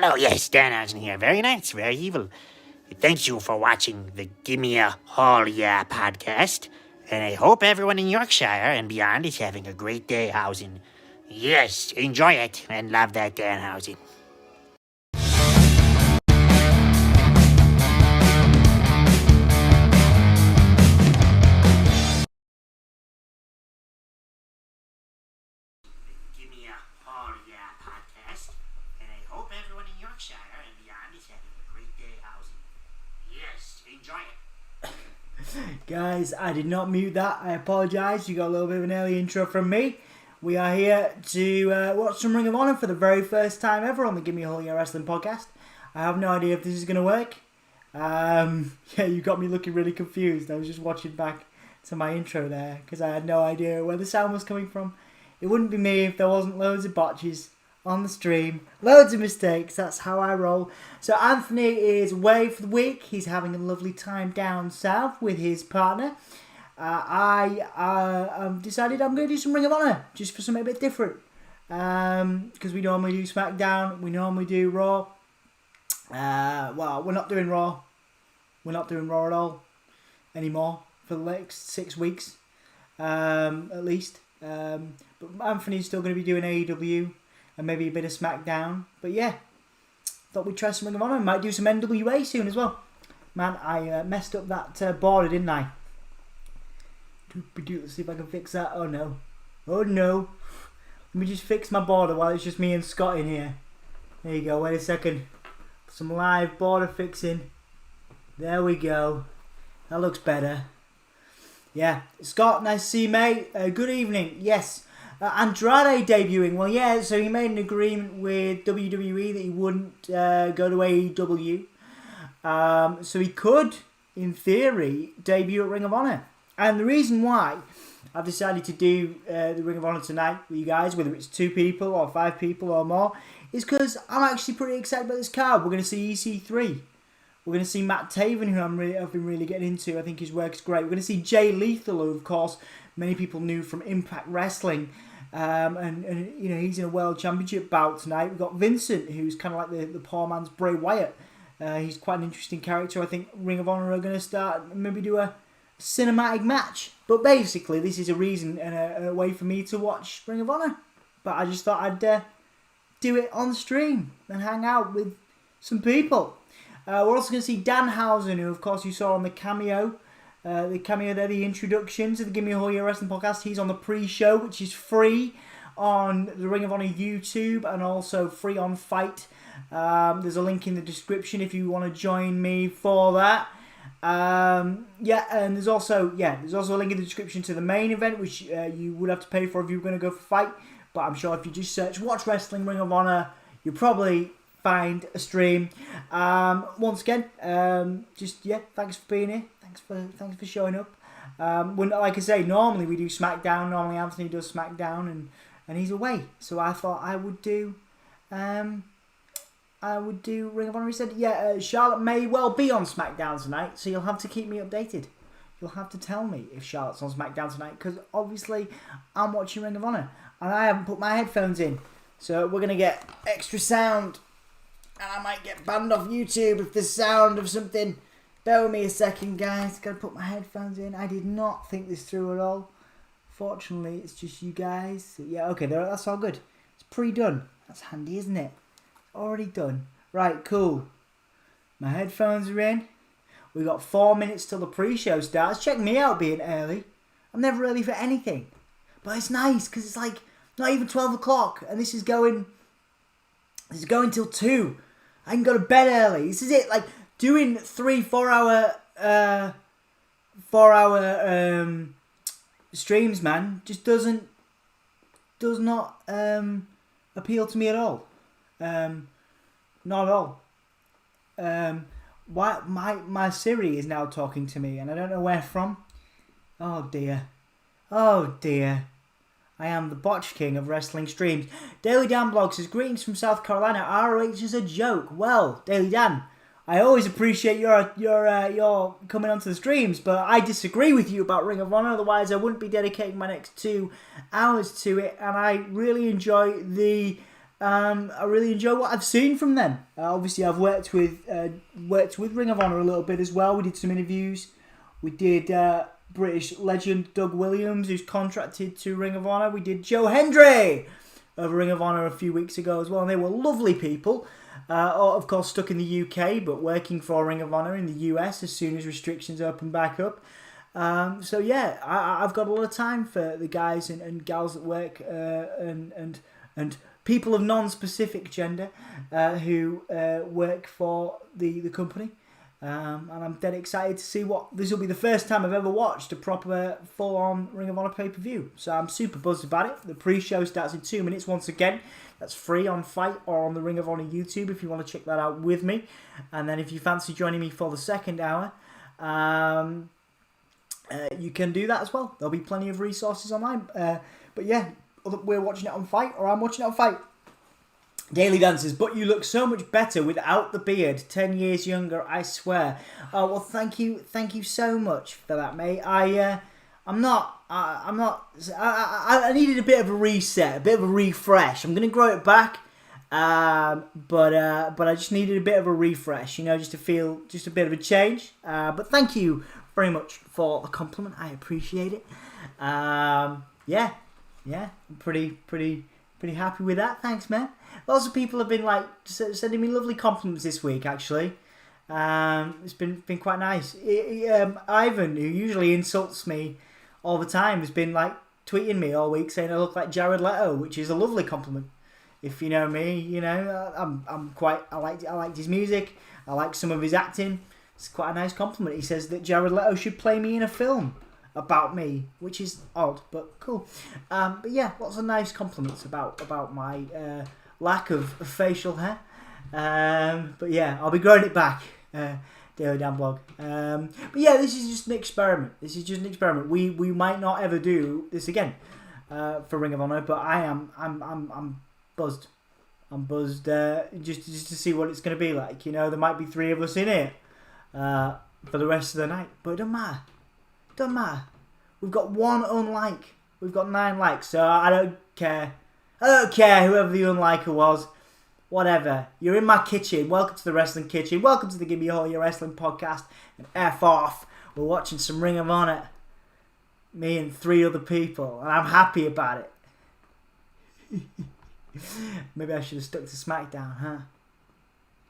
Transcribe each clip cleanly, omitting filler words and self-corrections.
Hello, yes, Danhausen here. Very nice, very evil. Thank you for watching the Gimme a Haul Ya podcast. And I hope everyone in Yorkshire and beyond is having a great day, Hausen. Yes, enjoy it and love that Danhausen. Gimme a Haul Ya podcast. And I hope everyone in Yorkshire and beyond is having a great day, Hausen. Yes, enjoy it. Guys, I did not mute that. I apologise. You got a little bit of an early intro from me. We are here to watch some Ring of Honor for the very first time ever on the Gimme a Haul Ya Wrestling podcast. I have no idea if this is going to work. Yeah, you got me looking really confused. I was just watching back to my intro there because I had no idea where the sound was coming from. It wouldn't be me if there wasn't loads of botches on the stream. Loads of mistakes. That's how I roll. So Anthony is away for the week. He's having a lovely time down south with his partner. I decided I'm going to do some Ring of Honor just for something a bit different. Because we normally do SmackDown. We normally do Raw. Well, we're not doing Raw. We're not doing Raw at all anymore for the next 6 weeks. At least. But Anthony's still going to be doing AEW. And maybe a bit of SmackDown. But yeah, thought we'd try some Ring of Honor. Might do some NWA soon as well. Man, I messed up that border, didn't I? Let's see if I can fix that. Oh no. Oh no. Let me just fix my border while it's just me and Scott in here. There you go. Wait a second. Some live border fixing. There we go. That looks better. Yeah. Scott, nice to see you, mate. Good evening. Yes. Andrade debuting. Well, yeah, so he made an agreement with WWE that he wouldn't go to AEW. So he could, in theory, debut at Ring of Honor. And the reason why I've decided to do the Ring of Honor tonight with you guys, whether it's 2 people or 5 people or more, is because I'm actually pretty excited about this card. We're going to see EC3. We're going to see Matt Taven, who I've been really getting into. I think his work's great. We're going to see Jay Lethal, who, of course, many people knew from Impact Wrestling. And you know, he's in a World Championship bout tonight. We've got Vincent, who's kind of like the poor man's Bray Wyatt. He's quite an interesting character. I think Ring of Honor are going to start and maybe do a cinematic match. But basically, this is a reason and a way for me to watch Ring of Honor. But I just thought I'd do it on stream and hang out with some people. We're also going to see Danhausen, who of course you saw on the cameo. The introduction to the Gimme a Haul Ya Wrestling podcast. He's on the pre-show, which is free on the Ring of Honor YouTube and also free on Fight. There's a link in the description if you want to join me for that. And there's also a link in the description to the main event, which you would have to pay for if you were going to go for Fight. But I'm sure if you just search Watch Wrestling Ring of Honor, you'll probably find a stream. Once again, thanks for being here. Thanks for showing up. Like I say, normally we do SmackDown. Normally Anthony does SmackDown, and he's away. So I thought I would do Ring of Honor. He said, Charlotte may well be on SmackDown tonight, so you'll have to keep me updated. You'll have to tell me if Charlotte's on SmackDown tonight, because obviously I'm watching Ring of Honor, and I haven't put my headphones in. So we're going to get extra sound, and I might get banned off YouTube if there's sound of something. Bear with me a second, guys. Gotta put my headphones in. I did not think this through at all. Fortunately, it's just you guys. Yeah, okay, that's all good. It's pre-done. That's handy, isn't it? Already done. Right, cool. My headphones are in. We've got 4 minutes till the pre-show starts. Check me out being early. I'm never early for anything. But it's nice, because it's like not even 12 o'clock. And this is going till 2. I can go to bed early. This is it, like... Doing 3-4 hour streams, man, just does not appeal to me at all. Not at all. Why my Siri is now talking to me, and I don't know where from. Oh dear. I am the botch king of wrestling streams. Daily Dan Blog says, greetings from South Carolina. ROH is a joke. Well, Daily Dan, I always appreciate your coming onto the streams, but I disagree with you about Ring of Honor. Otherwise, I wouldn't be dedicating my next 2 hours to it. And I really enjoy the I really enjoy what I've seen from them. Obviously, I've worked with Ring of Honor a little bit as well. We did some interviews. We did British legend Doug Williams, who's contracted to Ring of Honor. We did Joe Hendry of Ring of Honor a few weeks ago as well, and they were lovely people. Of course, stuck in the UK, but working for Ring of Honor in the US as soon as restrictions open back up. So yeah, I've got a lot of time for the guys and gals that work and people of non-specific gender who work for the company. And I'm dead excited to see what... This will be the first time I've ever watched a proper full-on Ring of Honor pay-per-view. So I'm super buzzed about it. The pre-show starts in 2 minutes once again. That's free on Fight or on the Ring of Honor YouTube if you want to check that out with me. And then if you fancy joining me for the second hour, you can do that as well. There'll be plenty of resources online. But yeah, we're watching it on Fight, or I'm watching it on Fight. Daily Dancers, but you look so much better without the beard. 10 years younger, I swear. Oh well, thank you so much for that, mate. I needed a bit of a reset, a bit of a refresh. I'm gonna grow it back, but I just needed a bit of a refresh. You know, just to feel just a bit of a change. But thank you very much for the compliment. I appreciate it. Yeah, I'm pretty happy with that. Thanks, man. Lots of people have been like sending me lovely compliments this week. Actually, it's been quite nice. Ivan, who usually insults me all the time, has been like tweeting me all week saying I look like Jared Leto, which is a lovely compliment. If you know me, you know I liked his music. I like some of his acting. It's quite a nice compliment. He says that Jared Leto should play me in a film about me, which is odd but cool. But yeah, lots of nice compliments about my lack of facial hair. But yeah, I'll be growing it back. Daily Damn Blog. But yeah, this is just an experiment. We might not ever do this again for Ring of Honor, but I'm buzzed. I'm buzzed just to see what it's going to be like. You know, there might be 3 of us in it for the rest of the night, but it doesn't matter. Doesn't matter. We've got 1 unlike. We've got 9 likes, so I don't care. I don't care whoever the unliker was. Whatever. You're in my kitchen. Welcome to the Wrestling Kitchen. Welcome to the Gimme All Your Wrestling podcast. And F off. We're watching some Ring of Honor. Me and 3 other people. And I'm happy about it. Maybe I should have stuck to SmackDown, huh?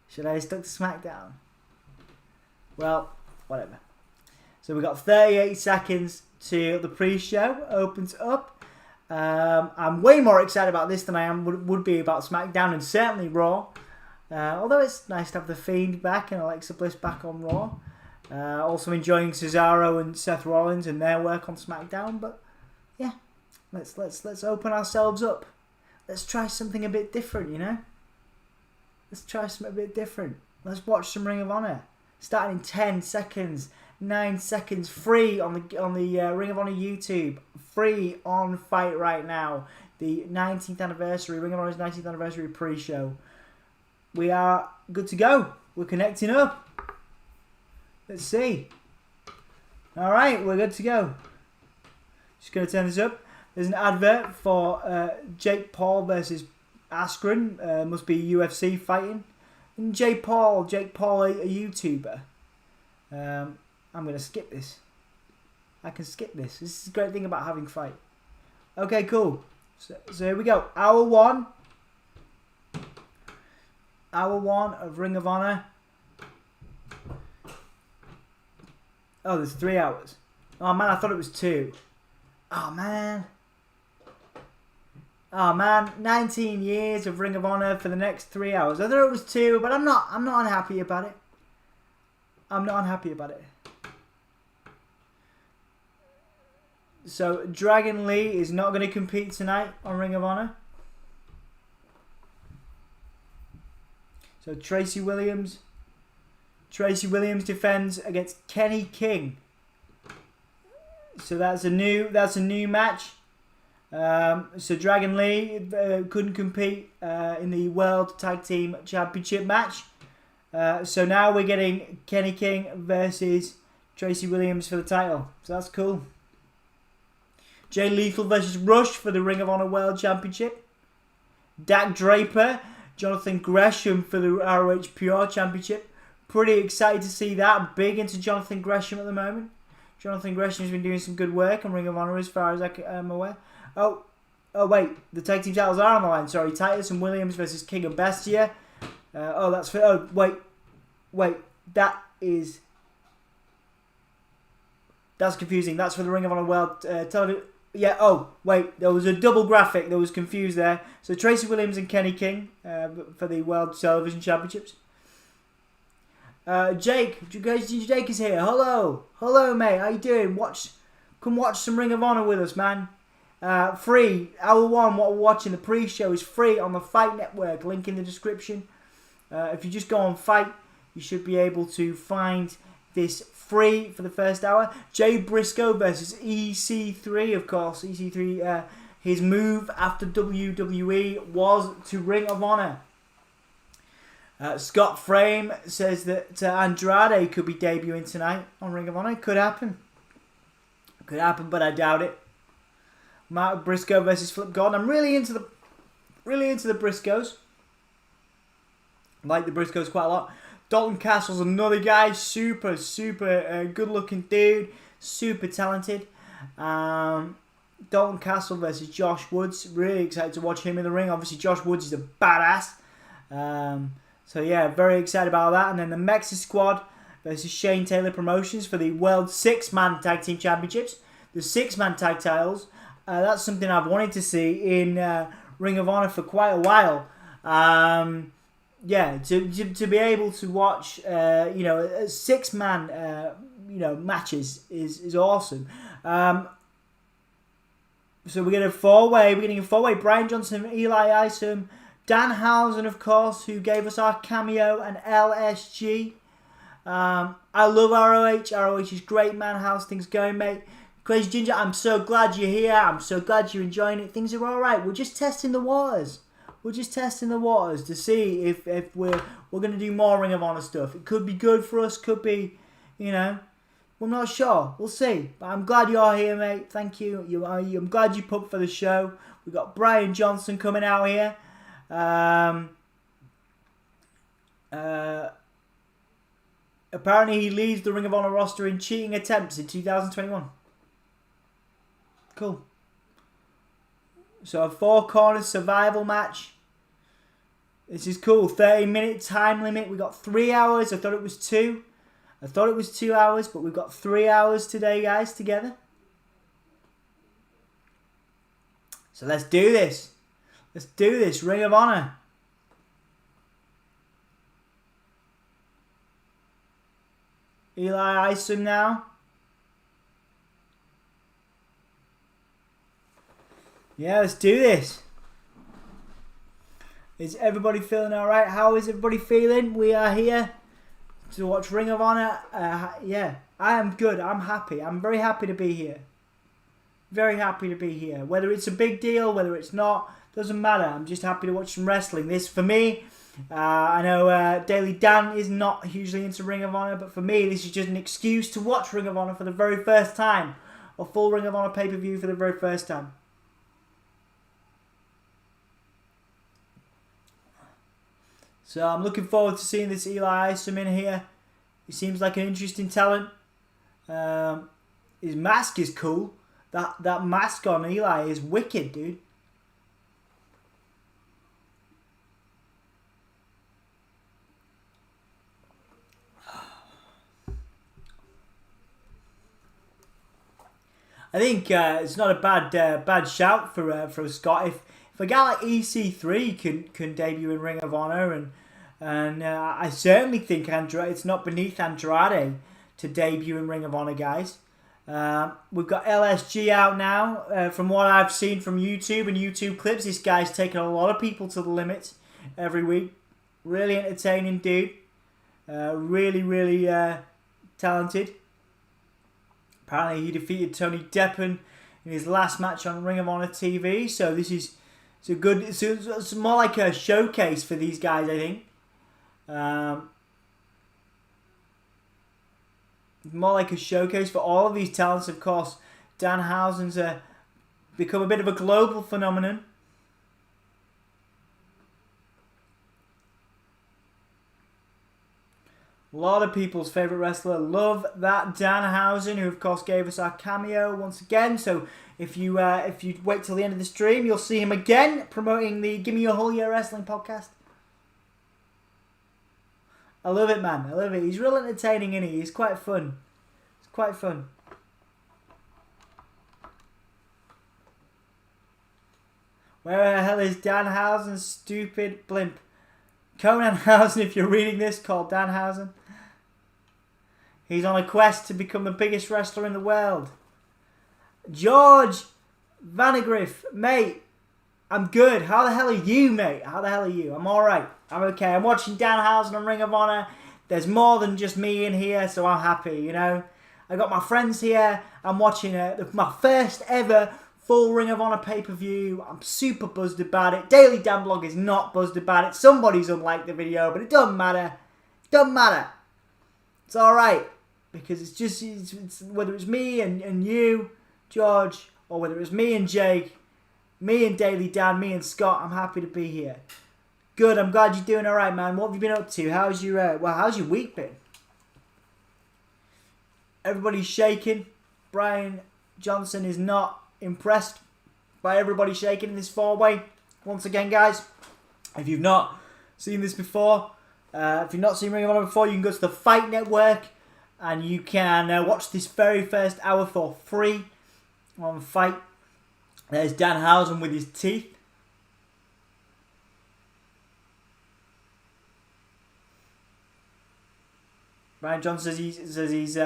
Should I have stuck to SmackDown? Well, whatever. So we've got 38 seconds till the pre-show opens up. I'm way more excited about this than I would be about SmackDown and certainly Raw. Although it's nice to have The Fiend back and Alexa Bliss back on Raw. Also enjoying Cesaro and Seth Rollins and their work on SmackDown. But yeah, let's open ourselves up. Let's try something a bit different, you know. Let's try something a bit different. Let's watch some Ring of Honor. Starting in 10 seconds. 9 seconds, free on the Ring of Honor YouTube, free on Fight right now. The 19th anniversary, Ring of Honor's 19th anniversary pre-show. We are good to go. We're connecting up. Let's see. All right, we're good to go. Just gonna turn this up. There's an advert for Jake Paul versus Askren. Must be UFC fighting. And Jake Paul, a YouTuber. I'm going to skip this. I can skip this. This is the great thing about having Fight. Okay, cool. So here we go. Hour 1. Hour 1 of Ring of Honor. Oh, there's 3 hours. Oh, man, I thought it was 2. Oh, man. 19 years of Ring of Honor for the next 3 hours. I thought it was 2, but I'm not unhappy about it. I'm not unhappy about it. So, Dragon Lee is not going to compete tonight on Ring of Honor. So, Tracy Williams defends against Kenny King. So, that's a new match. So, Dragon Lee couldn't compete in the World Tag Team Championship match. So, now we're getting Kenny King versus Tracy Williams for the title. So, that's cool. Jay Lethal versus Rush for the Ring of Honor World Championship. Draper, Jonathan Gresham for the ROH Pure Championship. Pretty excited to see that. I'm big into Jonathan Gresham at the moment. Jonathan Gresham's been doing some good work on Ring of Honor as far as I'm aware. Oh wait, the tag team titles are on the line. Sorry, Titus and Williams versus King and Bestia. Wait, that's confusing. That's for the Ring of Honor World Television. Yeah, there was a double graphic that was confused there. So Tracy Williams and Kenny King for the World Television Championships. Jake is here. Hello, mate. How you doing? Come watch some Ring of Honor with us, man. Free. Hour 1, what we're watching, the pre-show is free on the Fight Network. Link in the description. If you just go on Fight, you should be able to find this free for the first hour. Jay Briscoe versus EC3, of course. EC3, his move after WWE was to Ring of Honor. Scott Frame says that Andrade could be debuting tonight on Ring of Honor. Could happen. But I doubt it. Mark Briscoe versus Flip Gordon. I'm really into the Briscoes. I like the Briscoes quite a lot. Dalton Castle's another guy. Super good looking dude. Super talented. Dalton Castle versus Josh Woods. Really excited to watch him in the ring. Obviously Josh Woods is a badass. So yeah, very excited about that. And then the MexiSquad versus Shane Taylor Promotions for the World 6-Man Tag Team Championships. The 6-Man Tag Titles. That's something I've wanted to see in Ring of Honor for quite a while. Yeah, to be able to watch, a 6-man, matches is awesome. So we're getting a 4-way. Brian Johnson, Eli Isom, Danhausen, of course, who gave us our cameo, and LSG. I love ROH. ROH is great, man. How's things going, mate? Crazy Ginger, I'm so glad you're here. I'm so glad you're enjoying it. Things are alright. We're just testing the waters. To see if we're going to do more Ring of Honor stuff. It could be good for us. Could be, we're not sure. We'll see. But I'm glad you're here, mate. Thank you. I'm glad you pumped for the show. We've got Brian Johnson coming out here. Apparently he leads the Ring of Honor roster in cheating attempts in 2021. Cool. So a 4-corner survival match. This is cool. 30-minute time limit. We got 3 hours. I thought it was 2. I thought it was 2 hours, but we've got 3 hours today, guys, together. So let's do this. Ring of Honor. Eli Isom now. Yeah, let's do this. Is everybody feeling alright? How is everybody feeling? We are here to watch Ring of Honor. Yeah, I am good. I'm happy. I'm very happy to be here. Very happy to be here. Whether it's a big deal, whether it's not, doesn't matter. I'm just happy to watch some wrestling. This, for me, I know Daily Dan is not hugely into Ring of Honor, but for me, this is just an excuse to watch Ring of Honor for the very first time. A full Ring of Honor pay-per-view for the very first time. So I'm looking forward to seeing this Eli Isom in here. He seems like an interesting talent. His mask is cool. That mask on Eli is wicked, dude. I think it's not a bad shout for Scott. If a guy like EC3 can debut in Ring of Honor, and I certainly think it's not beneath Andrade to debut in Ring of Honor, guys. We've got LSG out now. From what I've seen from YouTube and YouTube clips, this guy's taken a lot of people to the limit every week. Really entertaining dude. Really talented. Apparently he defeated Tony Deppen in his last match on Ring of Honor TV. So this is it's more like a showcase for these guys, I think. More like a showcase for all of these talents, of course. Danhausen's become a bit of a global phenomenon. lot of people's favourite wrestler. Love that Danhausen, who of course gave us our cameo once again. So if you wait till the end of the stream, you'll see him again promoting the Gimme a Whole Year Wrestling podcast. I love it, man. I love it. He's real entertaining, isn't he? He's quite fun. It's quite fun. Where the hell is Danhausen, stupid blimp? Danhausen, if you're reading this, called Danhausen. He's on a quest to become the biggest wrestler in the world. George Vanagriff, mate, I'm good. How the hell are you, mate? How the hell are you? I'm alright. I'm okay. I'm watching Danhausen on Ring of Honor. There's more than just me in here, so I'm happy, you know. I got my friends here. I'm watching my first ever full Ring of Honor pay-per-view. I'm super buzzed about it. Daily Dan Blog is not buzzed about it. Somebody's unliked the video, but it doesn't matter. It doesn't matter. It's alright. Because it's whether it's me and you, George, or whether it's me and Jake, me and Daily Dan, me and Scott, I'm happy to be here. Good, I'm glad you're doing alright, man. What have you been up to? How's your week been? Everybody's shaking. Brian Johnson is not impressed by everybody shaking in this four-way. Once again, guys, if you've not seen this before, if you've not seen Ring of Honor before, you can go to the Fight Network and you can watch this very first hour for free on Fight. There's Danhausen with his teeth. Brian Johnson says he's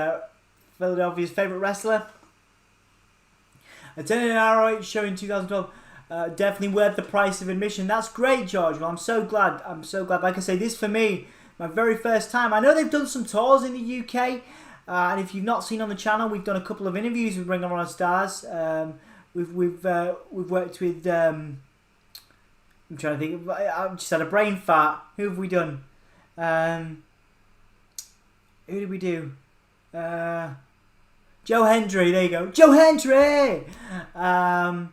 Philadelphia's favourite wrestler. Attending an ROH show in 2012, definitely worth the price of admission. That's great, George. Well, I'm so glad. Like I say, this for me, my very first time. I know they've done some tours in the UK, and if you've not seen on the channel, we've done a couple of interviews with Ring of Honor stars. We've worked with. I'm trying to think. I've just had a brain fart. Who have we done? Who did we do? Joe Hendry, there you go. Joe Hendry! And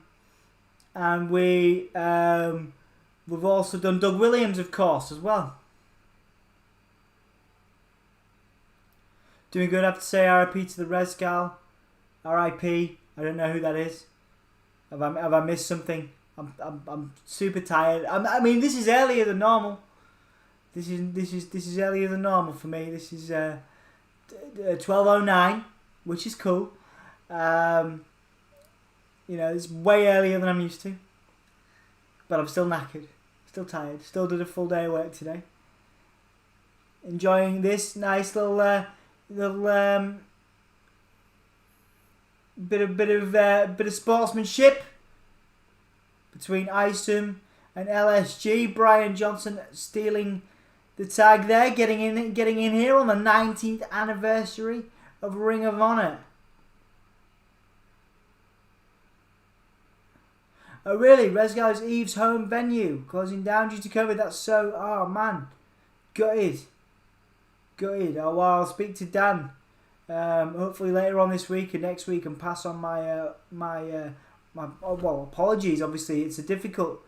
we've also done Doug Williams, of course, as well. Doing good. I have to say RIP to the Rescal. RIP. I don't know who that is. Have I missed something? I'm super tired. I mean, this is earlier than normal. This is earlier than normal for me. This is 12:09. Which is cool. You know, it's way earlier than I'm used to. But I'm still knackered. Still tired. Still did a full day of work today. Enjoying this nice little bit of sportsmanship between Isom and LSG. Brian Johnson stealing the tag there, getting in here on the 19th anniversary of Ring of Honor. Oh really? Resguy's Eve's home venue closing down due to COVID. That's so... Oh man. Gutted. Oh well, I'll speak to Dan hopefully later on this week and next week and pass on my apologies. Obviously it's a difficult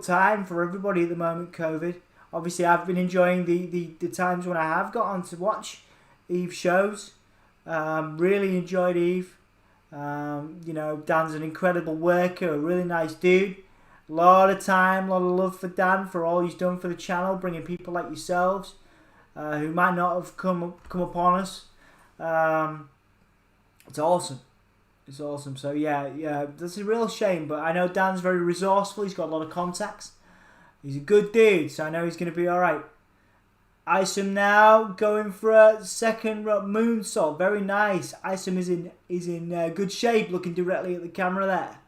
time for everybody at the moment, COVID. Obviously I've been enjoying the times when I have got on to watch Eve shows. Really enjoyed Eve. You know, Dan's an incredible worker, a really nice dude. A lot of time, a lot of love for Dan, for all he's done for the channel, bringing people like yourselves who might not have come upon us. It's awesome. It's awesome. So yeah, that's a real shame, but I know Dan's very resourceful. He's got a lot of contacts. He's a good dude, so I know he's going to be alright. Isom now going for a second moonsault. Very nice. Isom is in good shape, looking directly at the camera there.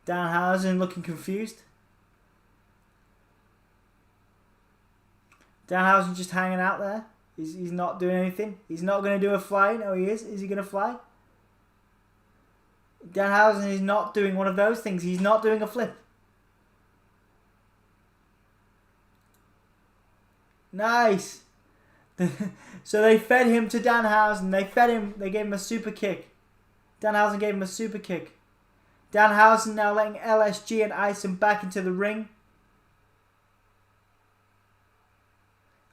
Danhausen looking confused. Danhausen just hanging out there. He's not doing anything. He's not going to do a fly. No, he is. Is he going to fly? Danhausen is not doing one of those things. He's not doing a flip. Nice. So they fed him to Danhausen. They gave him a super kick. Danhausen gave him a super kick. Danhausen now letting LSG and Isom back into the ring.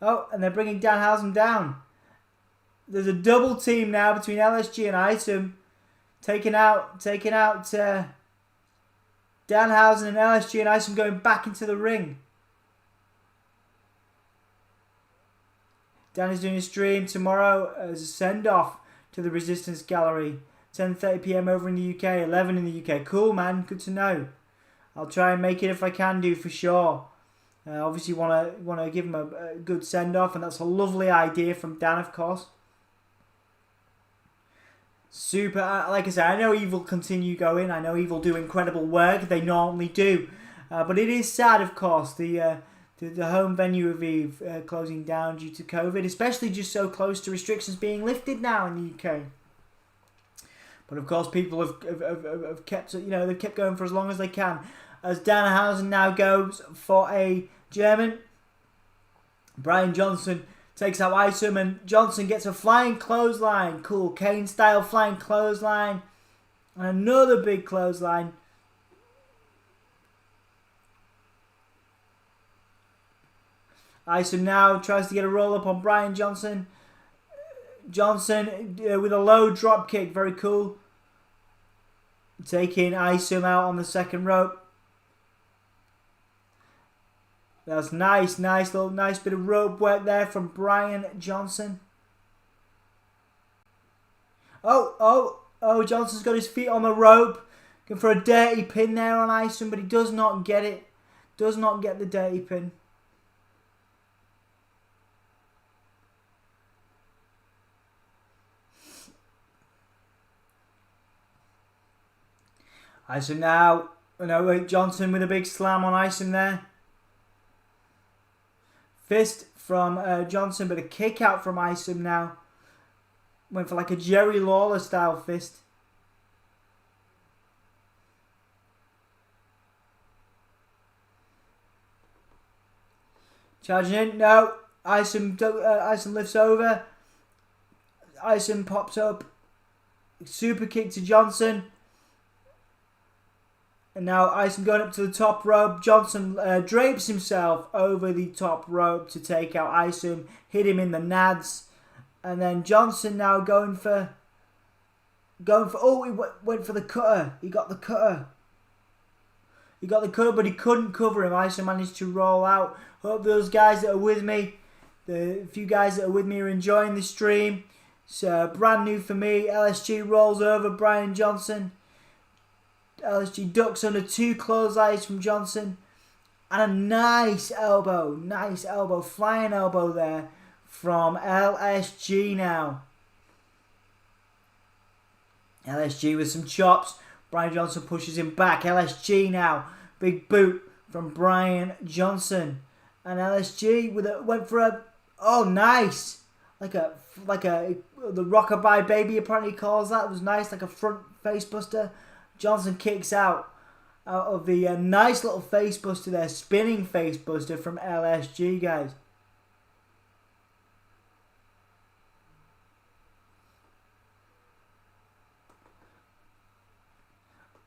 Oh, and they're bringing Danhausen down. There's a double team now between LSG and Isom. Taking out Danhausen and LSG, and Isom going back into the ring. Dan is doing a stream tomorrow as a send-off to the Resistance Gallery. 10:30 PM over in the UK, 11 in the UK. Cool, man. Good to know. I'll try and make it if I can do, for sure. Obviously want to give him a good send-off, and that's a lovely idea from Dan, of course. Super. Like I said, I know Evil continue going. I know Evil do incredible work. They normally do. But it is sad, of course, the home venue of Eve closing down due to COVID, especially just so close to restrictions being lifted now in the UK. But of course, people have kept, they've kept going for as long as they can. As Danhausen now goes for a German, Brian Johnson takes out Isom, and Johnson gets a flying clothesline. Cool, Kane style flying clothesline, and another big clothesline. Isom now tries to get a roll up on Brian Johnson. Johnson with a low drop kick, very cool. Taking Isom out on the second rope. That's nice bit of rope work there from Brian Johnson. Oh, Johnson's got his feet on the rope. Going for a dirty pin there on Isom, but he does not get it. Does not get the dirty pin. Isom now. Johnson with a big slam on Isom there. Fist from Johnson, but a kick out from Isom now. Went for like a Jerry Lawler style fist. Charging in. No. Isom lifts over. Isom pops up. Super kick to Johnson. And now Isom going up to the top rope. Johnson drapes himself over the top rope to take out Isom. Hit him in the nads. And then Johnson now going for... Oh, he went for the cutter. He got the cutter. But he couldn't cover him. Isom managed to roll out. Hope those guys that are with me, the few guys that are with me, are enjoying the stream. It's brand new for me. LSG rolls over Brian Johnson. LSG ducks under two clotheslines from Johnson. And a nice elbow, flying elbow there from LSG now. LSG with some chops. Brian Johnson pushes him back. LSG now. Big boot from Brian Johnson. And LSG went for a... Oh, nice. Like a the rockabye baby apparently calls that. It was nice, like a front face buster. Johnson kicks out of the nice little face buster there. Spinning face buster from LSG, guys.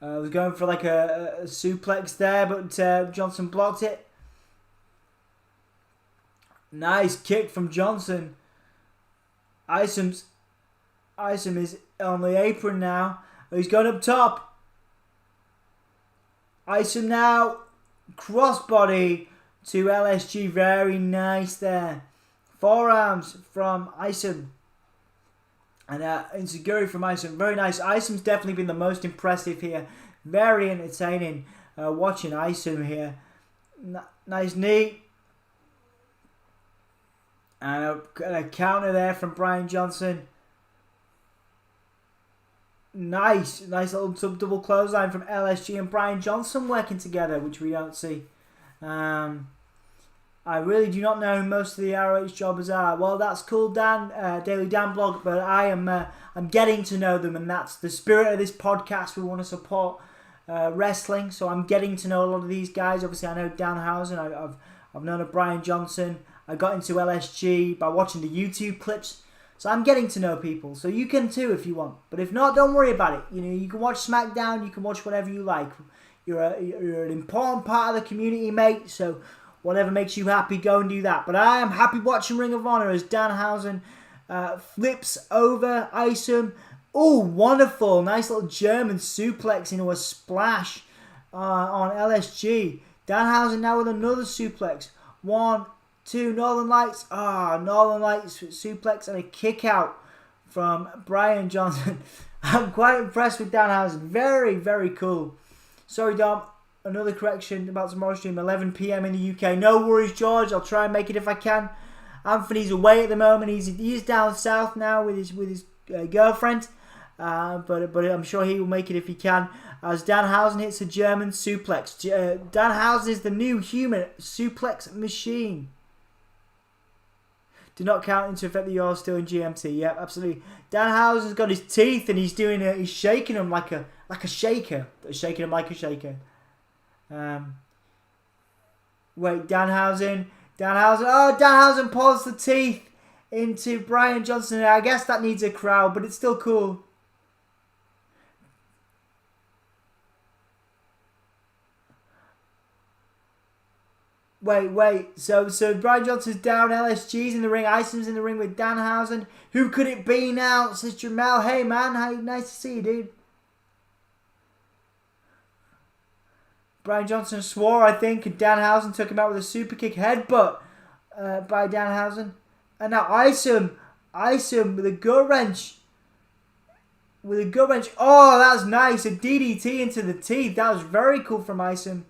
Was going for like a suplex there, but Johnson blocked it. Nice kick from Johnson. Isom is on the apron now. He's going up top. Isom now, crossbody to LSG. Very nice there. Forearms from Isom. And insecurity from Isom. Very nice. Isom's definitely been the most impressive here. Very entertaining watching Isom here. Nice knee. And a counter there from Brian Johnson. Nice little double clothesline from LSG and Brian Johnson working together, which we don't see. I really do not know who most of the ROH jobbers are. Well, that's cool, Dan, Daily Dan blog, but I'm getting to know them, and that's the spirit of this podcast. We want to support wrestling, so I'm getting to know a lot of these guys. Obviously, I know Danhausen. I've known of Brian Johnson. I got into LSG by watching the YouTube clips. So I'm getting to know people. So you can too if you want. But if not, don't worry about it. You can watch SmackDown. You can watch whatever you like. You're an important part of the community, mate. So Whatever makes you happy, go and do that. But I am happy watching Ring of Honor as Danhausen flips over Isom. Oh, wonderful. Nice little German suplex into a splash on LSG. Danhausen now with another suplex. 1, 2, Northern Lights. Northern Lights suplex and a kick out from Brian Johnson. I'm quite impressed with Danhausen. Very, very cool. Sorry, Dom. Another correction about tomorrow's stream. 11 PM in the UK. No worries, George. I'll try and make it if I can. Anthony's away at the moment. He's down south now with his girlfriend. But I'm sure he will make it if he can. As Danhausen hits a German suplex. Danhausen is the new human suplex machine. Do not count into effect that you're still in GMT. Yep, absolutely. Danhausen's got his teeth and he's shaking them like a shaker. Shaking them like a shaker. Wait, Danhausen. Oh, Danhausen pulls the teeth into Brian Johnson. I guess that needs a crowd, but it's still cool. Wait. So Brian Johnson's down. LSG's in the ring. Isom's in the ring with Danhausen. Who could it be now? Says Jamal. Hey, man. Nice to see you, dude. Brian Johnson swore, I think, and Danhausen took him out with a super kick headbutt by Danhausen. And now Isom with a gut wrench. Oh, that was nice. A DDT into the teeth. That was very cool from Isom.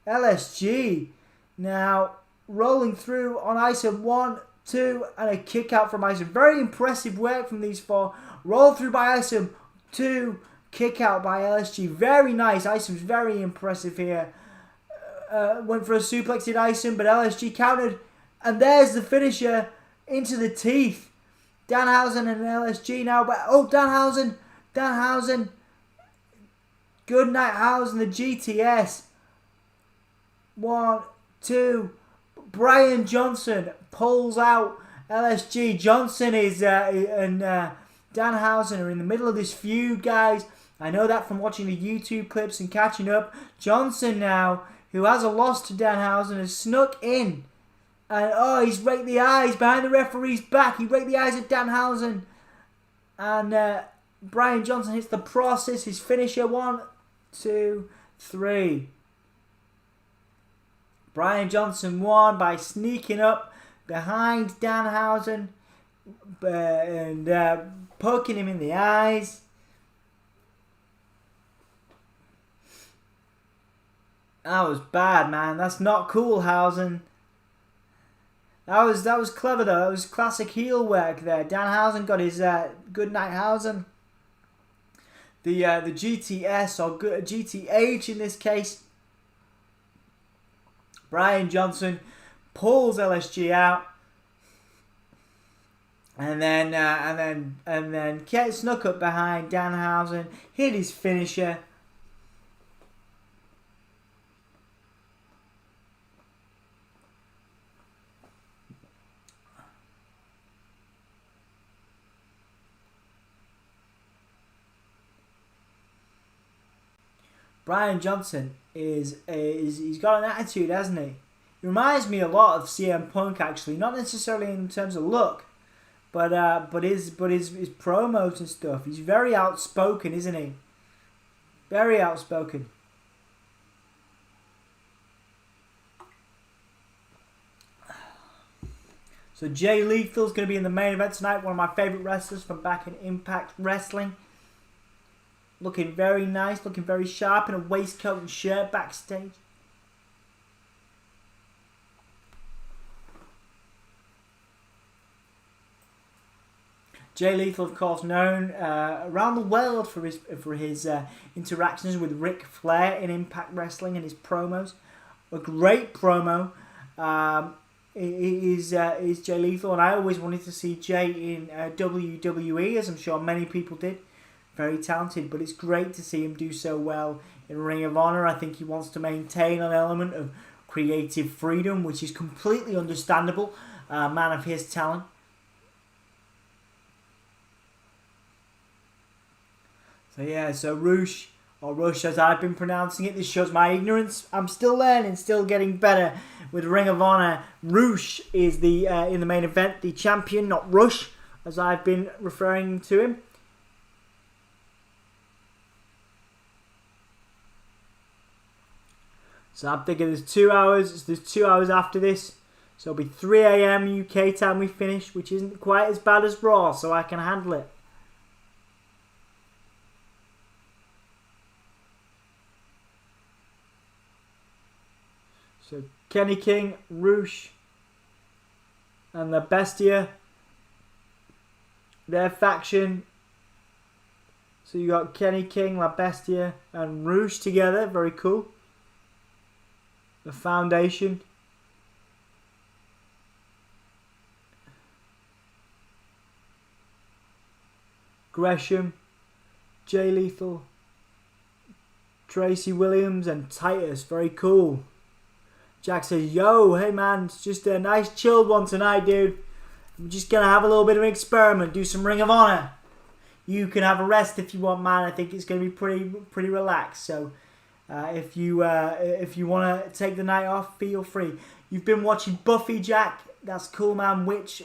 LSG. Now, rolling through on Isom. 1, 2, and a kick out from Isom. Very impressive work from these four. Roll through by Isom. 2, kick out by LSG. Very nice. Isom's very impressive here. Went for a suplex in Isom, but LSG countered. And there's the finisher into the teeth. Danhausen and LSG now. But Danhausen. Good night, Hausen, the GTS. 1, 2. Brian Johnson pulls out LSG. Johnson and Danhausen are in the middle of this feud, guys. I know that from watching the YouTube clips and catching up. Johnson now, who has a loss to Danhausen, has snuck in. And he's raked the eyes behind the referee's back. He raked the eyes at Danhausen. And Brian Johnson hits the process, his finisher. 1, 2, 3. Brian Johnson won by sneaking up behind Danhausen and poking him in the eyes. That was bad, man. That's not cool, Hausen. That was clever though. That was classic heel work there. Danhausen got his good night, Hausen. The GTS or GTH in this case. Brian Johnson pulls LSG out, and then Kate snuck up behind Danhausen, hit his finisher. Brian Johnson he's got an attitude, hasn't he? He reminds me a lot of CM Punk, actually, not necessarily in terms of look, but his promos and stuff. He's very outspoken, isn't he? Very outspoken. So Jay Lethal's going to be in the main event tonight. One of my favorite wrestlers from back in Impact Wrestling. Looking very nice, looking very sharp in a waistcoat and shirt backstage. Jay Lethal, of course, known around the world for his interactions with Ric Flair in Impact Wrestling and his promos. A great promo is Jay Lethal, and I always wanted to see Jay in WWE, as I'm sure many people did. Very talented, but it's great to see him do so well in Ring of Honor. I think he wants to maintain an element of creative freedom, which is completely understandable. Man of his talent. So yeah, so Rush, or Rush as I've been pronouncing it. This shows my ignorance. I'm still learning, still getting better with Ring of Honor. Roosh is the in the main event, the champion, not Rush, as I've been referring to him. So I'm thinking there's 2 hours. There's 2 hours after this. So it'll be 3 a.m. UK time we finish, which isn't quite as bad as Raw, so I can handle it. So Kenny King, Roosh, and the Bestia, their faction. So you got Kenny King, La Bestia, and Roosh together. Very cool. The Foundation. Gresham, Jay Lethal, Tracy Williams, and Titus. Very cool. Jack says, yo, hey man, it's just a nice chilled one tonight, dude. I'm just going to have a little bit of an experiment, do some Ring of Honor. You can have a rest if you want, man. I think it's going to be pretty relaxed. So if you want to take the night off, feel free. You've been watching Buffy, Jack. That's cool, man. Which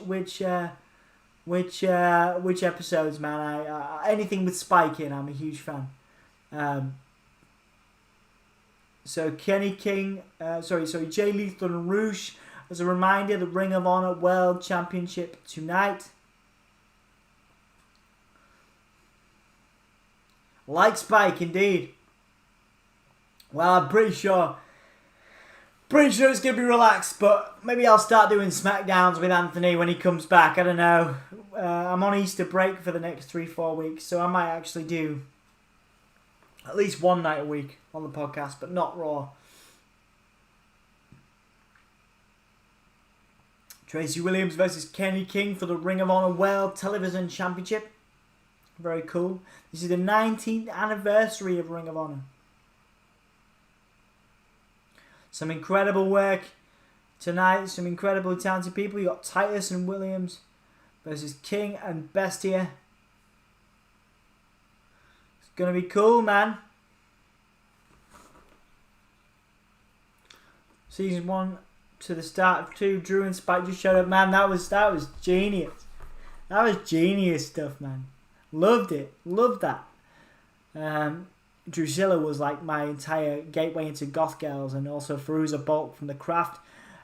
episodes, man? Anything with Spike in, I'm a huge fan. So Kenny King, Jay Lethal and Roosh. As a reminder, the Ring of Honor World Championship tonight. Like Spike, indeed. Well, I'm pretty sure it's going to be relaxed, but maybe I'll start doing SmackDowns with Anthony when he comes back. I don't know. I'm on Easter break for the next 3-4 weeks, so I might actually do at least one night a week on the podcast, but not Raw. Tracy Williams versus Kenny King for the Ring of Honor World Television Championship. Very cool. This is the 19th anniversary of Ring of Honor. Some incredible work tonight. Some incredibly talented people. You got Titus and Williams versus King and Bestia. It's gonna be cool, man. Season 1 to the start of 2. Drew and Spike just showed up, man. That was genius. That was genius stuff, man. Loved it. Loved that. Drusilla was like my entire gateway into goth girls, and also Feruza Balk from The Craft.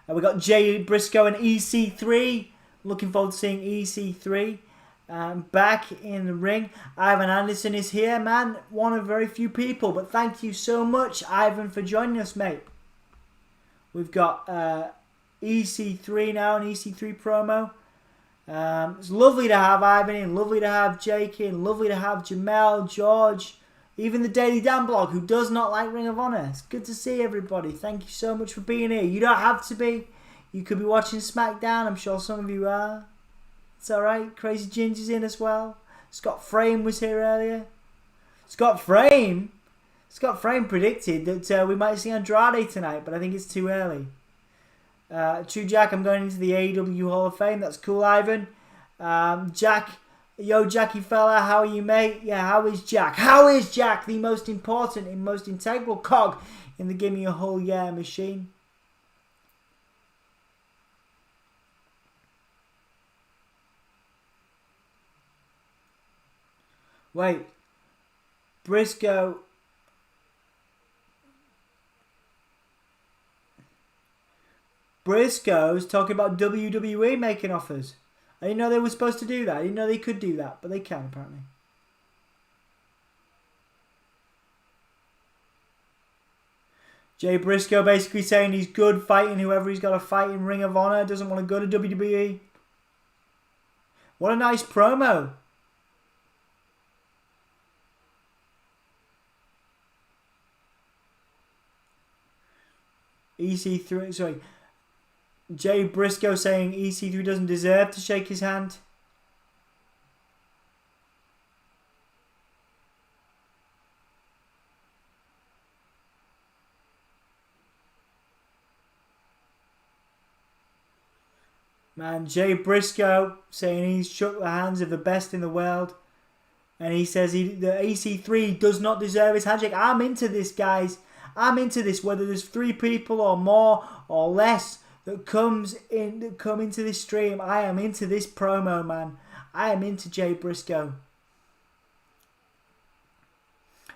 We got Jay Briscoe and EC3. Looking forward to seeing EC3 back in the ring. Ivan Anderson is here, man. One of very few people, but thank you so much, Ivan, for joining us, mate. We've got EC3 now, an EC3 promo. It's lovely to have Ivan in, lovely to have Jake in, lovely to have Jamel, George, even the Daily Dan blog, who does not like Ring of Honor. It's good to see everybody. Thank you so much for being here. You don't have to be. You could be watching SmackDown. I'm sure some of you are. It's alright. Crazy Ginger's in as well. Scott Frame was here earlier. Scott Frame predicted that we might see Andrade tonight, but I think it's too early. True Jack, I'm going into the AEW Hall of Fame. That's cool, Ivan. Jack, yo, Jackie fella, how are you, mate? Yeah, how is Jack? How is Jack, the most important and most integral cog in the Gimme a Whole Year machine? Wait, Briscoe's talking about WWE making offers. I didn't know they were supposed to do that. I didn't know they could do that, but they can apparently. Jay Briscoe basically saying he's good fighting whoever he's got to fight in Ring of Honor. Doesn't want to go to WWE. What a nice promo. EC3, sorry. Jay Briscoe saying EC3 doesn't deserve to shake his hand. Man, Jay Briscoe saying he's shook the hands of the best in the world. And he says the EC3 does not deserve his handshake. I'm into this, guys. I'm into this, whether there's 3 people or more or less that come into this stream. I am into this promo, man. I am into Jay Briscoe.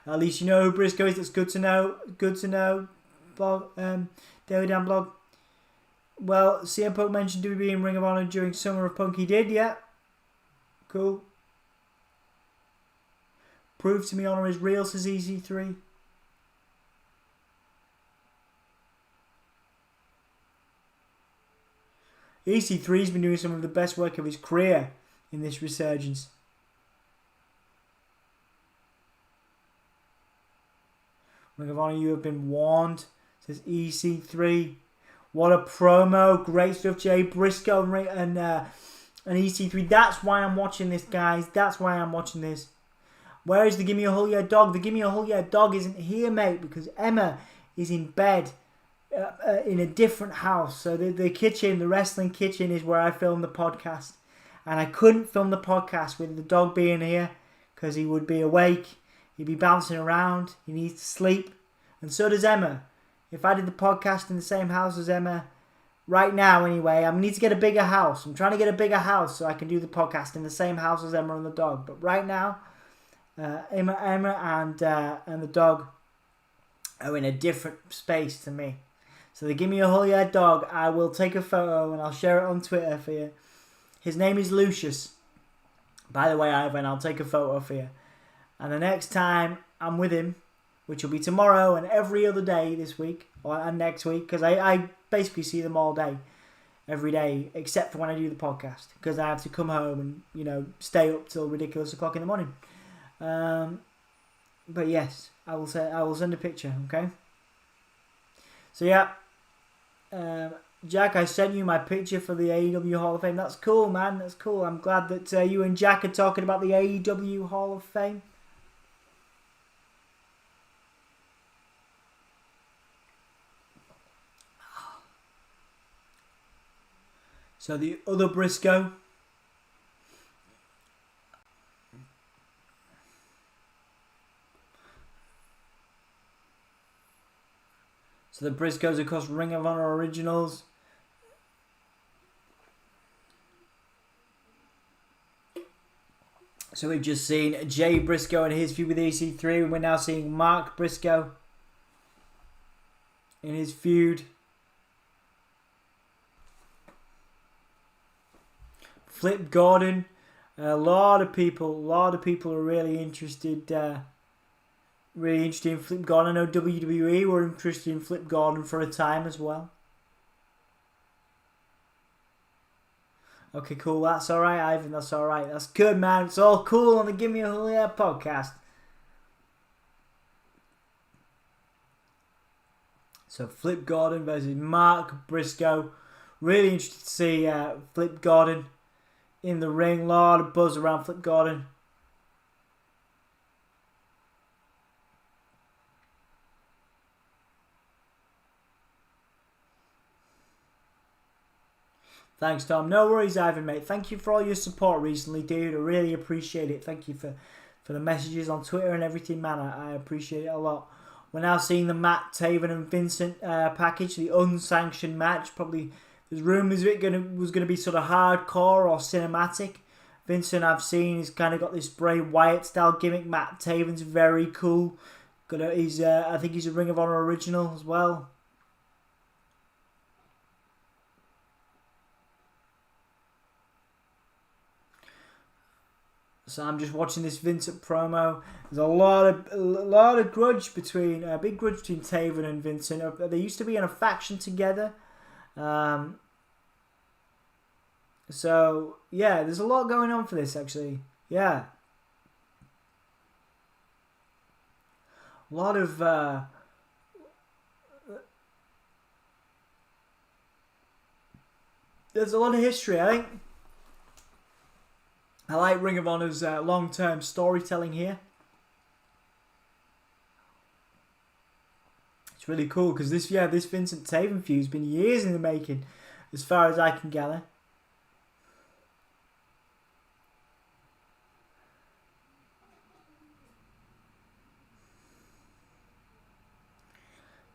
At least you know who Briscoe is. That's good to know. Good to know. Blog, Daily Dan blog. Well, CM Punk mentioned WWE in Ring of Honor during Summer of Punk. He did, yeah. Cool. Prove to me Honor is real, says EC3. EC3's been doing some of the best work of his career in this resurgence. Ring of Honor, you have been warned, says EC3. What a promo. Great stuff, Jay Briscoe and EC3. That's why I'm watching this, guys. That's why I'm watching this. Where is the Gimme a Hell Yeah dog? The Gimme a Hell Yeah dog isn't here, mate, because Emma is in bed in a different house. So the kitchen, the wrestling kitchen, is where I film the podcast. And I couldn't film the podcast with the dog being here because he would be awake. He'd be bouncing around. He needs to sleep. And so does Emma. If I did the podcast in the same house as Emma, right now anyway, I need to get a bigger house. I'm trying to get a bigger house so I can do the podcast in the same house as Emma and the dog. But right now, Emma and the dog are in a different space to me. So they give me a whole yeah dog. I will take a photo and I'll share it on Twitter for you. His name is Lucius. By the way, Ivan, I'll take a photo for you. And the next time I'm with him, which will be tomorrow and every other day this week and next week, because I basically see them all day, every day, except for when I do the podcast, because I have to come home and stay up till ridiculous o'clock in the morning. But yes, I will send a picture. Okay. So yeah, Jack, I sent you my picture for the AEW Hall of Fame. That's cool, man. That's cool. I'm glad that you and Jack are talking about the AEW Hall of Fame. So the other Briscoe. So the Briscoes, of course, Ring of Honor originals. So we've just seen Jay Briscoe and his feud with EC3. We're now seeing Mark Briscoe in his feud. Flip Gordon. A lot of people are really interested. Really interested in Flip Gordon. I know WWE were interested in Flip Gordon for a time as well. Okay, cool. That's alright, Ivan. That's alright. That's good, man. It's all cool on the Gimme a Hell Yeah podcast. So, Flip Gordon versus Mark Briscoe. Really interested to see Flip Gordon in the ring. A lot of buzz around Flip Gordon. Thanks, Tom. No worries, Ivan, mate. Thank you for all your support recently, dude. I really appreciate it. Thank you for the messages on Twitter and everything, man. I appreciate it a lot. We're now seeing the Matt, Taven and Vincent package, the unsanctioned match. Probably there's rumours of it was going to be sort of hardcore or cinematic. Vincent, I've seen, he's kind of got this Bray Wyatt style gimmick. Matt Taven's very cool. I think he's a Ring of Honor original as well. So I'm just watching this Vincent promo. There's a lot of grudge between big grudge between Taven and Vincent. They used to be in a faction together. So yeah, there's a lot going on for this actually. Yeah, a lot of there's a lot of history, I think. I like Ring of Honor's long-term storytelling here. It's really cool because this Vincent Taven feud's been years in the making, as far as I can gather.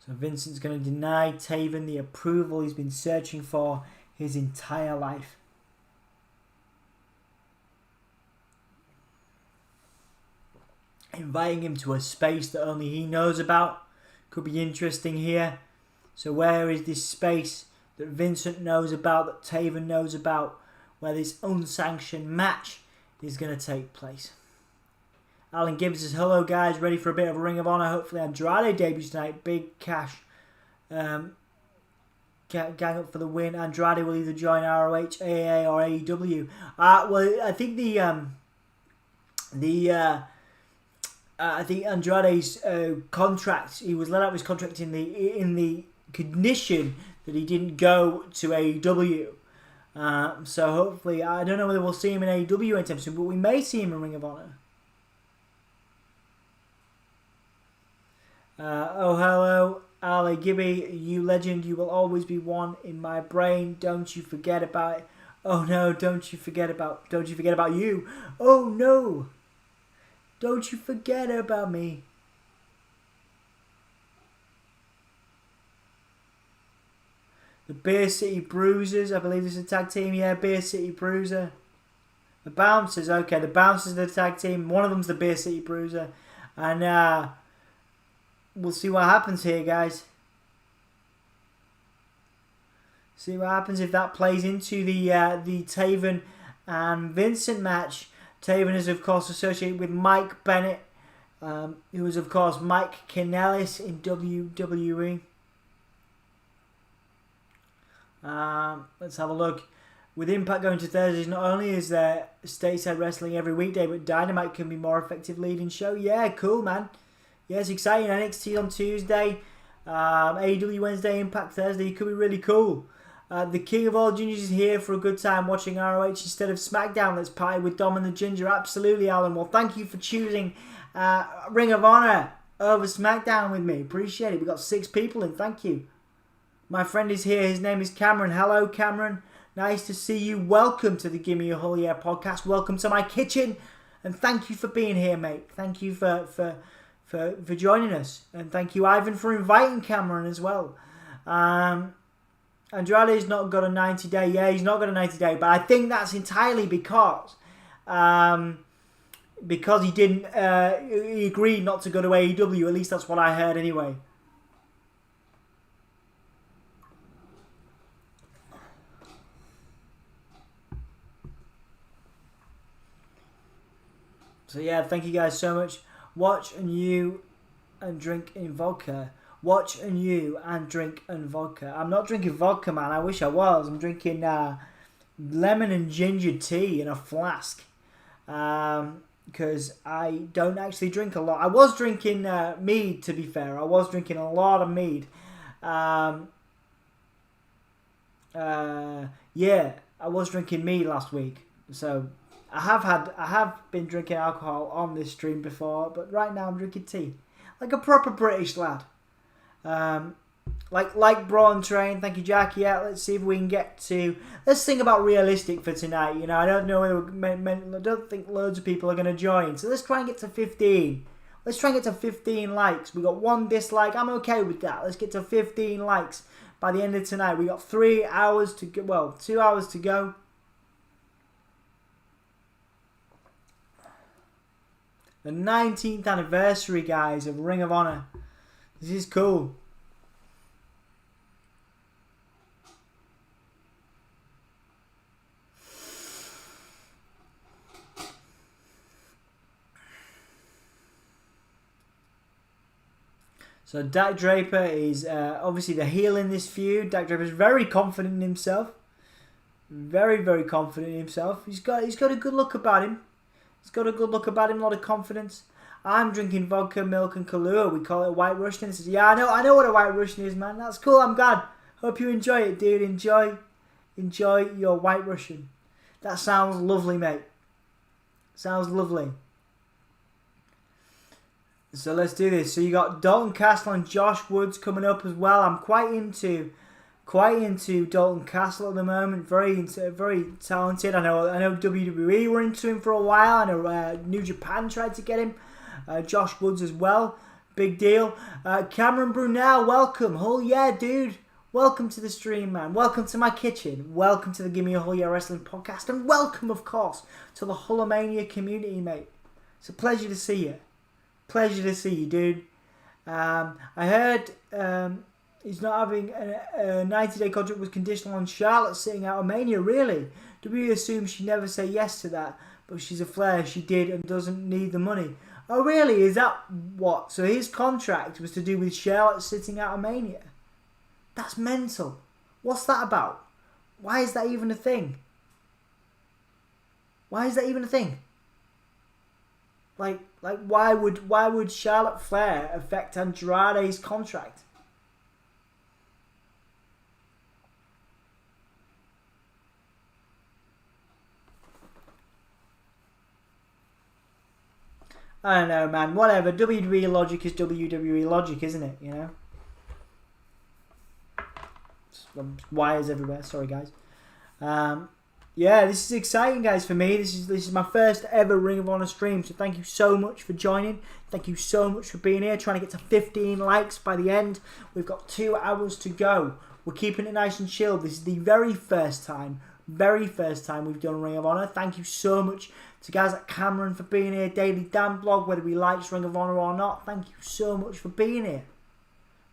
So Vincent's going to deny Taven the approval he's been searching for his entire life. Inviting him to a space that only he knows about. Could be interesting here. So where is this space that Vincent knows about, that Taven knows about, where this unsanctioned match is going to take place? Alan Gibbs says, hello guys, ready for a bit of a Ring of Honor. Hopefully Andrade debuts tonight. Big cash. Gang up for the win. Andrade will either join ROH, AA or AEW. Well, I think I think Andrade's contract, he was let out of his contract in the condition that he didn't go to AEW. So hopefully, I don't know whether we'll see him in AEW anytime soon, but we may see him in Ring of Honor. Oh, hello, Ali Gibby, you legend, you will always be one in my brain. Don't you forget about it. Oh no, don't you forget about you. Oh no, don't you forget about me. The Beer City Bruisers, I believe this is a tag team. Yeah, Beer City Bruiser. The Bouncers, okay, the Bouncers are the tag team. One of them's the Beer City Bruiser. And we'll see what happens here, guys. See what happens if that plays into the Taven and Vincent match. Taven is, of course, associated with Mike Bennett, who is, of course, Mike Kanellis in WWE. Let's have a look. With Impact going to Thursdays, not only is there stateside wrestling every weekday, but Dynamite can be more effective leading show. Yeah, cool, man. Yeah, it's exciting. NXT on Tuesday, AEW Wednesday, Impact Thursday. It could be really cool. The King of All Gingers is here for a good time watching ROH instead of SmackDown. Let's party with Dom and the Ginger. Absolutely, Alan. Well, thank you for choosing Ring of Honor over SmackDown with me. Appreciate it. We got 6 people in. Thank you. My friend is here. His name is Cameron. Hello, Cameron. Nice to see you. Welcome to the Gimme a Whole Year podcast. Welcome to my kitchen. And thank you for being here, mate. Thank you for joining us. And thank you, Ivan, for inviting Cameron as well. Andrade's not got a 90-day. Yeah, he's not got a 90-day. But I think that's entirely because he didn't. He agreed not to go to AEW. At least that's what I heard anyway. So yeah, thank you guys so much. Watch and you and drink in vodka. Watch and you and drink and vodka. I'm not drinking vodka, man. I wish I was. I'm drinking lemon and ginger tea in a flask. Because I don't actually drink a lot. I was drinking mead, to be fair. I was drinking a lot of mead. Yeah, I was drinking mead last week. So I have been drinking alcohol on this stream before, but right now I'm drinking tea, like a proper British lad. Like Braun Train. Thank you, Jack. Yeah, let's see if we can get to. Let's think about realistic for tonight. You know, I don't know. I don't think loads of people are going to join. So let's try and get to 15. Let's try and get to 15 likes. We got 1 dislike. I'm okay with that. Let's get to 15 likes by the end of tonight. We got 3 hours to go. Well, 2 hours to go. The 19th anniversary, guys, of Ring of Honor. This is cool. So Dak Draper is obviously the heel in this feud. Dak Draper is very confident in himself. Very, very confident in himself. He's got a good look about him. He's got a good look about him, a lot of confidence. I'm drinking vodka, milk, and Kahlua. We call it a White Russian. He says, yeah, I know what a White Russian is, man. That's cool. I'm glad. Hope you enjoy it, dude. Enjoy your White Russian. That sounds lovely, mate. Sounds lovely. So let's do this. So you got Dalton Castle and Josh Woods coming up as well. I'm quite into Dalton Castle at the moment. Very talented. I know WWE were into him for a while. I know New Japan tried to get him. Josh Woods as well. Big deal. Cameron Brunel, welcome. Oh yeah, dude. Welcome to the stream, man. Welcome to my kitchen. Welcome to the Gimme a Whole Yeah Wrestling podcast. And welcome, of course, to the Hulkamania community, mate. It's a pleasure to see you. Pleasure to see you, dude. I heard he's not having a 90-day contract was conditional on Charlotte sitting out of Mania. Really? Do we assume she'd never say yes to that? But she's a Flair. She did and doesn't need the money. Oh, really? Is that what? So his contract was to do with Charlotte sitting out of Mania? That's mental. What's that about? Why is that even a thing? Why is that even a thing? Like why would Charlotte Flair affect Andrade's contract? I don't know, man. Whatever. WWE logic is WWE logic, isn't it? You know. Wires everywhere. Sorry, guys. Yeah, this is exciting, guys, for me. This is my first ever Ring of Honor stream. So thank you so much for joining. Thank you so much for being here. Trying to get to 15 likes by the end. We've got 2 hours to go. We're keeping it nice and chilled. This is the very first time we've done Ring of Honor. Thank you so much to guys like Cameron for being here. Daily Dan Blog, whether we liked Ring of Honor or not. Thank you so much for being here.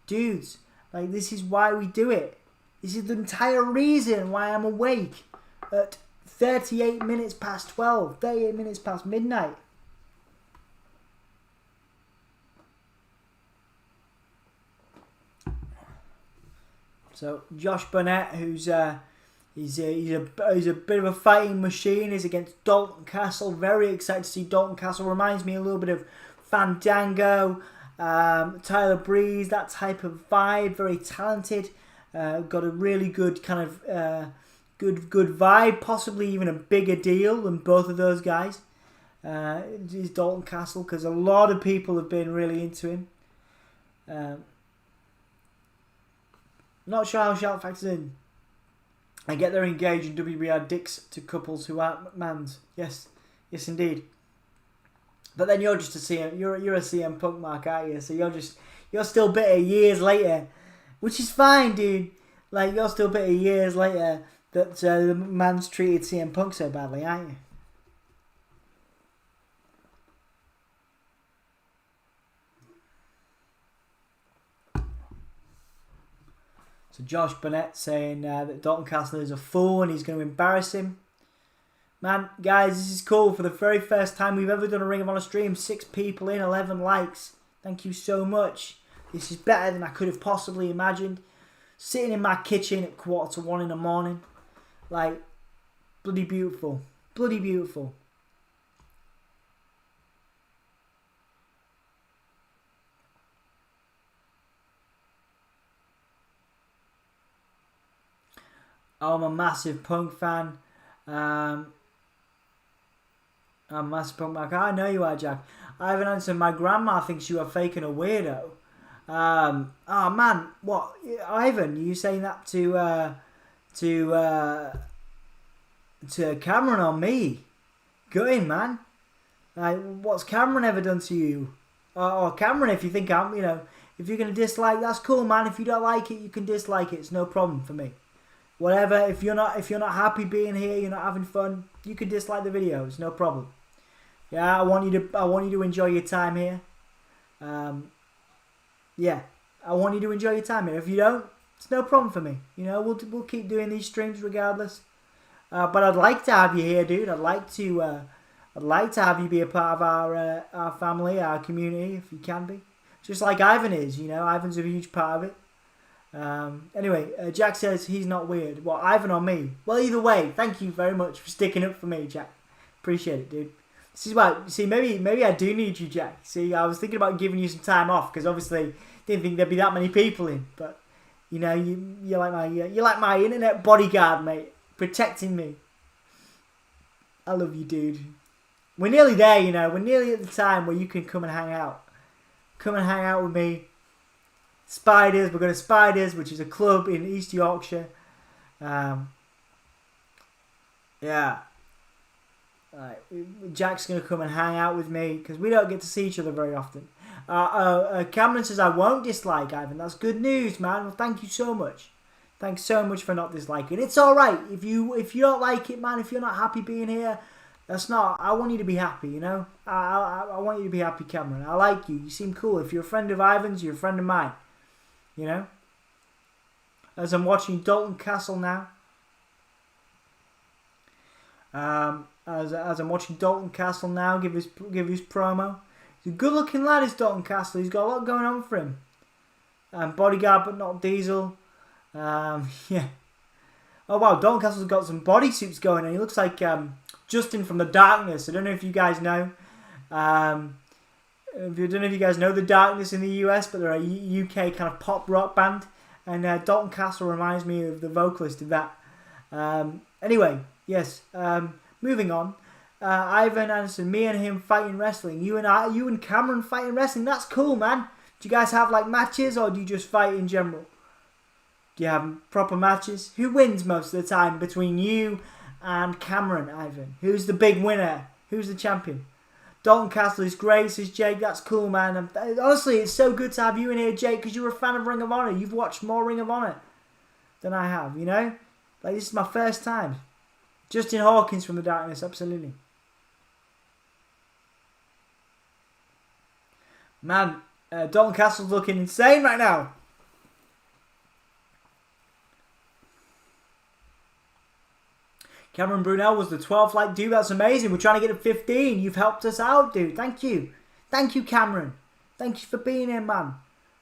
Dudes, like, this is why we do it. This is the entire reason why I'm awake at 38 minutes past 12, 38 minutes past midnight. So Josh Burnett, who's he's a bit of a fighting machine, is against Dalton Castle. Very excited to see Dalton Castle. Reminds me a little bit of Fandango, Tyler Breeze, that type of vibe. Very talented. Got a really good kind of good vibe, possibly even a bigger deal than both of those guys. Is Dalton Castle, because a lot of people have been really into him. Not sure how Charlotte factors in. I get they're engaged and WB are dicks to couples who aren't McMahons. Yes indeed. But then you're just a CM, you're a CM Punk mark, aren't you? So you're still bitter years later. Which is fine, dude. Like, you're still bitter years later that the man's treated CM Punk so badly, aren't you? So Josh Burnett saying that Dalton Castle is a fool and he's going to embarrass him. Man, guys, this is cool. For the very first time we've ever done a Ring of Honor stream, 6 people in, 11 likes. Thank you so much. This is better than I could have possibly imagined. Sitting in my kitchen at 1:45 in the morning. Like, bloody beautiful. Bloody beautiful. I'm a massive Punk fan. I'm a massive Punk fan. I know you are, Jack. I have an answer. My grandma thinks you are faking a weirdo. Oh man, what, Ivan? You saying that to Cameron or me? Good, man. Like, what's Cameron ever done to you? Or Cameron, if you think I'm, if you're gonna dislike, that's cool, man. If you don't like it, you can dislike it. It's no problem for me. Whatever. If you're not happy being here, you're not having fun, you can dislike the video. It's no problem. Yeah, I want you to enjoy your time here. Yeah, I want you to enjoy your time here. If you don't, it's no problem for me. We'll keep doing these streams regardless. But I'd like to have you here, dude. I'd like to have you be a part of our family, our community, if you can be. Just like Ivan is, Ivan's a huge part of it. Anyway, Jack says he's not weird. Well, Ivan or me? Well, either way, thank you very much for sticking up for me, Jack. Appreciate it, dude. This is why. See, maybe I do need you, Jack. See, I was thinking about giving you some time off because obviously didn't think there'd be that many people in. But you're like my internet bodyguard, mate, protecting me. I love you, dude. We're nearly there, We're nearly at the time where you can come and hang out. Come and hang out with me. Spiders. We're going to Spiders, which is a club in East Yorkshire. Yeah. Jack's going to come and hang out with me because we don't get to see each other very often. Cameron says, I won't dislike, Ivan. That's good news, man. Well, thank you so much. Thanks so much for not disliking. It's alright. If you don't like it, man, if you're not happy being here, that's not... I want you to be happy, you know? I want you to be happy, Cameron. I like you. You seem cool. If you're a friend of Ivan's, you're a friend of mine. You know? As I'm watching Dalton Castle now. As I'm watching Dalton Castle now give his promo. He's a good looking lad, is Dalton Castle. He's got a lot going on for him. Bodyguard but not Diesel. Yeah. Oh wow, Dalton Castle's got some bodysuits going on. He looks like Justin from The Darkness. I don't know if you guys know. I don't know if you guys know The Darkness in the US, but they're a UK kind of pop rock band. And Dalton Castle reminds me of the vocalist of that. Anyway, yes. Moving on. Ivan Anderson, me and him fighting wrestling. You and Cameron fighting wrestling. That's cool, man. Do you guys have like matches, or do you just fight in general? Do you have proper matches? Who wins most of the time between you and Cameron, Ivan? Who's the big winner? Who's the champion? Dalton Castle is great, says Jake. That's cool, man. Honestly, it's so good to have you in here, Jake, because you're a fan of Ring of Honor. You've watched more Ring of Honor than I have, you know? Like, this is my first time. Justin Hawkins from The Darkness, absolutely. Man, Dalton Castle's looking insane right now. Cameron Brunel was the 12th like, dude, that's amazing. We're trying to get to 15. You've helped us out, dude. Thank you. Thank you, Cameron. Thank you for being here, man.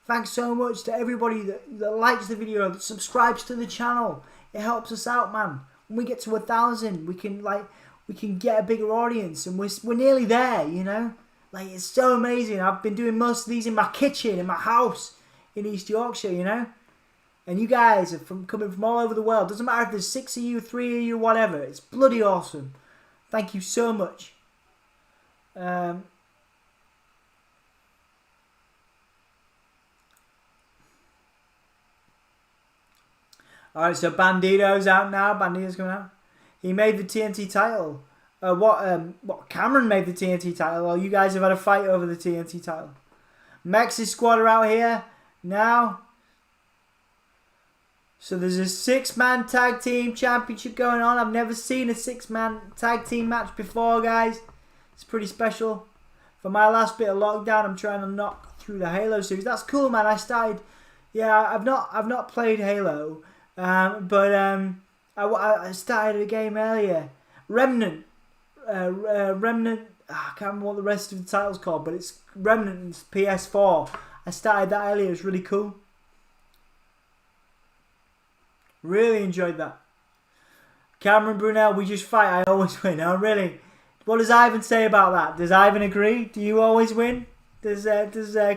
Thanks so much to everybody that likes the video, that subscribes to the channel. It helps us out, man. When we get to 1,000, we can get a bigger audience, and we're nearly there, you know? Like, it's so amazing. I've been doing most of these in my kitchen, in my house in East Yorkshire, you know? And you guys are coming from all over the world. Doesn't matter if there's 6 of you, 3 of you, whatever. It's bloody awesome. Thank you so much. Alright, so Bandido's out now. Bandido's coming out. He made the TNT title. What? Cameron made the TNT title. Well, you guys have had a fight over the TNT title. MexiSquad are out here now. So there's a 6-man tag team championship going on. I've never seen a 6-man tag team match before, guys. It's pretty special. For my last bit of lockdown, I'm trying to knock through the Halo series. That's cool, man. I started. Yeah, I've not played Halo, but I started a game earlier. Remnant. Remnant. I can't remember what the rest of the title's called, but it's Remnant. It's PS4. I started that earlier. It's really cool. Really enjoyed that. Cameron Brunel, we just fight. I always win. Oh, really? What does Ivan say about that? Does Ivan agree? Do you always win? Does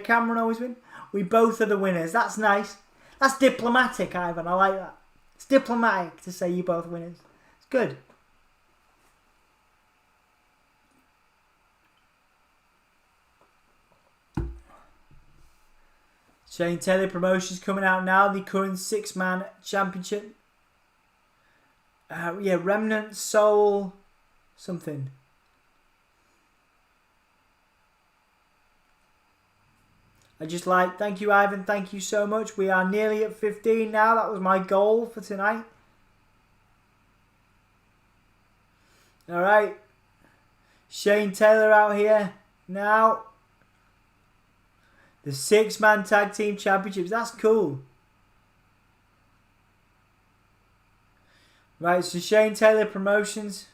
Cameron always win? We both are the winners. That's nice. That's diplomatic, Ivan. I like that. It's diplomatic to say you both winners. It's good. Shane Taylor Promotions coming out now. The current 6-man championship. Yeah, Remnant, Soul, something. I just like, thank you, Ivan. Thank you so much. We are nearly at 15 now. That was my goal for tonight. All right. Shane Taylor out here now. The 6-man tag team championships. That's cool. Right, so Shane Taylor Promotions.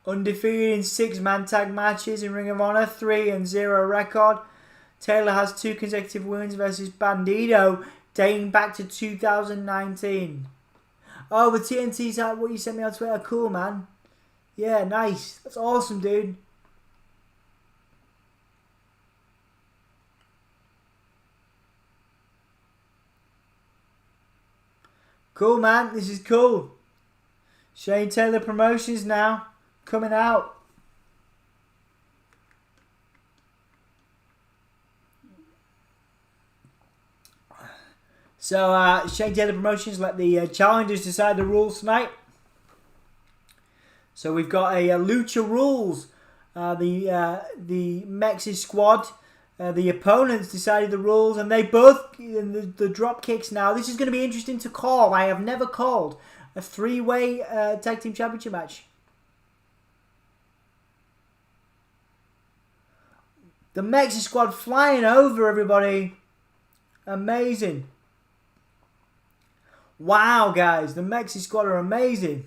Undefeated in 6-man tag matches in Ring of Honor. 3-0 record. Taylor has 2 consecutive wins versus Bandido, dating back to 2019. Oh, the TNT's out. What you sent me on Twitter. Cool, man. Yeah, nice. That's awesome, dude. Cool, man. This is cool. Shane Taylor Promotions now. Coming out. So, Shane Taylor Promotions let the challengers decide the rules tonight. So we've got a Lucha Rules. The MexiSquad. The opponents decided the rules, and they both the drop kicks now. This is going to be interesting to call. I have never called a three-way tag team championship match. The MexiSquad flying over everybody. Amazing. Wow, guys. The MexiSquad are amazing.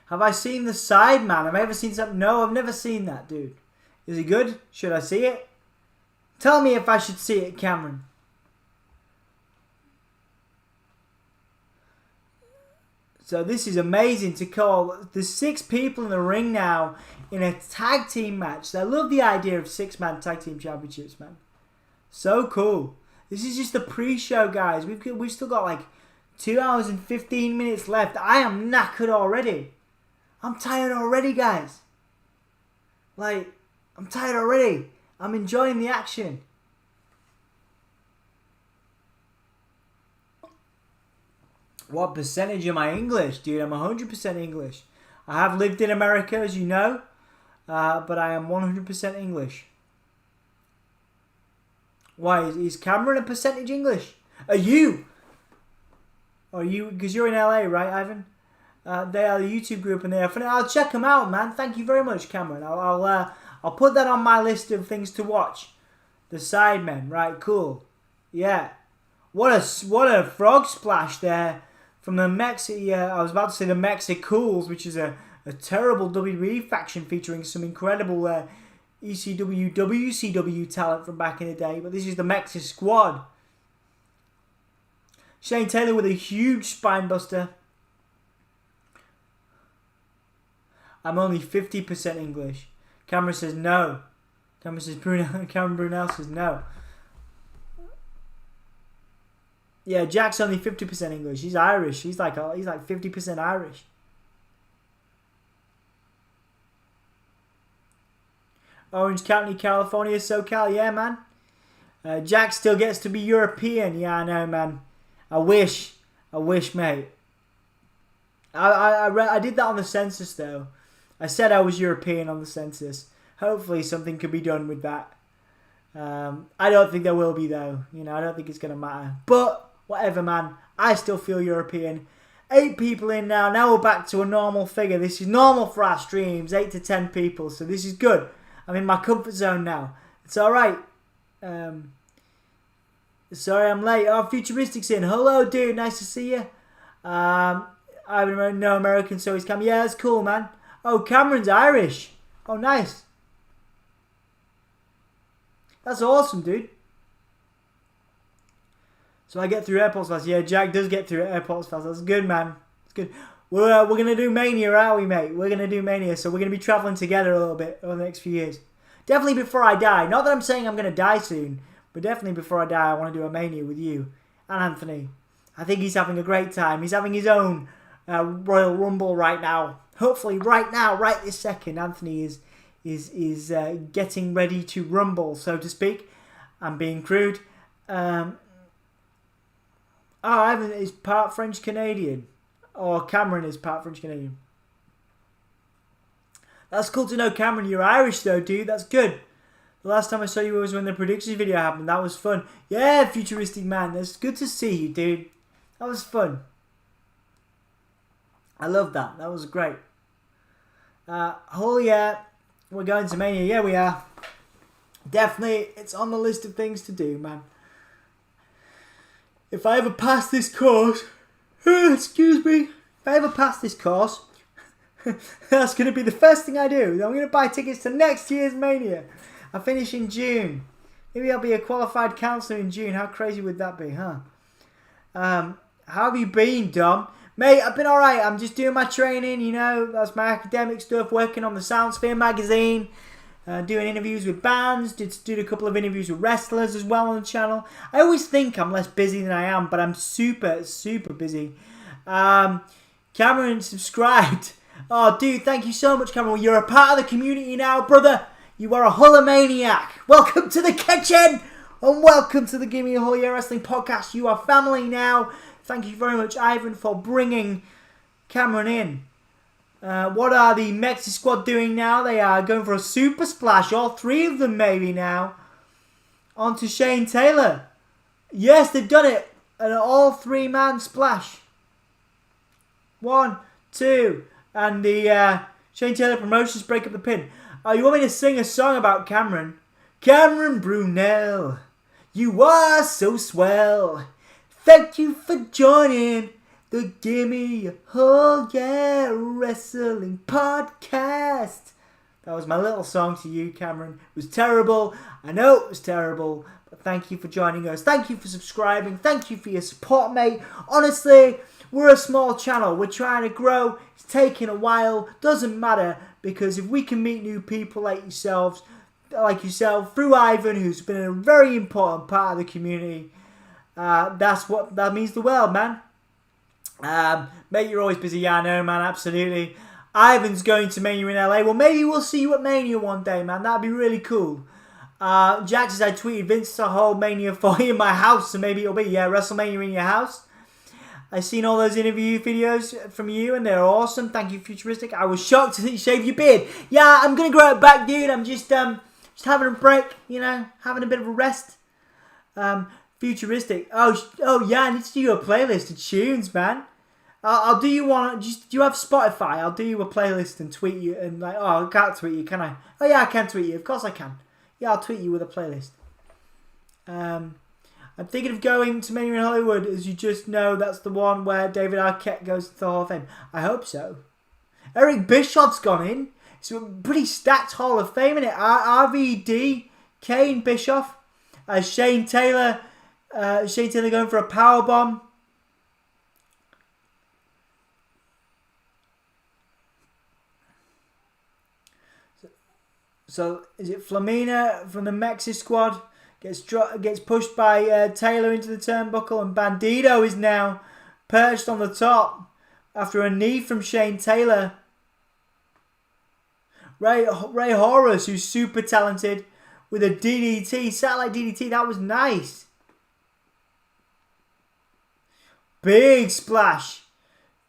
Have I seen the Sideman? Have I ever seen something? No, I've never seen that, dude. Is he good? Should I see it? Tell me if I should see it, Cameron. So this is amazing to call. There's 6 people in the ring now in a tag team match. I love the idea of 6-man tag team championships, man. So cool. This is just the pre-show, guys. We've still got like 2 hours and 15 minutes left. I am knackered already. I'm tired already, guys. Like, I'm tired already. I'm enjoying the action. What percentage am I English, dude? I'm 100% English. I have lived in America, as you know, but I am 100% English. Why? Is Cameron a percentage English? Are you? Are you? Because you're in LA, right, Ivan? They are the YouTube group, and they are funny. I'll check them out, man. Thank you very much, Cameron. I'll put that on my list of things to watch. The Sidemen, right? Cool. Yeah. What a frog splash there from the I was about to say the MexiCools, which is a terrible WWE faction featuring some incredible ECW, WCW talent from back in the day. But this is the MexiSquad. Shane Taylor with a huge spine buster. I'm only 50% English. Cameron says no. Cameron Brunel says no. Yeah, Jack's only 50% English. He's Irish. He's like 50% Irish. Orange County, California, SoCal. Yeah, man. Jack still gets to be European. Yeah, I know, man. I wish, mate. I did that on the census, though. I said I was European on the census. Hopefully something could be done with that. I don't think there will be, though. You know, I don't think it's going to matter. But whatever, man. I still feel European. 8 people in now. Now we're back to a normal figure. This is normal for our streams. 8 to 10 people. So this is good. I'm in my comfort zone now. It's alright. Sorry I'm late. Oh, Futuristic's in. Hello, dude. Nice to see you. I don't know American, so he's Cam. Yeah, that's cool, man. Oh, Cameron's Irish. Oh, nice. That's awesome, dude. So I get through airports fast. Yeah, Jack does get through airports fast. That's good, man. It's good. We're going to do Mania, aren't we, mate? We're going to do Mania. So we're going to be traveling together a little bit over the next few years. Definitely before I die. Not that I'm saying I'm going to die soon. But definitely before I die, I want to do a Mania with you and Anthony. I think he's having a great time. He's having his own Royal Rumble right now. Hopefully right now, right this second, Anthony is getting ready to rumble, so to speak. I'm being crude. Ivan is part French Canadian, or Cameron is part French Canadian. That's cool to know, Cameron. You're Irish though, dude. That's good. The last time I saw you was when the predictions video happened. That was fun. Yeah, Futuristic man. That's good to see you, dude. That was fun. I love that. That was great. Oh yeah, we're going to Mania. Yeah, we are. Definitely, it's on the list of things to do, man. If I ever pass this course, excuse me, if I ever pass this course, that's going to be the first thing I do. I'm going to buy tickets to next year's Mania. I finish in June. Maybe I'll be a qualified counsellor in June. How crazy would that be, huh? How have you been, Dom? Mate, I've been alright. I'm just doing my training, you know. That's my academic stuff. Working on the Soundsphere magazine. Doing interviews with bands. Did a couple of interviews with wrestlers as well on the channel. I always think I'm less busy than I am, but I'm super, super busy. Cameron subscribed. Oh, dude, thank you so much, Cameron. You're a part of the community now, brother. You are a Hullamaniac. Welcome to the kitchen. and welcome to the Gimme All Year Wrestling Podcast. You are family now. Thank you very much, Ivan, for bringing Cameron in. What are the MexiSquad doing now? They are going for a super splash, all three of them maybe now, onto Shane Taylor. Yes, they've done it, an all three-man splash. 1, 2, and the Shane Taylor Promotions break up the pin. You want me to sing a song about Cameron? Cameron Brunel, you are so swell. Thank you for joining the Gimme All Year Wrestling Podcast. That was my little song to you, Cameron. It was terrible. I know it was terrible. But thank you for joining us. Thank you for subscribing. Thank you for your support, mate. Honestly, we're a small channel. We're trying to grow. It's taking a while. Doesn't matter. Because if we can meet new people like yourself through Ivan, who's been a very important part of the community, that means the world, man. Mate, you're always busy. Yeah, I know, man, absolutely. Ivan's going to Mania in LA. Well, maybe we'll see you at Mania one day, man. That'd be really cool. Jack says I tweeted Vince to hold Mania for you in my house, so maybe it'll be, WrestleMania in your house. I've seen all those interview videos from you, and they're awesome. Thank you, Futuristic. I was shocked to see you shave your beard. Yeah, I'm going to grow it back, dude. I'm just having a break, having a bit of a rest. Futuristic. Oh yeah, I need to do you a playlist of tunes, man. I'll do you one. Do you have Spotify? I'll do you a playlist and tweet you. And I can't tweet you, can I? Oh yeah, I can tweet you. Of course I can. Yeah, I'll tweet you with a playlist. I'm thinking of going to Mania in Hollywood. As you just know, that's the one where David Arquette goes to the Hall of Fame. I hope so. Eric Bischoff's gone in. It's a pretty stacked Hall of Fame, isn't it? RVD, Kane, Bischoff, Shane Taylor. Shane Taylor going for a powerbomb. So is it Flamita from the MexiSquad gets pushed by Taylor into the turnbuckle, and Bandido is now perched on the top after a knee from Shane Taylor. Ray Horus, who's super talented, with a DDT, satellite DDT. That was nice. Big splash.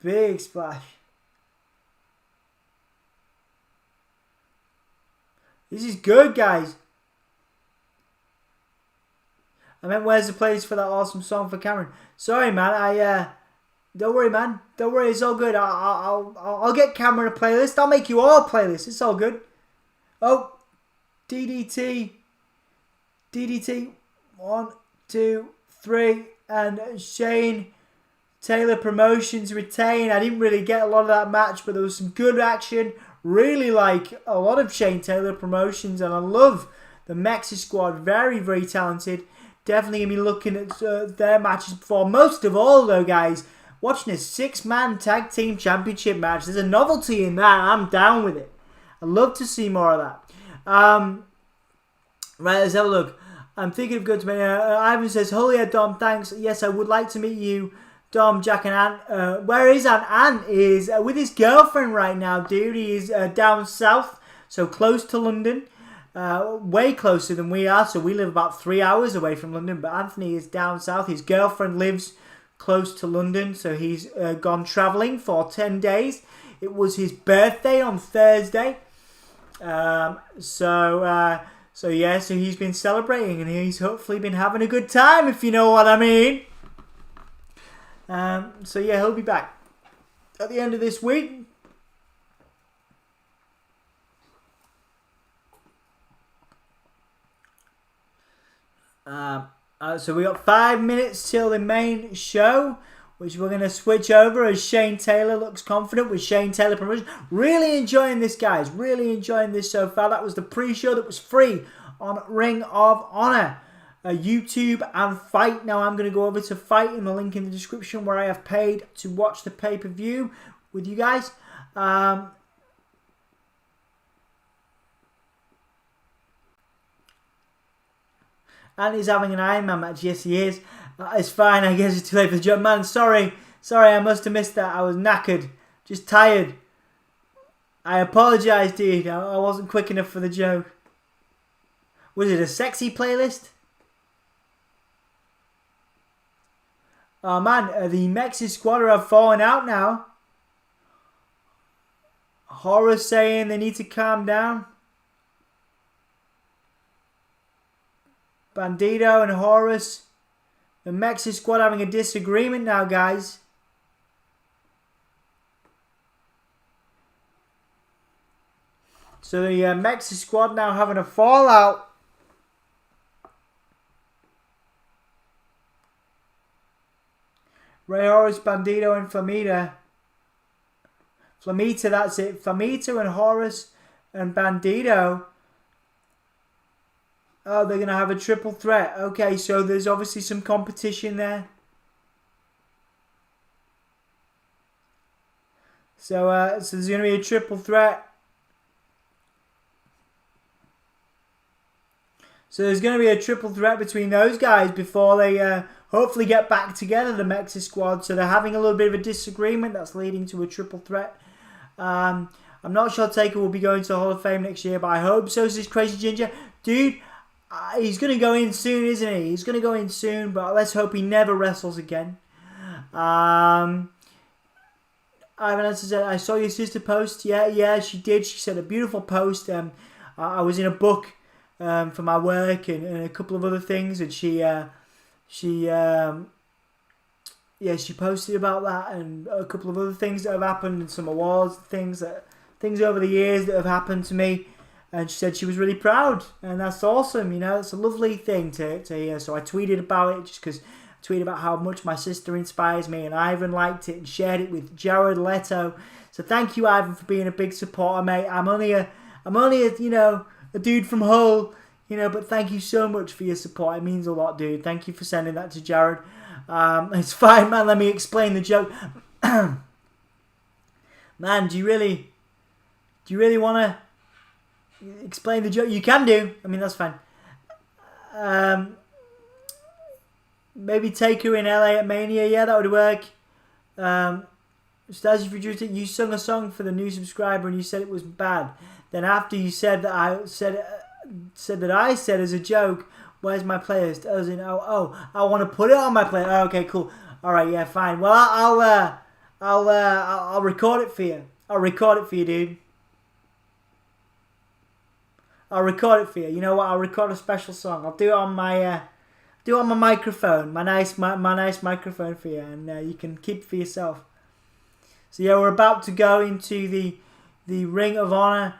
Big splash. This is good, guys. I meant, where's the place for that awesome song for Cameron? Sorry, man. Don't worry, man. Don't worry. It's all good. I'll get Cameron a playlist. I'll make you all a playlist. It's all good. Oh, DDT. 1, 2, 3, and Shane Taylor Promotions retain. I didn't really get a lot of that match, but there was some good action. Really like a lot of Shane Taylor Promotions, and I love the MexiSquad. Very, very talented. Definitely going to be looking at their matches before. Most of all, though, guys, watching a 6-man tag team championship match. There's a novelty in that. I'm down with it. I'd love to see more of that. Right, let's have a look. I'm thinking of going to Mania. Ivan says, "Holy Dom, thanks. Yes, I would like to meet you, Dom, Jack, and Ant. Where is Ant? Ant is with his girlfriend right now, dude. He is down south, so close to London. Way closer than we are, so we live about 3 hours away from London, but Anthony is down south. His girlfriend lives close to London, so he's gone travelling for 10 days. It was his birthday on Thursday. So he's been celebrating, and he's hopefully been having a good time, if you know what I mean. So yeah, he'll be back at the end of this week. So we got 5 minutes till the main show, which we're going to switch over as Shane Taylor looks confident with Shane Taylor Promotions. Really enjoying this, guys. Really enjoying this so far. That was the pre-show that was free on Ring of Honor, YouTube and Fight. Now I'm going to go over to Fight in the link in the description, where I have paid to watch the pay-per-view with you guys. And he's having an Iron Man match. Yes, he is. It's fine. I guess it's too late for the jump. Man, sorry. I must have missed that. I was knackered. Just tired. I apologise, dude. I wasn't quick enough for the joke. Was it a sexy playlist? Oh man, the MexiSquad have fallen out now. Horus saying they need to calm down. Bandido and Horus. The MexiSquad having a disagreement now, guys. So the MexiSquad now having a fallout. Ray Horus, Bandido and Flamita. Flamita, that's it. Flamita and Horus and Bandido. Oh, they're going to have a triple threat. Okay, so there's obviously some competition there. So there's going to be a triple threat. So there's going to be a triple threat between those guys before they hopefully get back together, the MexiSquad. So they're having a little bit of a disagreement that's leading to a triple threat. I'm not sure Taker will be going to the Hall of Fame next year, but I hope so. Is this Crazy Ginger. Dude, he's going to go in soon, isn't he? He's going to go in soon, but let's hope he never wrestles again. Ivan said, I saw your sister post. Yeah, she did. She said a beautiful post. I was in a book for my work and a couple of other things, and she posted about that and a couple of other things that have happened and some awards, things over the years that have happened to me. And she said she was really proud, and that's awesome. You know, it's a lovely thing to hear. So I tweeted about it just because I tweeted about how much my sister inspires me, and Ivan liked it and shared it with Jared Leto. So thank you, Ivan, for being a big supporter, mate. I'm only a a dude from Hull, but thank you so much for your support. It means a lot, dude. Thank you for sending that to Jared. It's fine, man. Let me explain the joke. Man, do you really want to explain the joke? You can do. I mean, that's fine. Maybe take her in LA at Mania. Yeah, that would work. Stasi produced it. You sung a song for the new subscriber and you said it was bad. Then after you said that I said as a joke, where's my playlist? As in, I want to put it on my playlist. Oh, okay, cool. All right, yeah, fine. Well, I'll record it for you. I'll record it for you, dude. I'll record it for you. You know what? I'll record a special song. I'll do it on my microphone, my nice microphone for you, and you can keep it for yourself. So yeah, we're about to go into the Ring of Honor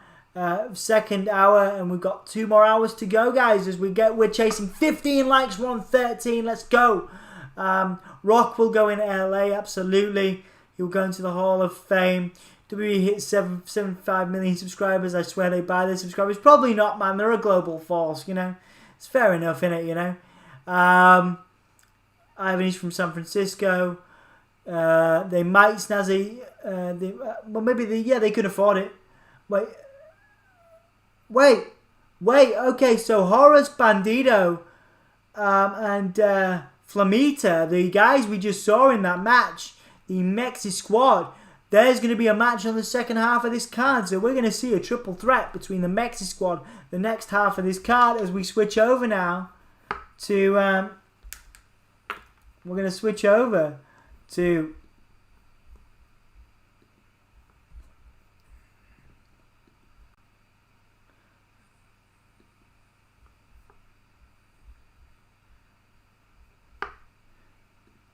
second hour, and we've got 2 more hours to go, guys. As we're chasing 15 likes. We're on 13. Let's go. Rock will go in LA. Absolutely, he'll go into the Hall of Fame. WWE hit 75 million subscribers. I swear they buy their subscribers. Probably not, man. They're a global force, It's fair enough, innit, Ivan is from San Francisco. They might snazzy. They could afford it. Wait. Okay, so Horus, Bandido, and Flamita, the guys we just saw in that match, the MexiSquad. There's going to be a match on the second half of this card, so we're going to see a triple threat between the MexiSquad, the next half of this card, as we switch over now to... we're going to switch over to...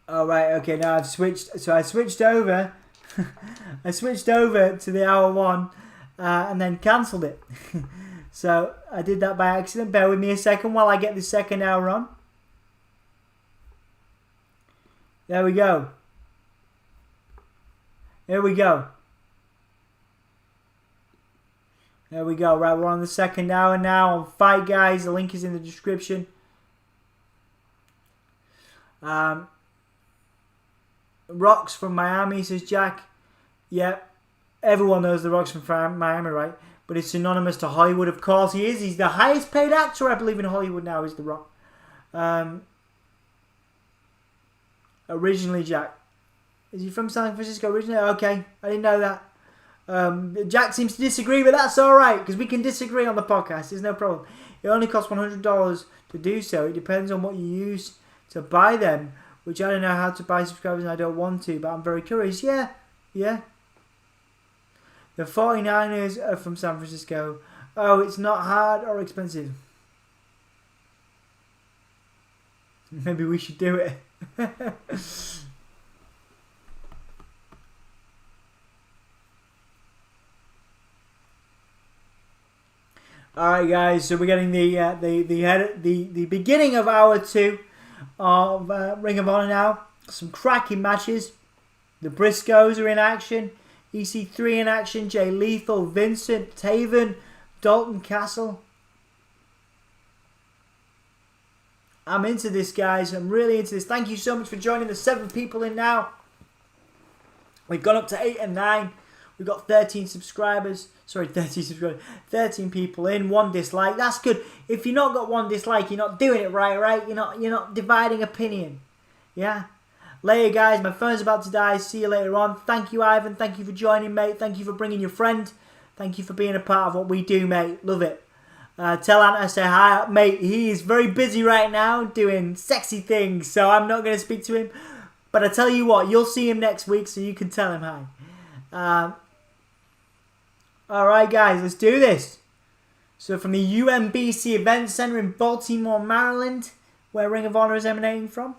Oh, right, okay, now I've switched... So I switched over... I switched over to the hour 1 and then cancelled it. So I did that by accident. Bear with me a second while I get the second hour on. There we go. Here we go. There we go. Right, we're on the second hour now on Fight Guys. The link is in the description. Rocks from Miami, says Jack. Yep. Everyone knows the Rocks from Miami, right? But it's synonymous to Hollywood, of course he is. He's the highest paid actor, I believe, in Hollywood now, is The Rock. Originally, Jack. Is he from San Francisco originally? Okay, I didn't know that. Jack seems to disagree, but that's alright, because we can disagree on the podcast. There's no problem. It only costs $100 to do so. It depends on what you use to buy them. which I don't know how to buy subscribers and I don't want to, but I'm very curious. Yeah. The 49ers are from San Francisco. Oh, it's not hard or expensive. Maybe we should do it. Alright guys, so we're getting the beginning of hour 2 of Ring of Honor now. Some cracking matches. The Briscoes are in action. EC3 in action. Jay Lethal, Vincent, Taven, Dalton Castle. I'm into this, guys. I'm really into this. Thank you so much for joining. The 7 people in now. We've gone up to 8 and 9. We've got 13 subscribers. Sorry, 13 subscribers. 13 people in. 1 dislike. That's good. If you've not got 1 dislike, you're not doing it right? You're not dividing opinion. Yeah? Later, guys. My phone's about to die. See you later on. Thank you, Ivan. Thank you for joining, mate. Thank you for bringing your friend. Thank you for being a part of what we do, mate. Love it. Tell Ant I say hi, mate. He is very busy right now doing sexy things, so I'm not going to speak to him. But I tell you what, you'll see him next week, so you can tell him hi. Alright, guys, let's do this. So from the UMBC Event Center in Baltimore, Maryland, where Ring of Honor is emanating from.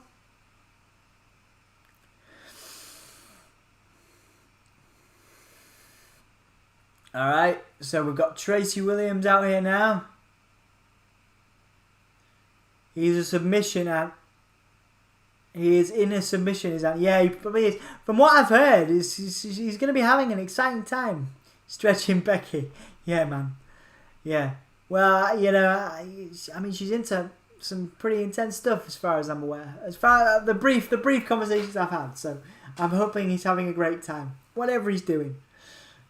Alright, so we've got Tracy Williams out here now. He's a submission at. He is in a submission, is that? Yeah, he probably is. From what I've heard, he's going to be having an exciting time. Stretching Becky. Yeah, man. Yeah. Well, you know, I mean, she's into some pretty intense stuff as far as I'm aware. As far as the brief conversations I've had. So I'm hoping he's having a great time. Whatever he's doing.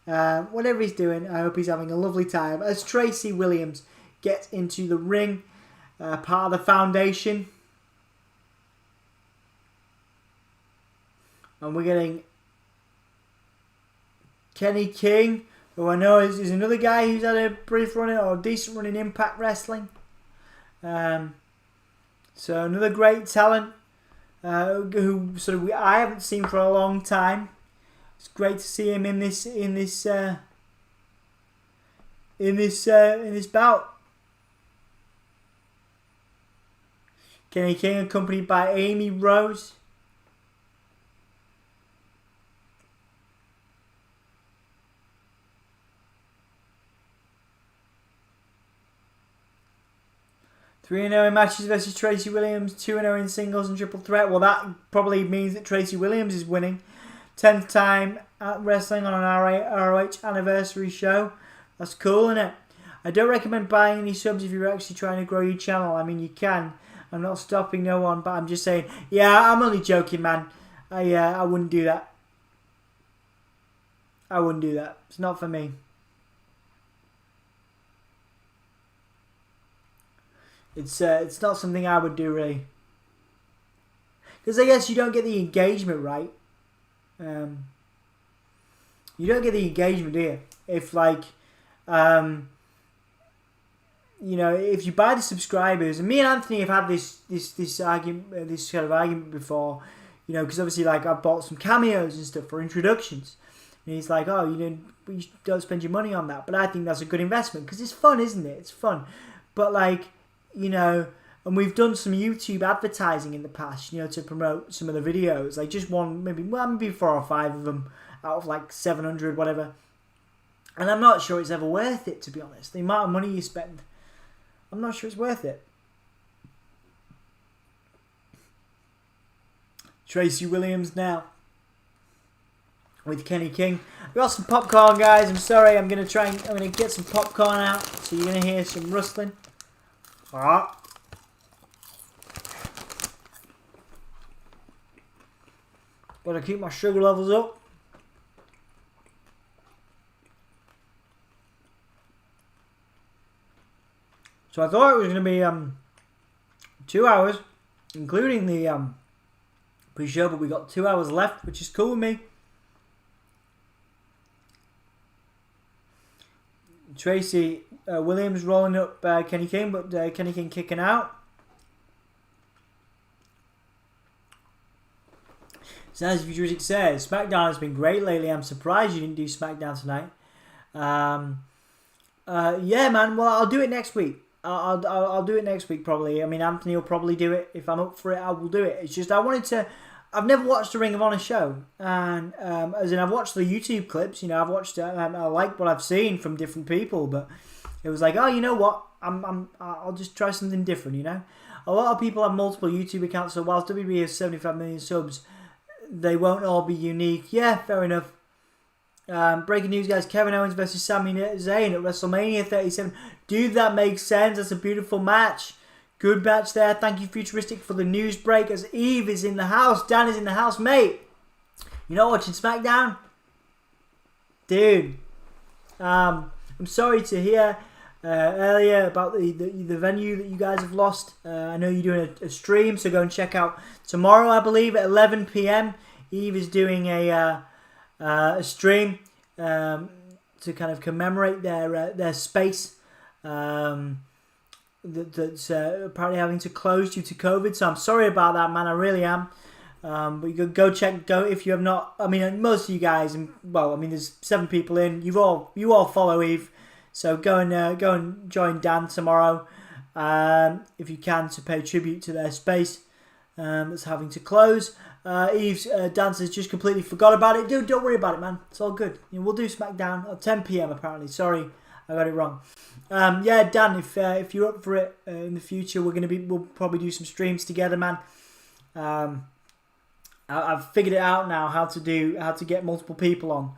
I hope he's having a lovely time. As Tracy Williams gets into the ring, part of the foundation. And we're getting Kenny King, who I know is another guy who's had a brief run or a decent run in Impact Wrestling. So another great talent who sort of I haven't seen for a long time. It's great to see him in this bout. Kenny King accompanied by Amy Rose. Three 3-0 in matches versus Tracy Williams, 2-0 in singles and triple threat. Well, that probably means that Tracy Williams is winning. 10th time at wrestling on an ROH anniversary show. That's cool, isn't it? I don't recommend buying any subs if you're actually trying to grow your channel. I mean, you can. I'm not stopping no one, but I'm just saying, yeah, I'm only joking, man. I wouldn't do that. I wouldn't do that. It's not for me. It's not something I would do, really. Because I guess you don't get the engagement, right? You don't get the engagement, do you? If, like, you know, if you buy the subscribers, and me and Anthony have had this argument, this kind of argument before, you know, because obviously, like, I've bought some cameos and stuff for introductions, and he's like, oh, you don't spend your money on that, but I think that's a good investment because it's fun, isn't it? It's fun, but like, you know, and we've done some YouTube advertising in the past, you know, to promote some of the videos, like just one, maybe 4 or 5 of them out of like 700, whatever. And I'm not sure it's ever worth it, to be honest. The amount of money you spend, I'm not sure it's worth it. Tracy Williams now with Kenny King. We got some popcorn, guys. I'm sorry. I'm gonna get some popcorn out, so you're gonna hear some rustling. Alright. Gotta keep my sugar levels up. So I thought it was going to be 2 hours, including the pre-show, but we got 2 hours left, which is cool with me. Tracy Williams rolling up Kenny King, but Kenny King kicking out. So as Futuristic says, SmackDown has been great lately. I'm surprised you didn't do SmackDown tonight. Yeah, man. Well, I'll do it next week. I'll do it next week probably. I mean, Anthony will probably do it. If I'm up for it, I will do it. It's just I wanted to. I've never watched a Ring of Honor show, and as in I've watched the YouTube clips. You know, I've watched. I like what I've seen from different people, but it was like, oh, you know what? I'll just try something different. You know, a lot of people have multiple YouTube accounts, so whilst WB has 75 million subs, they won't all be unique. Yeah, fair enough. Breaking news, guys. Kevin Owens versus Sami Zayn at WrestleMania 37. Dude, that makes sense. That's a beautiful match. Good match there. Thank you, Futuristic, for the news break. As Eve is in the house. Dan is in the house. Mate, you're not watching SmackDown? Dude. I'm sorry to hear earlier about the venue that you guys have lost. I know you're doing a stream, so go and check out tomorrow, I believe, at 11 p.m. Eve is doing a stream to kind of commemorate their space that's apparently having to close due to COVID. So I'm sorry about that, man. I really am. But you go check if you have not. I mean, most of you guys, and well, I mean, there's 7 people in. You all follow Eve, so go and join Dan tomorrow if you can, to pay tribute to their space that's having to close. Eve's dancers just completely forgot about it. Dude, don't worry about it, man. It's all good. You know, we'll do SmackDown at 10 p.m. apparently. Sorry, I got it wrong. Yeah, Dan, if you're up for it in the future, we'll probably do some streams together, man. I've figured it out now how to get multiple people on.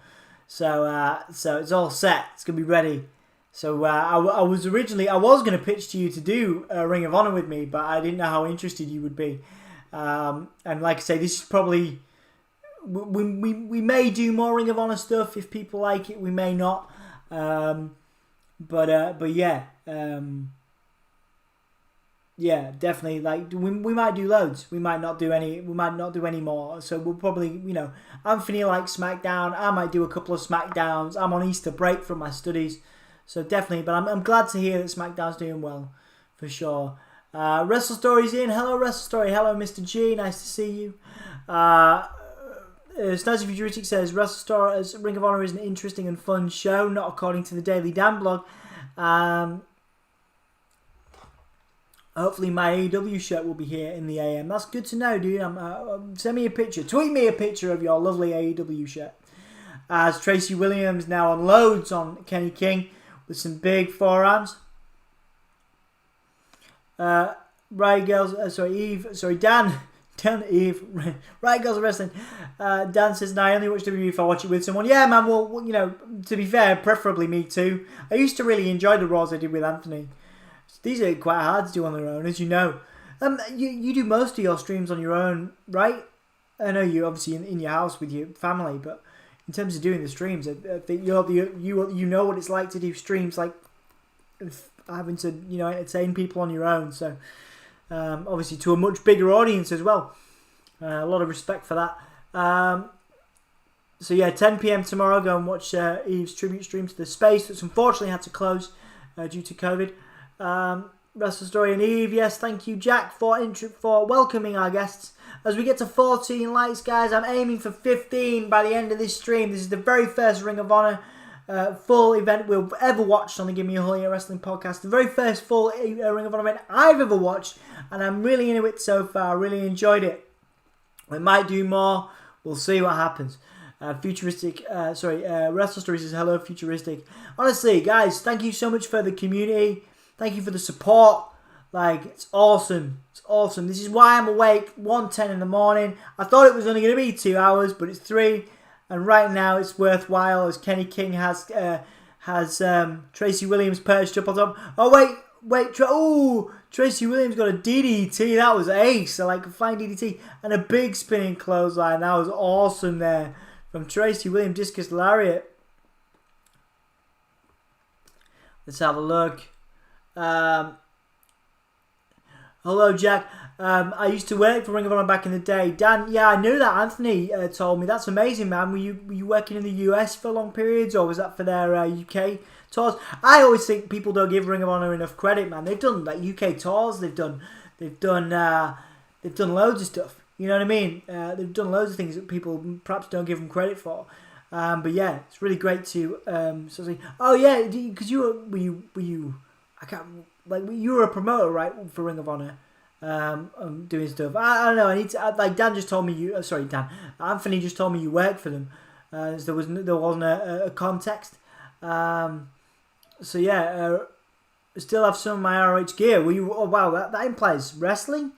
So it's all set. It's gonna be ready. So I was gonna pitch to you to do Ring of Honor with me, but I didn't know how interested you would be. And like I say, this is probably we may do more Ring of Honor stuff if people like it. We may not, but yeah, yeah, definitely. Like we might do loads. We might not do any. We might not do any more. So we'll probably, you know, Anthony likes SmackDown. I might do a couple of SmackDowns. I'm on Easter break from my studies, so definitely. But I'm glad to hear that SmackDown's doing well, for sure. Wrestle Story's in. Hello, Wrestle Story. Hello, Mr. G. Nice to see you. Snazzy Futuristic says Wrestle Story as Ring of Honor is an interesting and fun show, not according to the Daily Dan blog. Hopefully my AEW shirt will be here in the AM. That's good to know, dude. Send me a picture. Tweet me a picture of your lovely AEW shirt. As Tracy Williams now unloads on Kenny King with some big forearms. Riot Girls, Eve. Riot Girls Wrestling. Dan says, "No, I only watch WWE if I watch it with someone." Yeah, man. Well, you know, to be fair, preferably me too. I used to really enjoy the Raws I did with Anthony. These are quite hard to do on their own, as you know. You do most of your streams on your own, right? I know you're obviously in your house with your family, but in terms of doing the streams, I think you know what it's like to do streams, like having to, you know, entertain people on your own. So obviously to a much bigger audience as well. A lot of respect for that. So yeah, 10 p.m. tomorrow. Go and watch Eve's tribute stream to the space that's unfortunately had to close due to COVID. Wrestle Story and Eve, yes, thank you, Jack, for welcoming our guests. As we get to 14 likes, guys, I'm aiming for 15 by the end of this stream. This is the very first Ring of Honor full event we've ever watched on the Gimme a Whole Year Wrestling podcast. The very first full Ring of Honor event I've ever watched, and I'm really into it so far. I really enjoyed it. We might do more. We'll see what happens. Wrestle Story says, hello, Futuristic. Honestly, guys, thank you so much for the community. Thank you for the support. Like, it's awesome. It's awesome. This is why I'm awake 1:10 in the morning. I thought it was only going to be 2 hours, but it's 3. And right now it's worthwhile as Kenny King has Tracy Williams perched up on top. Oh, wait. Tracy Williams got a DDT. That was ace. So, like a flying DDT. And a big spinning clothesline. That was awesome there from Tracy Williams. Discus Lariat. Let's have a look. Hello, Jack. I used to work for Ring of Honor back in the day. Dan, yeah, I knew that. Anthony told me. That's amazing, man. Were you working in the US for long periods, or was that for their UK tours? I always think people don't give Ring of Honor enough credit, man. They've done like UK tours. They've done loads of stuff. You know what I mean? They've done loads of things that people perhaps don't give them credit for. But yeah, it's really great to sort of say, oh yeah, because you were a promoter, right, for Ring of Honor, doing stuff. I don't know. I need to like Dan just told me you. Anthony just told me you worked for them. So there wasn't a context. So yeah, still have some of my ROH gear. Oh wow, that implies wrestling.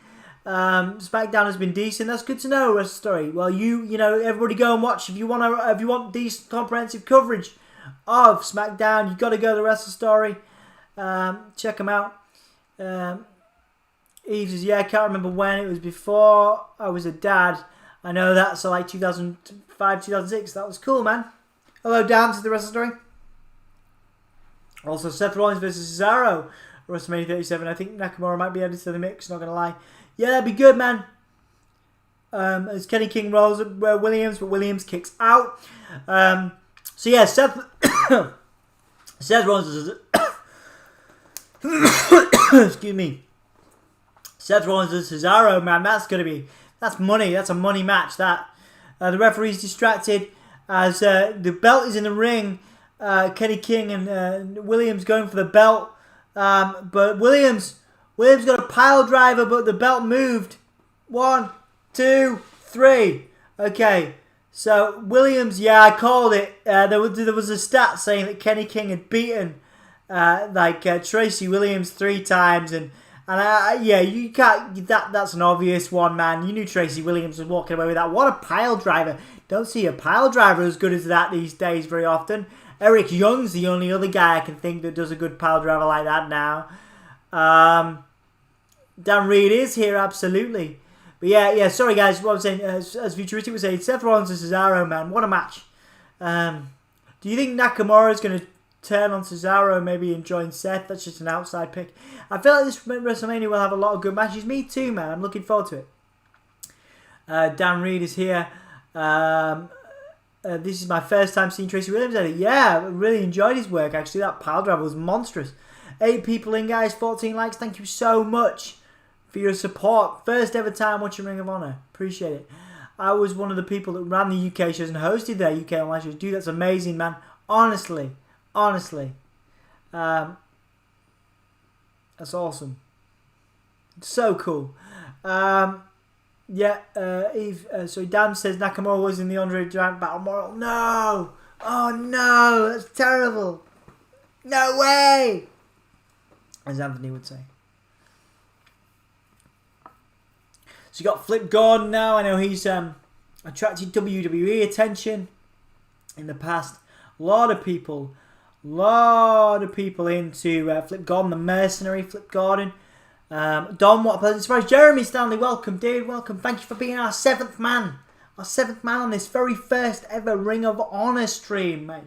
SmackDown has been decent. That's good to know. Wrestle Story. Well, you know, everybody go and watch if you want decent comprehensive coverage of SmackDown. You got to go to Wrestle Story. Check them out. Eve says, yeah, I can't remember when. It was before I was a dad. I know that. So like 2005, 2006. That was cool, man. Hello, Dan, to the Wrestle Story. Also, Seth Rollins versus Cesaro. WrestleMania 37. I think Nakamura might be added to the mix. Not gonna lie. Yeah, that'd be good, man. As Kenny King rolls at Williams, but Williams kicks out. So yeah, Seth Rollins is excuse me. Seth Rollins and Cesaro, man, that's money. That's a money match. That the referee's distracted as the belt is in the ring. Kenny King and Williams going for the belt, but Williams got a pile driver, but the belt moved. 1, 2, 3. Okay, so Williams, yeah, I called it. There was a stat saying that Kenny King had beaten Tracy Williams 3 times, and yeah, you can't. That's an obvious one, man. You knew Tracy Williams was walking away with that. What a pile driver! Don't see a pile driver as good as that these days very often. Eric Young's the only other guy I can think that does a good pile driver like that now. Dan Reed is here, absolutely. But yeah, sorry guys, what I'm saying, as Futuristic was saying, Seth Rollins and Cesaro, man, what a match. Do you think Nakamura is going to turn on Cesaro maybe and join Seth? That's just an outside pick. I feel like this WrestleMania will have a lot of good matches. Me too, man, I'm looking forward to it. Dan Reed is here. This is my first time seeing Tracy Williams edit. Yeah, I really enjoyed his work, actually. That pile driver was monstrous. 8 people in, guys, 14 likes. Thank you so much for your support. First ever time watching Ring of Honor. Appreciate it. I was one of the people that ran the UK shows and hosted their UK online shows. Dude, that's amazing, man. Honestly. That's awesome. So cool. Yeah, Eve. So Dan says Nakamura was in the Andre Giant Battle Royal. No! Oh no! That's terrible! No way! As Anthony would say. So you got Flip Gordon now. I know he's attracted WWE attention in the past. A lot of people into Flip Gordon, the mercenary Flip Gordon. Don, what a pleasant surprise. Jeremy Stanley, welcome, dude. Welcome. Thank you for being our 7th man. Our 7th man on this very first ever Ring of Honor stream, mate.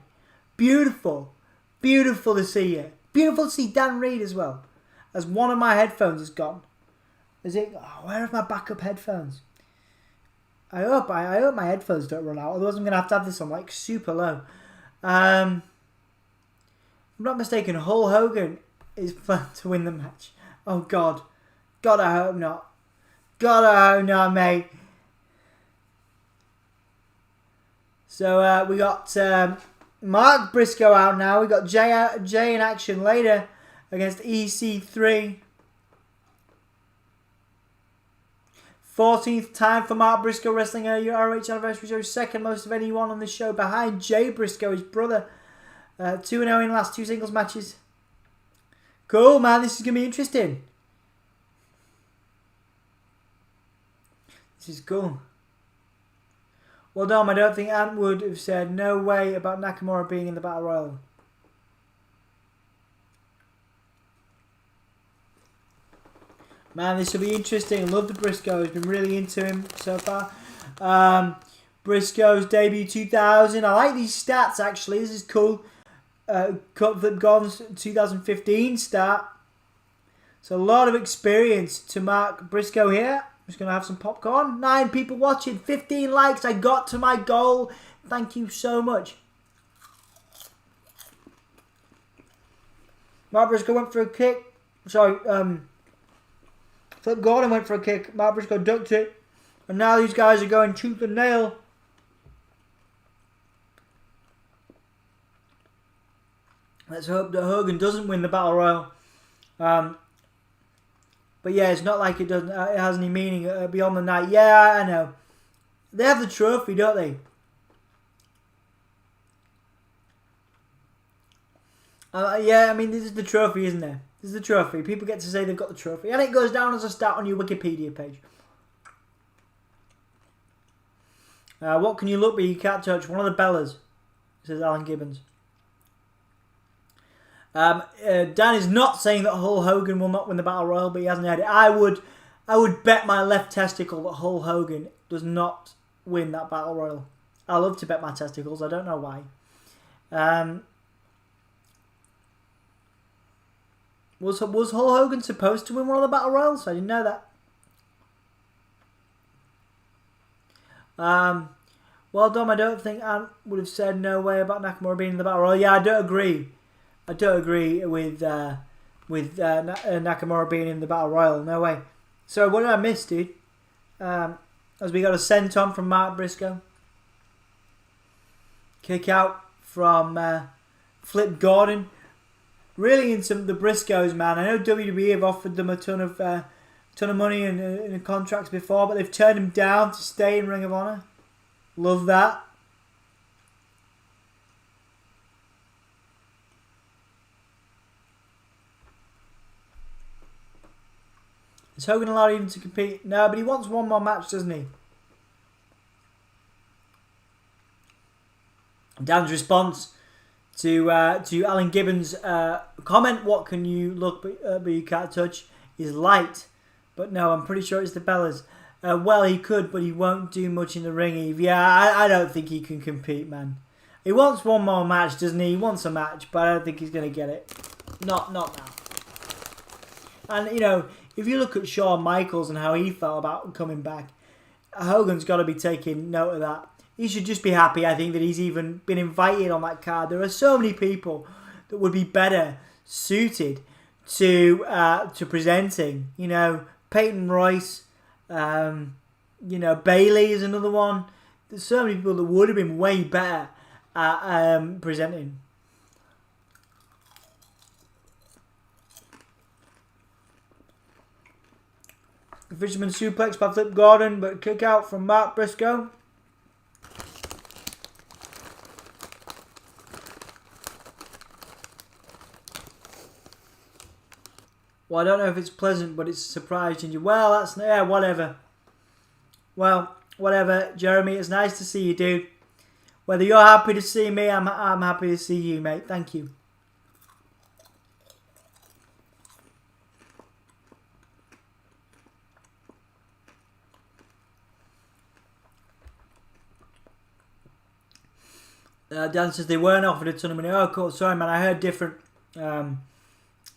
Beautiful. Beautiful to see you. Beautiful to see Dan Reed as well. As one of my headphones is gone. Is it? Oh, where are my backup headphones? I hope my headphones don't run out. Otherwise I'm going to have this on like super low. If I'm not mistaken, Hulk Hogan is planned to win the match. Oh God. God, I hope not. God, I hope not, mate. So we got Mark Briscoe out now. We got Jay in action later against EC3. 14th time for Mark Briscoe wrestling a ROH Anniversary Show. 2nd most of anyone on this show behind Jay Briscoe, his brother. 2-0 in the last 2 singles matches. Cool, man. This is going to be interesting. This is cool. Well, Dom, I don't think Ant would have said no way about Nakamura being in the Battle Royal. Man, this will be interesting. Love the Briscoes. Been really into him so far. Briscoe's debut 2000. I like these stats, actually. This is cool. Flip Gordon's 2015 start. So a lot of experience to Mark Briscoe here. I'm just going to have some popcorn. 9 people watching. 15 likes. I got to my goal. Thank you so much. Mark Briscoe went for a kick. Sorry, Flip Gordon went for a kick. Mark Briscoe ducked it. And now these guys are going tooth and nail. Let's hope that Hogan doesn't win the Battle Royal. But yeah, it's not like it doesn't. It has any meaning beyond the night. Yeah, I know. They have the trophy, don't they? Yeah, I mean, this is the trophy, isn't there? This is the trophy. People get to say they've got the trophy. And it goes down as a stat on your Wikipedia page. What can you look but you can't touch? One of the Bellas, says Alan Gibbons. Dan is not saying that Hulk Hogan will not win the Battle Royal, but he hasn't had it. I would bet my left testicle that Hulk Hogan does not win that Battle Royal. I love to bet my testicles. I don't know why. Was Hulk Hogan supposed to win one of the Battle Royals? I didn't know that. Well, Dom, I don't think Ant would have said no way about Nakamura being in the Battle Royal. Yeah, I don't agree. I don't agree with Nakamura being in the Battle Royal. No way. So what did I miss, dude? As we got a senton from Mark Briscoe. Kick out from Flip Gordon. Really into the Briscoes, man. I know WWE have offered them a ton of money and contracts before, but they've turned him down to stay in Ring of Honor. Love that. Is Hogan allowed even to compete? No, but he wants one more match, doesn't he? Dan's response to Alan Gibbons' comment, what can you look but you can't touch, is light. But no, I'm pretty sure it's the Bellas. Well, he could, but he won't do much in the ring, Eve. Yeah, I don't think he can compete, man. He wants one more match, doesn't he? He wants a match, but I don't think he's going to get it. Not now. And, you know, if you look at Shawn Michaels and how he felt about coming back, Hogan's got to be taking note of that. He should just be happy, I think, that he's even been invited on that card. There are so many people that would be better suited to presenting. You know, Peyton Royce, you know, Bailey is another one. There's so many people that would have been way better at presenting. Fisherman suplex by Flip Gordon, but kick out from Mark Briscoe. Well, I don't know if it's pleasant, but it's a surprise, Ginger. Well, that's... yeah, whatever. Well, whatever. Jeremy, it's nice to see you, dude. Whether you're happy to see me, I'm happy to see you, mate. Thank you. Dan says they weren't offered a ton of money. Oh, cool. Sorry, man. I heard different... I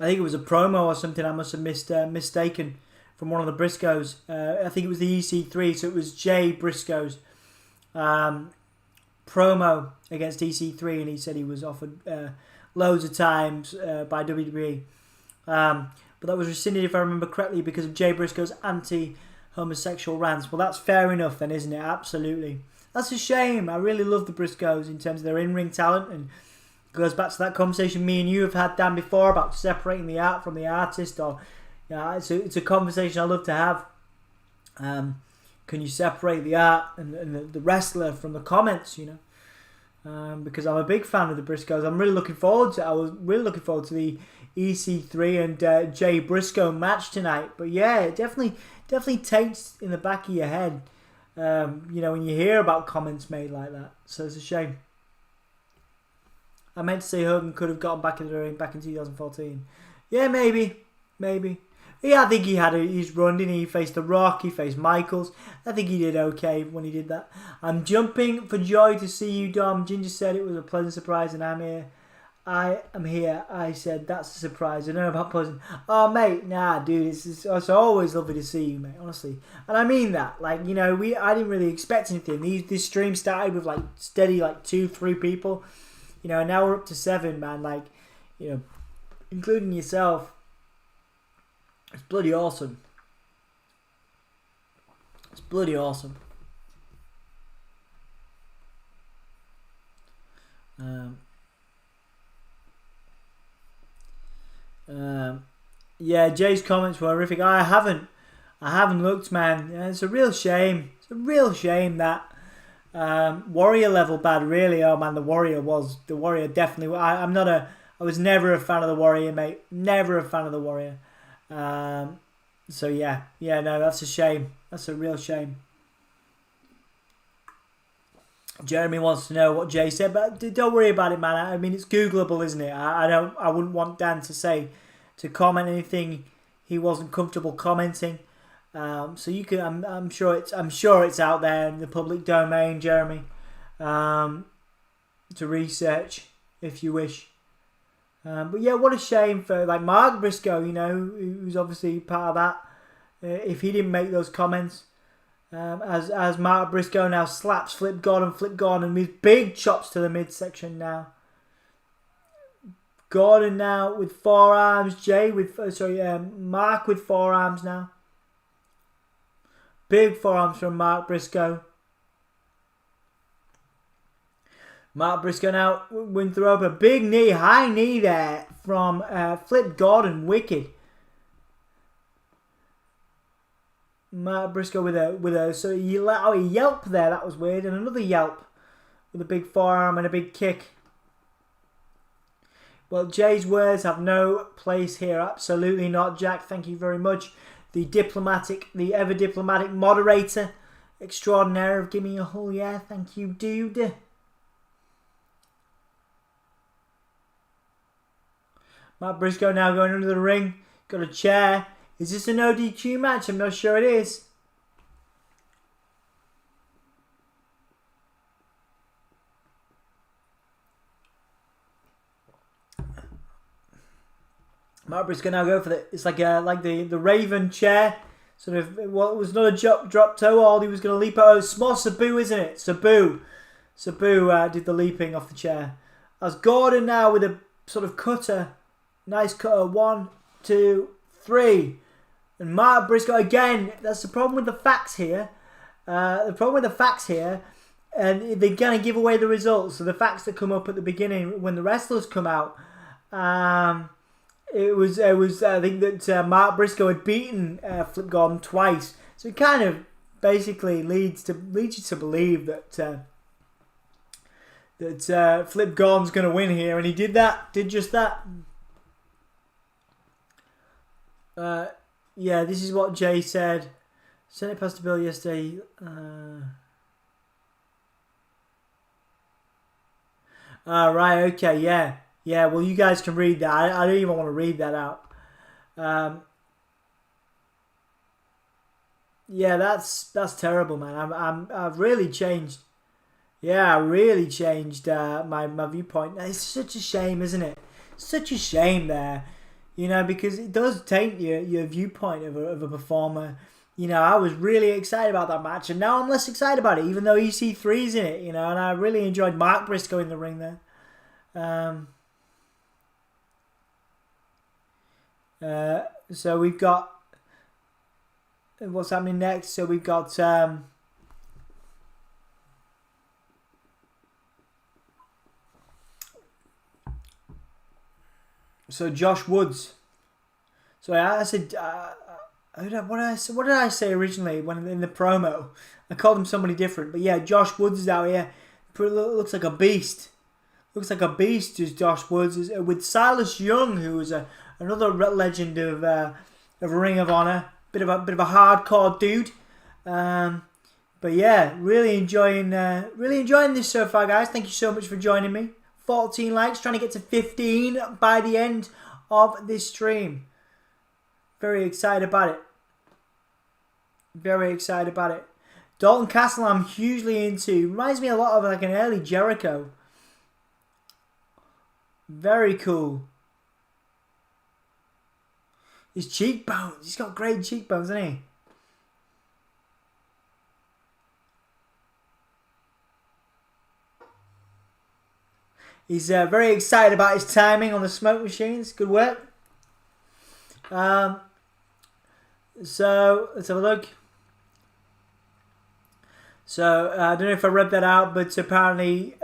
think it was a promo or something. I must have mistaken from one of the Briscoes. I think it was the EC3, so it was Jay Briscoe's promo against EC3, and he said he was offered loads of times by WWE. But that was rescinded, if I remember correctly, because of Jay Briscoe's anti-homosexual rants. Well, that's fair enough then, isn't it? Absolutely. That's a shame. I really love the Briscoes in terms of their in-ring talent, and goes back to that conversation me and you have had, Dan, before about separating the art from the artist. Or, it's a conversation I love to have. Can you separate the art and the wrestler from the comments? You know, because I'm a big fan of the Briscoes. I'm really looking forward to. I was really looking forward to the EC3 and Jay Briscoe match tonight. But yeah, it definitely takes in the back of your head. You know, when you hear about comments made like that. So it's a shame. I meant to say Hogan could have gotten back in the ring back in 2014. Yeah, maybe. Yeah, I think he had his run, didn't he? He faced The Rock, he faced Michaels. I think he did okay when he did that. I'm jumping for joy to see you, Dom. Ginger said it was a pleasant surprise, and I'm here. I am here. I said that's a surprise. I don't know about pleasant. Oh, mate, nah, dude. It's always lovely to see you, mate. Honestly, and I mean that. Like, you know, I didn't really expect anything. This stream started with like steady 2-3 people. You know, and now we're up to 7, man. Like, you know, including yourself. It's bloody awesome. It's bloody awesome. Yeah, Jay's comments were horrific. I haven't looked, man. Yeah, it's a real shame. It's a real shame that Warrior level bad. Really, oh man, the Warrior definitely. I was never a fan of the Warrior, mate. Never a fan of the Warrior. So yeah, no, that's a shame. That's a real shame. Jeremy wants to know what Jay said, but don't worry about it, man. I mean, it's Googleable, isn't it? I wouldn't want Dan to comment anything he wasn't comfortable commenting. So you can. I'm sure it's out there in the public domain, Jeremy, to research if you wish. But yeah, what a shame for like Mark Briscoe, you know, who's obviously part of that. If he didn't make those comments. As Mark Briscoe now slaps Flip Gordon with big chops to the midsection now. Gordon now with forearms. Mark with forearms now. Big forearms from Mark Briscoe. Mark Briscoe now went through up a big knee, high knee there from Flip Gordon. Wicked. Mark Briscoe with a so he let out a yelp there. That was weird, and another yelp with a big forearm and a big kick. Well, Jay's words have no place here. Absolutely not, Jack. Thank you very much. The ever diplomatic moderator extraordinaire of Gimme a Hull. Yeah, thank you, dude. Mark Briscoe now going under the ring. Got a chair. Is this an ODQ match? I'm not sure it is. Mark Briscoe now go for it's like the Raven chair. Sort of, well, it was not a drop toe hold. He was going to leap out. Small Sabu, isn't it? Sabu did the leaping off the chair. As Gordon now with a sort of cutter. Nice cutter. 1, 2, 3. And Mark Briscoe again. That's the problem with the facts here. And they're going to give away the results. So the facts that come up at the beginning when the wrestlers come out. It was. I think that Mark Briscoe had beaten Flip Gordon twice. So it kind of basically leads you to believe that Flip Gordon's going to win here, and he did just that. Yeah, this is what Jay said. Sent it past the bill yesterday. Right, okay, yeah. Yeah, well, you guys can read that. I don't even want to read that out. Yeah, that's terrible, man. I've really changed. Yeah, I really changed my viewpoint. It's such a shame, isn't it? Such a shame there. You know, because it does taint your viewpoint of a performer. You know, I was really excited about that match, and now I'm less excited about it, even though EC3's in it, you know, and I really enjoyed Mark Briscoe in the ring there. So we've got... What's happening next? So we've got... So Josh Woods. So I said, what did I say originally when in the promo? I called him somebody different, but yeah, Josh Woods is out here. Looks like a beast. Looks like a beast. Is Josh Woods is with Silas Young, who is another legend of Ring of Honor. Bit of a hardcore dude. But yeah, really enjoying this so far, guys. Thank you so much for joining me. 14 likes, trying to get to 15 by the end of this stream. Very excited about it. Very excited about it. Dalton Castle I'm hugely into. Reminds me a lot of like an early Jericho. Very cool. His cheekbones. He's got great cheekbones, hasn't he? He's very excited about his timing on the smoke machines. Good work. So, let's have a look. So I don't know if I read that out, but apparently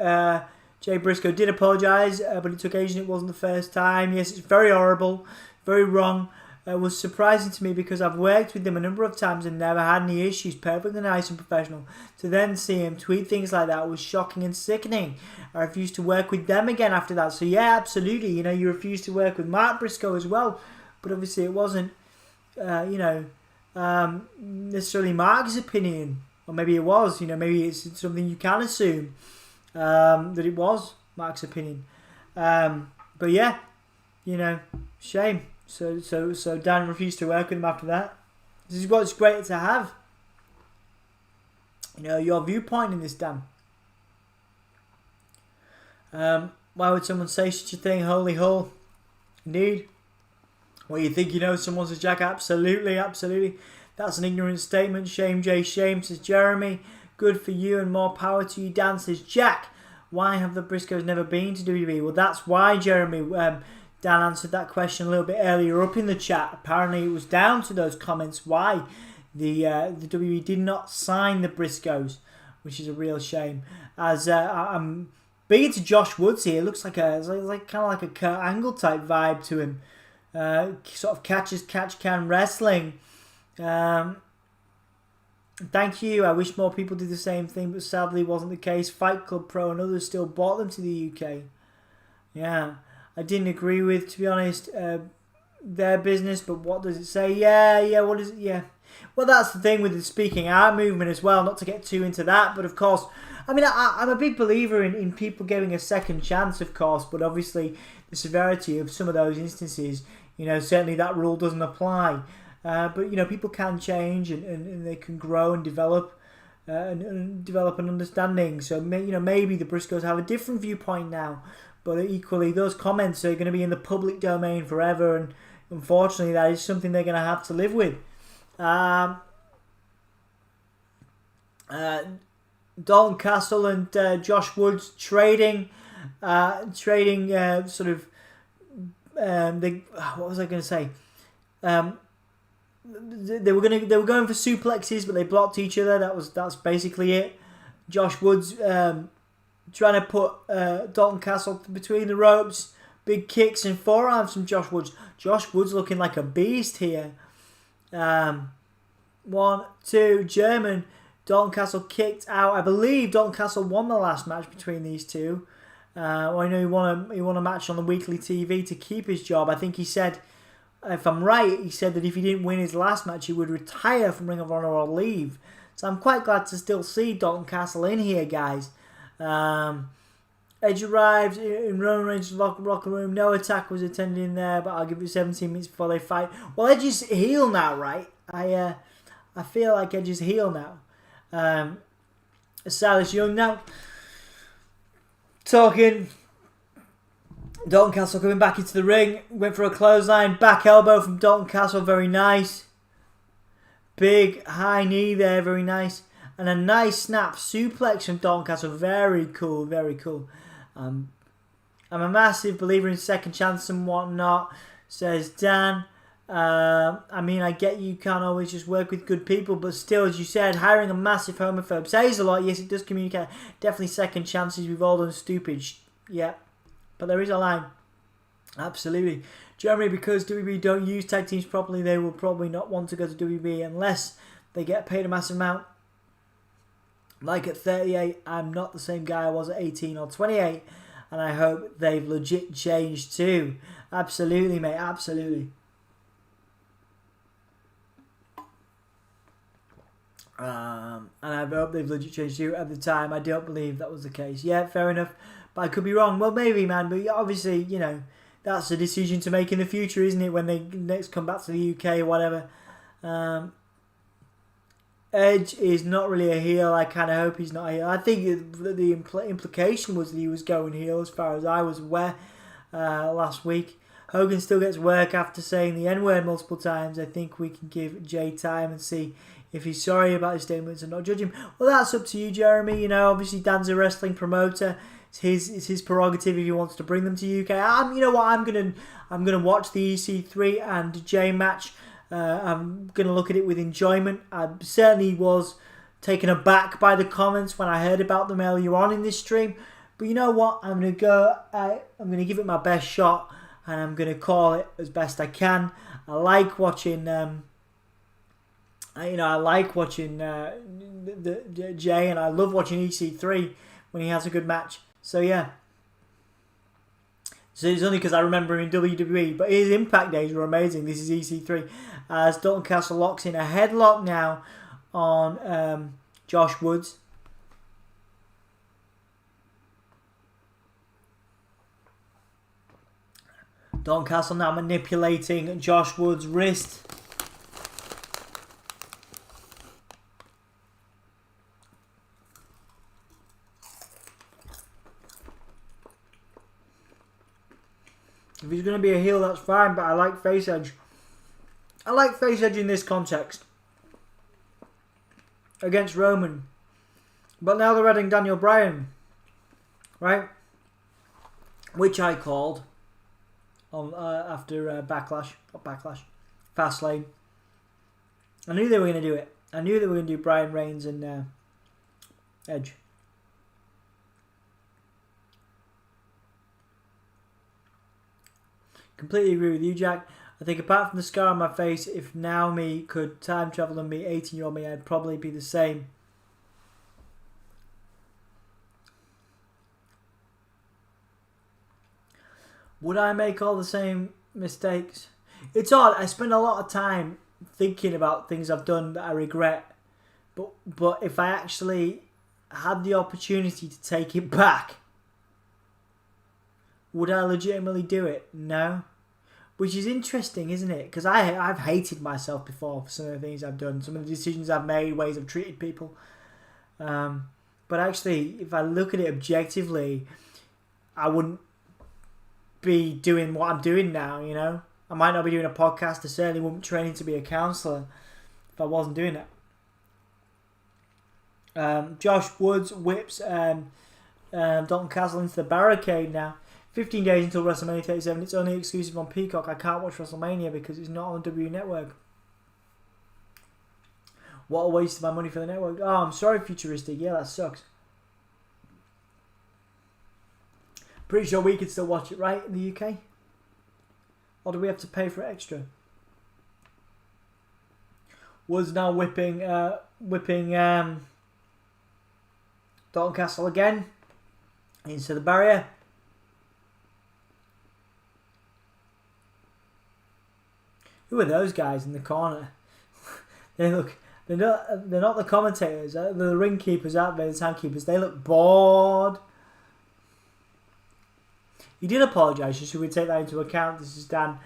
Jay Briscoe did apologise, but it took ages and it wasn't the first time. Yes, it's very horrible, very wrong. It was surprising to me because I've worked with him a number of times and never had any issues, perfectly nice and professional. To then see him tweet things like that was shocking and sickening. I refused to work with them again after that. So yeah, absolutely, you know, you refused to work with Mark Briscoe as well, but obviously it wasn't, necessarily Mark's opinion, or maybe it was, you know, maybe it's something you can assume, that it was Mark's opinion. But yeah, you know, shame. So Dan refused to work with him after that. This is what's great to have. You know, your viewpoint in this, Dan. Why would someone say such a thing? Holy hole. Indeed. Well, you think you know someone's a jack? Absolutely, absolutely. That's an ignorant statement. Shame, Jay, shame, says Jeremy. Good for you and more power to you, Dan, says Jack. Why have the Briscoes never been to WWE? Well, that's why, Jeremy. Dan answered that question a little bit earlier up in the chat. Apparently, it was down to those comments why the WWE did not sign the Briscoes, which is a real shame. As I'm big into Josh Woods here. It looks like kind of like a Kurt Angle type vibe to him. Sort of catch-can wrestling. Thank you. I wish more people did the same thing, but sadly wasn't the case. Fight Club Pro and others still bought them to the UK. Yeah. I didn't agree with, to be honest, their business, but what does it say? Yeah, what is it? Yeah. Well, that's the thing with the speaking out movement as well, not to get too into that, but of course, I mean, I'm a big believer in people getting a second chance, of course, but obviously the severity of some of those instances, you know, certainly that rule doesn't apply. But, you know, people can change and they can grow and develop and develop an understanding. So, you know, maybe the Briscoes have a different viewpoint now. But equally, those comments are going to be in the public domain forever, and unfortunately, that is something they're going to have to live with. Dalton Castle and Josh Woods trading what was I going to say? They were going for suplexes, but they blocked each other. That's basically it. Josh Woods. Trying to put Dalton Castle between the ropes. Big kicks and forearms from Josh Woods. Josh Woods looking like a beast here. 1, 2, German. Dalton Castle kicked out. I believe Dalton Castle won the last match between these two. I know he won a match on the weekly TV to keep his job. I think he said, if I'm right, he said that if he didn't win his last match, he would retire from Ring of Honor or leave. So I'm quite glad to still see Dalton Castle in here, guys. Edge arrived in Roman Reigns' locker room. No attack was attended in there, but I'll give it 17 minutes before they fight. Well, Edge is heel now, right? I feel like Edge is heel now. Silas Young now talking. Dalton Castle coming back into the ring. Went for a clothesline. Back elbow from Dalton Castle. Very nice. Big high knee there. Very nice. And a nice snap suplex from Dalton Castle. Very cool, very cool. I'm a massive believer in second chance and whatnot, says Dan. I mean, I get you can't always just work with good people, but still, as you said, hiring a massive homophobe says a lot. Yes, it does communicate. Definitely second chances. We've all done stupid. Yeah, but there is a line. Absolutely. Jeremy, because WWE don't use tag teams properly, they will probably not want to go to WWE unless they get paid a massive amount. Like at 38, I'm not the same guy I was at 18 or 28, and I hope they've legit changed too. Absolutely, mate, absolutely. And I hope they've legit changed too. At the time, I don't believe that was the case. Yeah, fair enough, but I could be wrong. Well, maybe, man, but obviously, you know, that's a decision to make in the future, isn't it, when they next come back to the UK or whatever. Edge is not really a heel. I kind of hope he's not a heel. I think the implication was that he was going heel as far as I was aware last week. Hogan still gets work after saying the N-word multiple times. I think we can give Jay time and see if he's sorry about his statements and not judge him. Well, that's up to you, Jeremy. You know, obviously Dan's a wrestling promoter. It's his prerogative if he wants to bring them to UK. You know what? I'm gonna watch the EC3 and Jay match. I'm going to look at it with enjoyment. I certainly was taken aback by the comments when I heard about them earlier on in this stream. But you know what? I'm going to give it my best shot, and I'm going to call it as best I can. I like watching I like watching the Jay, and I love watching EC3 when he has a good match. So yeah. So it's only because I remember him in WWE, but his Impact days were amazing. This is EC3 as Dalton Castle locks in a headlock now on Josh Woods. Dalton Castle now manipulating Josh Woods' wrist. If he's going to be a heel, that's fine, but I like face edge. I like face edge in this context. Against Roman. But now they're adding Daniel Bryan. Right? Which I called on after Fastlane. I knew they were going to do it. I knew they were going to do Bryan Reigns and Edge. Completely agree with you, Jack. I think apart from the scar on my face, if now me could time travel and be 18-year-old me, I'd probably be the same. Would I make all the same mistakes? It's odd. I spend a lot of time thinking about things I've done that I regret. But if I actually had the opportunity to take it back, would I legitimately do it? No. Which is interesting, isn't it? Because I've hated myself before for some of the things I've done, some of the decisions I've made, ways I've treated people. But actually, if I look at it objectively, I wouldn't be doing what I'm doing now, you know? I might not be doing a podcast. I certainly wouldn't be training to be a counsellor if I wasn't doing that. Josh Woods whips Dalton Castle into the barricade now. 15 days until WrestleMania 37. It's only exclusive on Peacock. I can't watch WrestleMania because it's not on the W Network. What a waste of my money for the network. Oh, I'm sorry, Futuristic. Yeah, that sucks. Pretty sure we could still watch it, right, in the UK? Or do we have to pay for extra? Woods now whipping Dalton Castle again into the barrier. Who are those guys in the corner? They're not the commentators. They're the ring keepers out there, the timekeepers. They look bored. He did apologise, so we take that into account. This is Dan.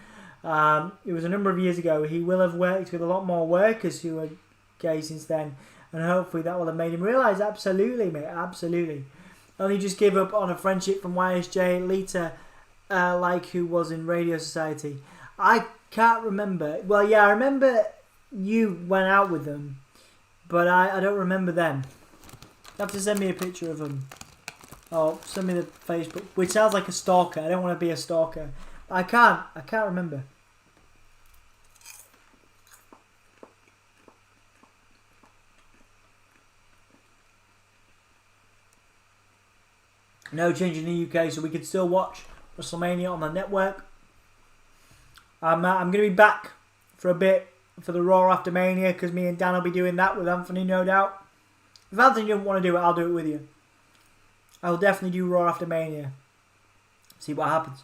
It was a number of years ago. He will have worked with a lot more workers who are gay since then, and hopefully that will have made him realise. Absolutely, mate, absolutely. Only just give up on a friendship from YSJ Lita, like who was in Radio Society. I can't remember. Well, yeah, I remember you went out with them, but I don't remember them. You have to send me a picture of them. Oh, send me the Facebook, which sounds like a stalker. I don't want to be a stalker. I can't remember. No change in the UK, so we can still watch WrestleMania on the network. I'm going to be back for a bit for the Raw after Mania because me and Dan will be doing that with Anthony, no doubt. If Anthony doesn't want to do it, I'll do it with you. I'll definitely do Raw after Mania. See what happens.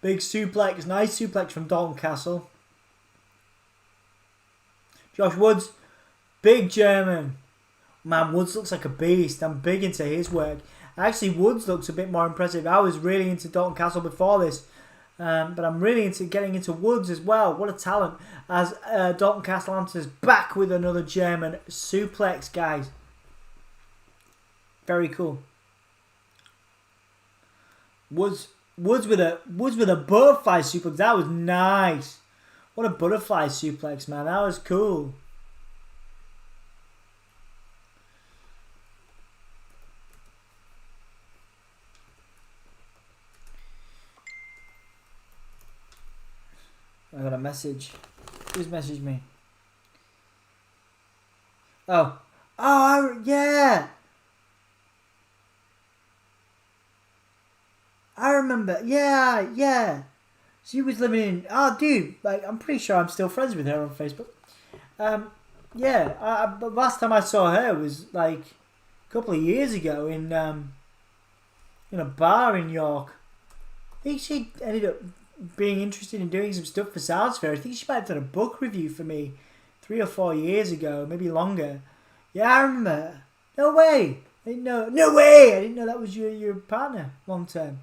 Big suplex, nice suplex from Dalton Castle. Josh Woods, big German. Man, Woods looks like a beast. I'm big into his work. Actually, Woods looks a bit more impressive. I was really into Dalton Castle before this. But I'm really into getting into Woods as well. What a talent. As Dalton Castle answers back with another German suplex, guys. Very cool. Woods with a butterfly suplex. That was nice. What a butterfly suplex, man. That was cool. message. Who's messaged me? Yeah. I remember. Yeah. She was living in. Oh, dude. Like, I'm pretty sure I'm still friends with her on Facebook. Yeah. But last time I saw her was like a couple of years ago in a bar in York. I think she ended up being interested in doing some stuff for Sounds Fair. I think she might have done a book review for me 3 or 4 years ago, maybe longer. Yeah, I remember. No way. I didn't know. No way. I didn't know that was your partner long term.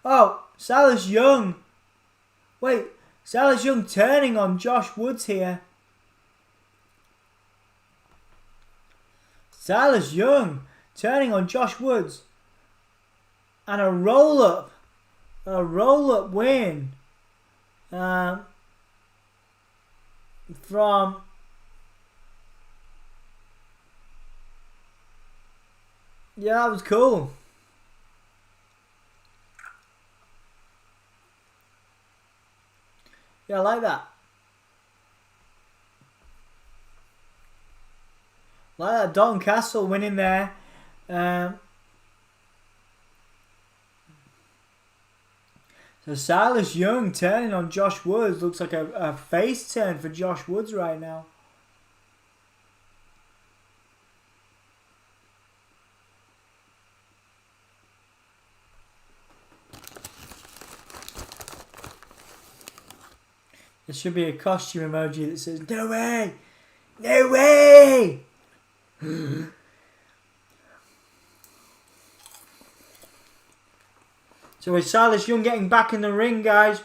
Oh, Silas Young. Wait, Silas Young turning on Josh Woods here. Silas Young turning on Josh Woods. And a roll-up. A roll-up win. From... Yeah, that was cool. Yeah, I like that. Like that. Dalton Castle winning there. So Silas Young turning on Josh Woods. Looks like a face turn for Josh Woods right now. There should be a costume emoji that says, "No way! No way!" So is Silas Young getting back in the ring, guys?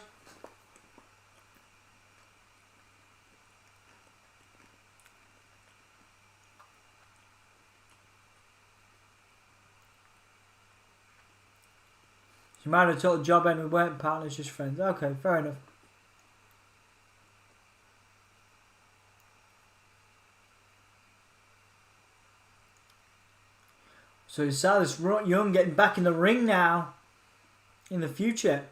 She might have told job and we weren't partners, just friends. Okay, fair enough. So is Silas Young getting back in the ring now? In the future.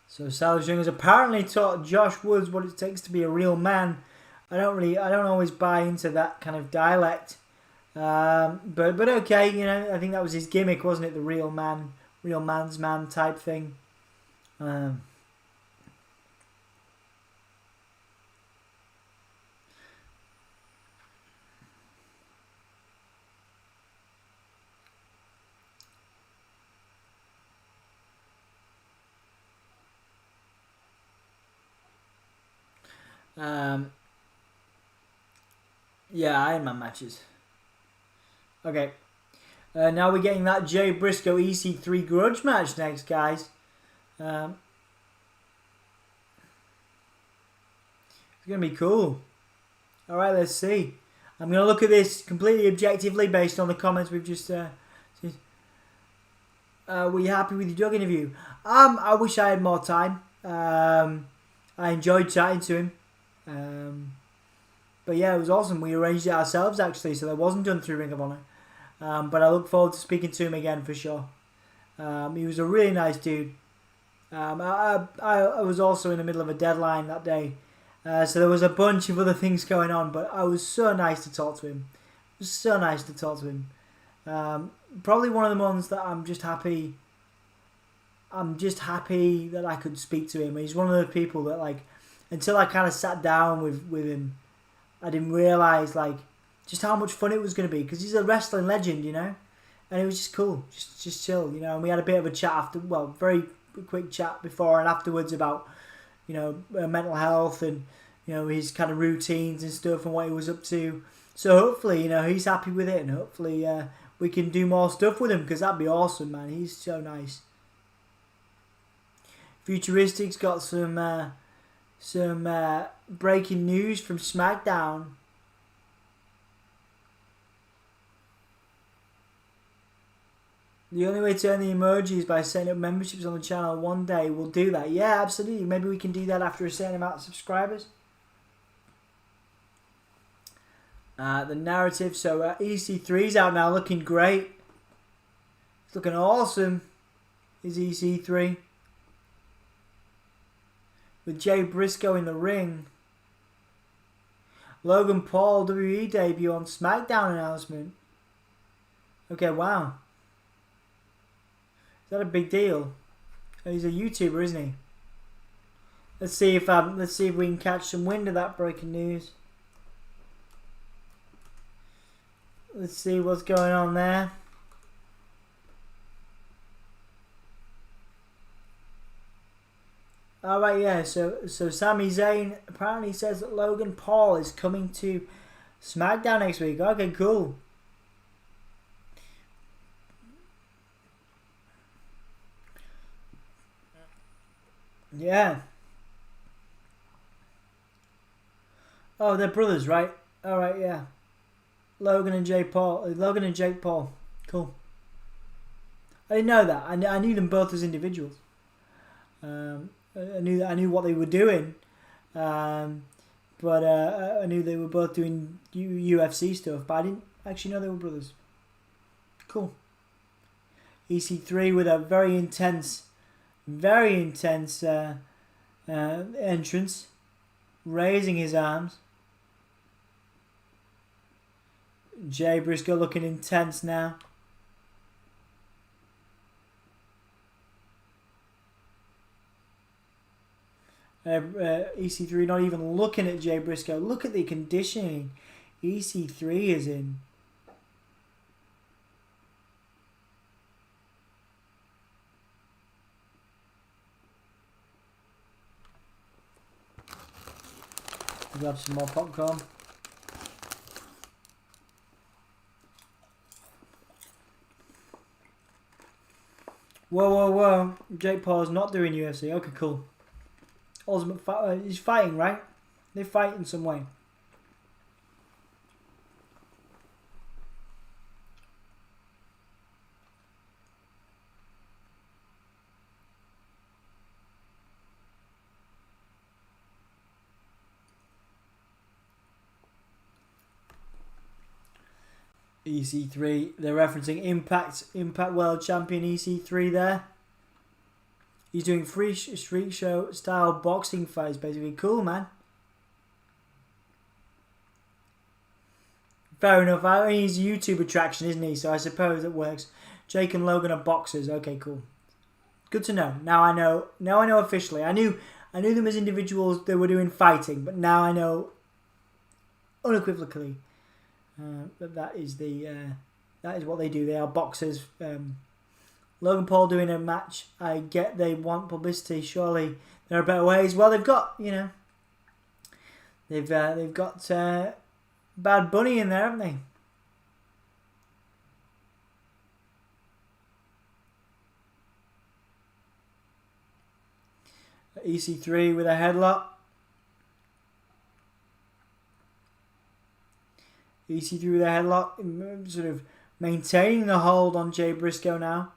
So Silas Young has apparently taught Josh Woods what it takes to be a real man. I don't always buy into that kind of dialect. But okay, you know, I think that was his gimmick, wasn't it? The real man's man type thing. Yeah, Iron Man matches. Okay. Now we're getting that Jay Briscoe EC3 grudge match next, guys. It's going to be cool. Alright, let's see. I'm going to look at this completely objectively based on the comments we've just seen. Were you happy with your Doug interview? I wish I had more time. I enjoyed chatting to him. But yeah, it was awesome. We arranged it ourselves, actually, so that wasn't done through Ring of Honor. But I look forward to speaking to him again for sure. He was a really nice dude. I was also in the middle of a deadline that day. So there was a bunch of other things going on, but I was so nice to talk to him. It was so nice to talk to him. Probably one of the ones that I'm just happy that I could speak to him. He's one of the people that, like, until I kind of sat down with him, I didn't realise, like, just how much fun it was going to be, because he's a wrestling legend, you know, and it was just cool, just chill, you know. And we had a bit of a chat after, well, very quick chat before and afterwards about, you know, mental health and, you know, his kind of routines and stuff and what he was up to. So hopefully, you know, he's happy with it, and hopefully we can do more stuff with him, because that'd be awesome, man. He's so nice. Futuristic's got some breaking news from SmackDown. The only way to earn the emoji is by setting up memberships on the channel. One day we'll do that. Yeah, absolutely. Maybe we can do that after a certain amount of subscribers. The narrative. So EC3's out now, looking great. It's looking awesome. Is EC3 with Jay Briscoe in the ring. Logan Paul WWE debut on SmackDown announcement. Okay, wow. Is that a big deal? He's a YouTuber, isn't he? Let's see if we can catch some wind of that breaking news. Let's see what's going on there. Alright, yeah, so Sami Zayn apparently says that Logan Paul is coming to SmackDown next week. Okay, cool. Yeah. Oh, they're brothers, right? Alright, yeah. Logan and Jake Paul. Cool. I didn't know that. I knew them both as individuals. I knew what they were doing, but I knew they were both doing UFC stuff. But I didn't actually know they were brothers. Cool. EC3 with a very intense entrance, raising his arms. Jay Briscoe looking intense now. EC3 not even looking at Jay Briscoe. Look at the conditioning EC3 is in. Grab some more popcorn. Whoa. Jake Paul's not doing UFC. Okay, cool. Ultimate he's fighting, right? They fight in some way. EC3, they're referencing Impact World Champion EC3 there. He's doing free street show style boxing fights, basically. Cool, man. Fair enough. I mean, he's a YouTube attraction, isn't he? So I suppose it works. Jake and Logan are boxers. Okay, cool. Good to know. Now I know. Now I know officially. I knew them as individuals. They were doing fighting, but now I know unequivocally that is what they do. They are boxers. Logan Paul doing a match. I get they want publicity. Surely there are better ways. Well, they've got they've got Bad Bunny in there, haven't they? EC3 with a headlock. EC3 with a headlock, sort of maintaining the hold on Jay Briscoe now.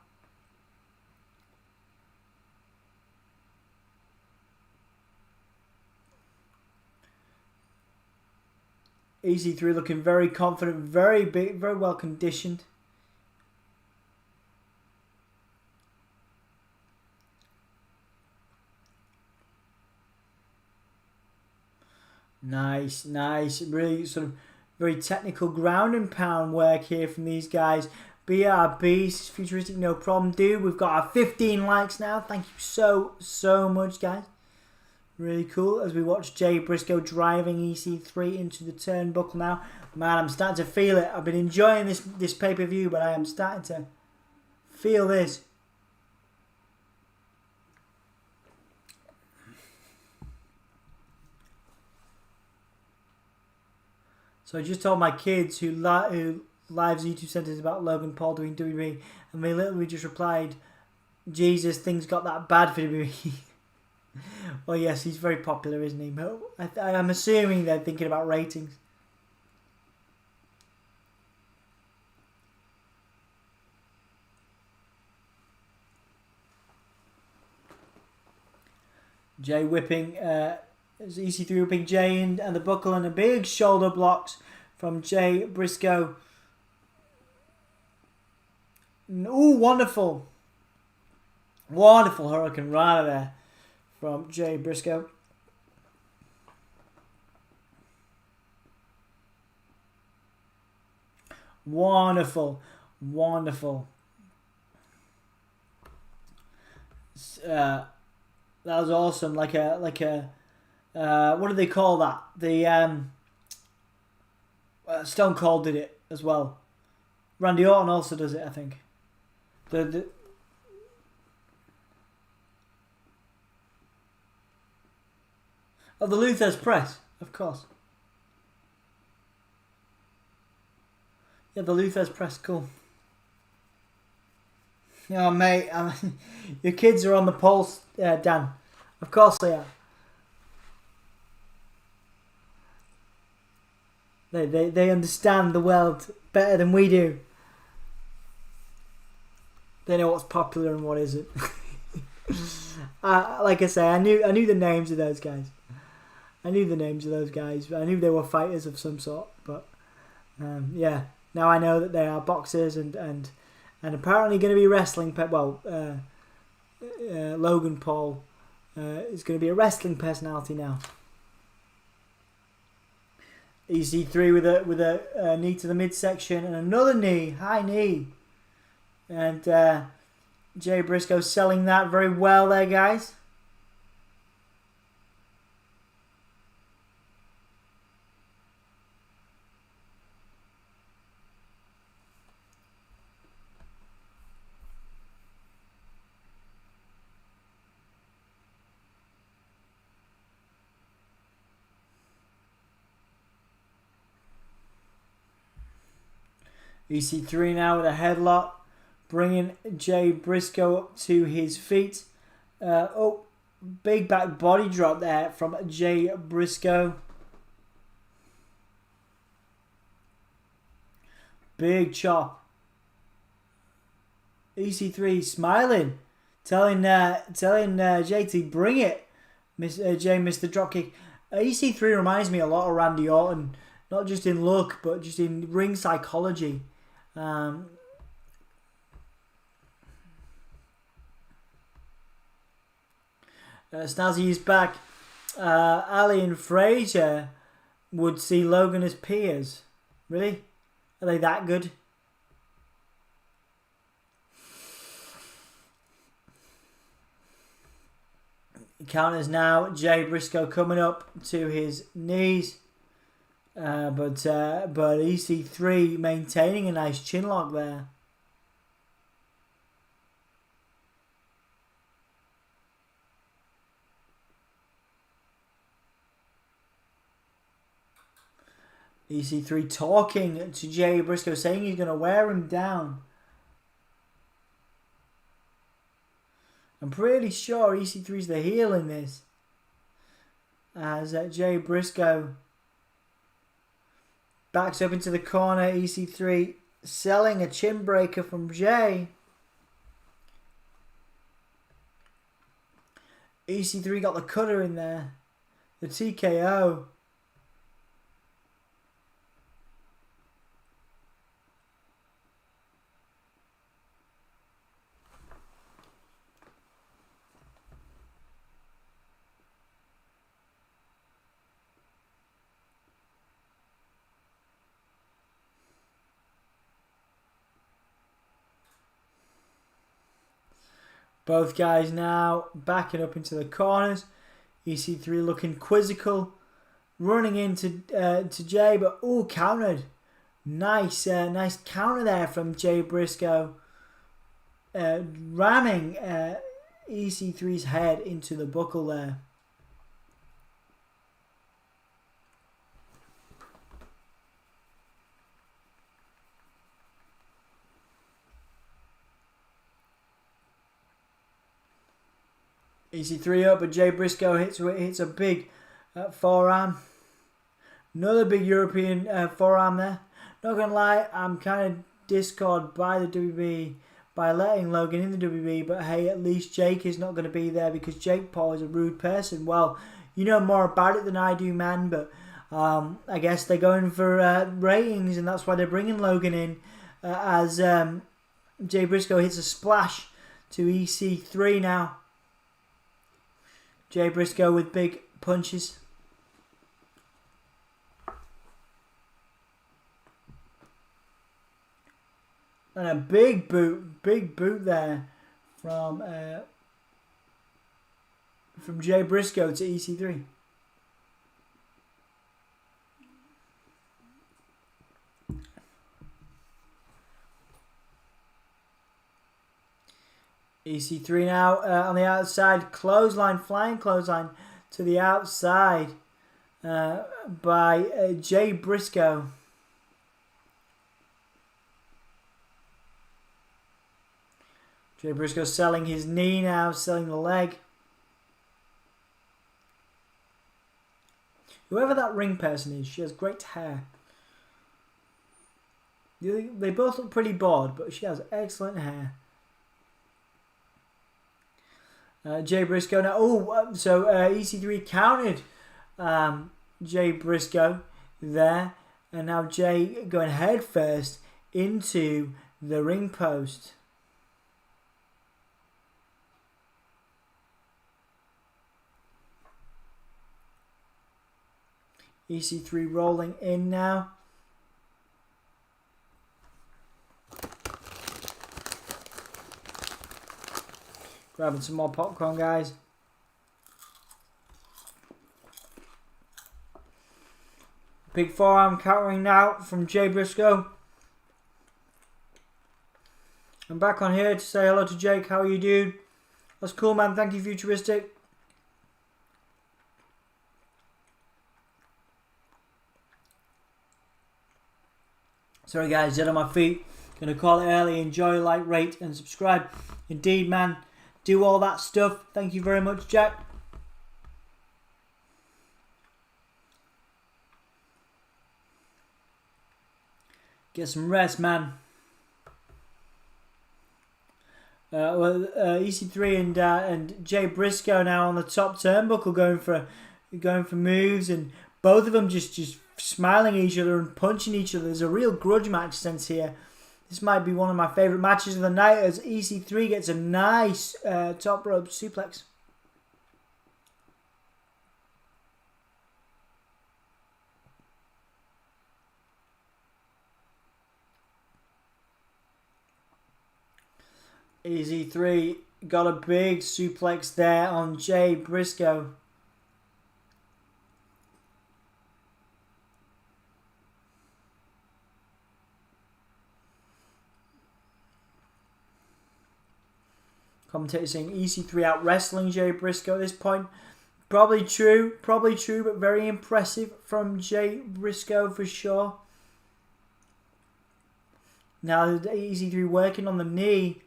EC3 looking very confident, very big, very well conditioned. Nice. Really sort of very technical ground and pound work here from these guys. BRB, futuristic, no problem, dude. We've got our 15 likes now. Thank you so much, guys. Really cool as we watch Jay Briscoe driving EC3 into the turnbuckle now. Man, I'm starting to feel it. I've been enjoying this pay-per-view, but I am starting to feel this. So I just told my kids who lives YouTube centers about Logan Paul doing WWE, and they literally just replied, Jesus, things got that bad for WWE. Well, yes, he's very popular, isn't he? But I'm assuming they're thinking about ratings. Jay whipping, EC3 whipping Jay and the buckle, and a big shoulder blocks from Jay Briscoe. Ooh, wonderful. Wonderful Hurricane Rana there from Jay Briscoe. Wonderful. Wonderful. That was awesome. Like a what do they call that? The Stone Cold did it as well. Randy Orton also does it, I think. The Luther's press, of course. Yeah, the Luther's press, cool. Oh, mate, your kids are on the pulse, Dan. Of course they are. They understand the world better than we do. They know what's popular and what isn't. Like I say, I knew the names of those guys. I knew they were fighters of some sort. But yeah, now I know that they are boxers and apparently going to be wrestling. Logan Paul is going to be a wrestling personality now. EC3 with a knee to the midsection and another knee, high knee. And Jay Briscoe selling that very well there, guys. EC3 now with a headlock, bringing Jay Briscoe up to his feet. Big back body drop there from Jay Briscoe. Big chop. EC3 smiling, telling Jay to bring it. Jay missed the dropkick. EC3 reminds me a lot of Randy Orton, not just in look, but just in ring psychology. Snazzy is back. Ali and Frazier would see Logan as peers. Really? Are they that good? Counters now. Jay Briscoe coming up to his knees. But EC3 maintaining a nice chin lock there. EC3 talking to Jay Briscoe, saying he's going to wear him down. I'm pretty sure EC3's the heel in this. As Jay Briscoe backs up into the corner. EC3 selling a chin breaker from Jay. EC3 got the cutter in there. The TKO. Both guys now backing up into the corners. EC3 looking quizzical. Running into to Jay, but countered. Nice counter there from Jay Briscoe. Ramming EC3's head into the buckle there. EC3 up, but Jay Briscoe hits a big forearm. Another big European forearm there. Not gonna lie, I'm kind of discouraged by the WWE by letting Logan in the WB, but hey, at least Jake is not going to be there because Jake Paul is a rude person. Well, you know more about it than I do, man, but I guess they're going for ratings, and that's why they're bringing Logan in as Jay Briscoe hits a splash to EC3 now. Jay Briscoe with big punches. And a big boot there from Jay Briscoe to EC3. EC3 now on the outside, clothesline, flying clothesline to the outside by Jay Briscoe. Jay Briscoe selling his knee now, selling the leg. Whoever that ring person is, she has great hair. They both look pretty bald, but she has excellent hair. Jay Briscoe now. So EC3 counted Jay Briscoe there, and now Jay going head first into the ring post. EC3 rolling in now. Grabbing some more popcorn, guys. Big forearm countering now from Jay Briscoe. I'm back on here to say hello to Jake. How are you, dude? That's cool, man. Thank you, Futuristic. Sorry guys, dead on my feet. Gonna call it early. Enjoy, like, rate and subscribe. Indeed, man. Do all that stuff. Thank you very much, Jack. Get some rest, man. EC3 and Jay Briscoe now on the top turnbuckle going for moves, and both of them just smiling at each other and punching each other. There's a real grudge match sense here. This might be one of my favourite matches of the night as EC3 gets a nice top rope suplex. EC3 got a big suplex there on Jay Briscoe. Commentator saying EC3 out wrestling Jay Briscoe at this point. Probably true, but very impressive from Jay Briscoe for sure. Now EC3 working on the knee.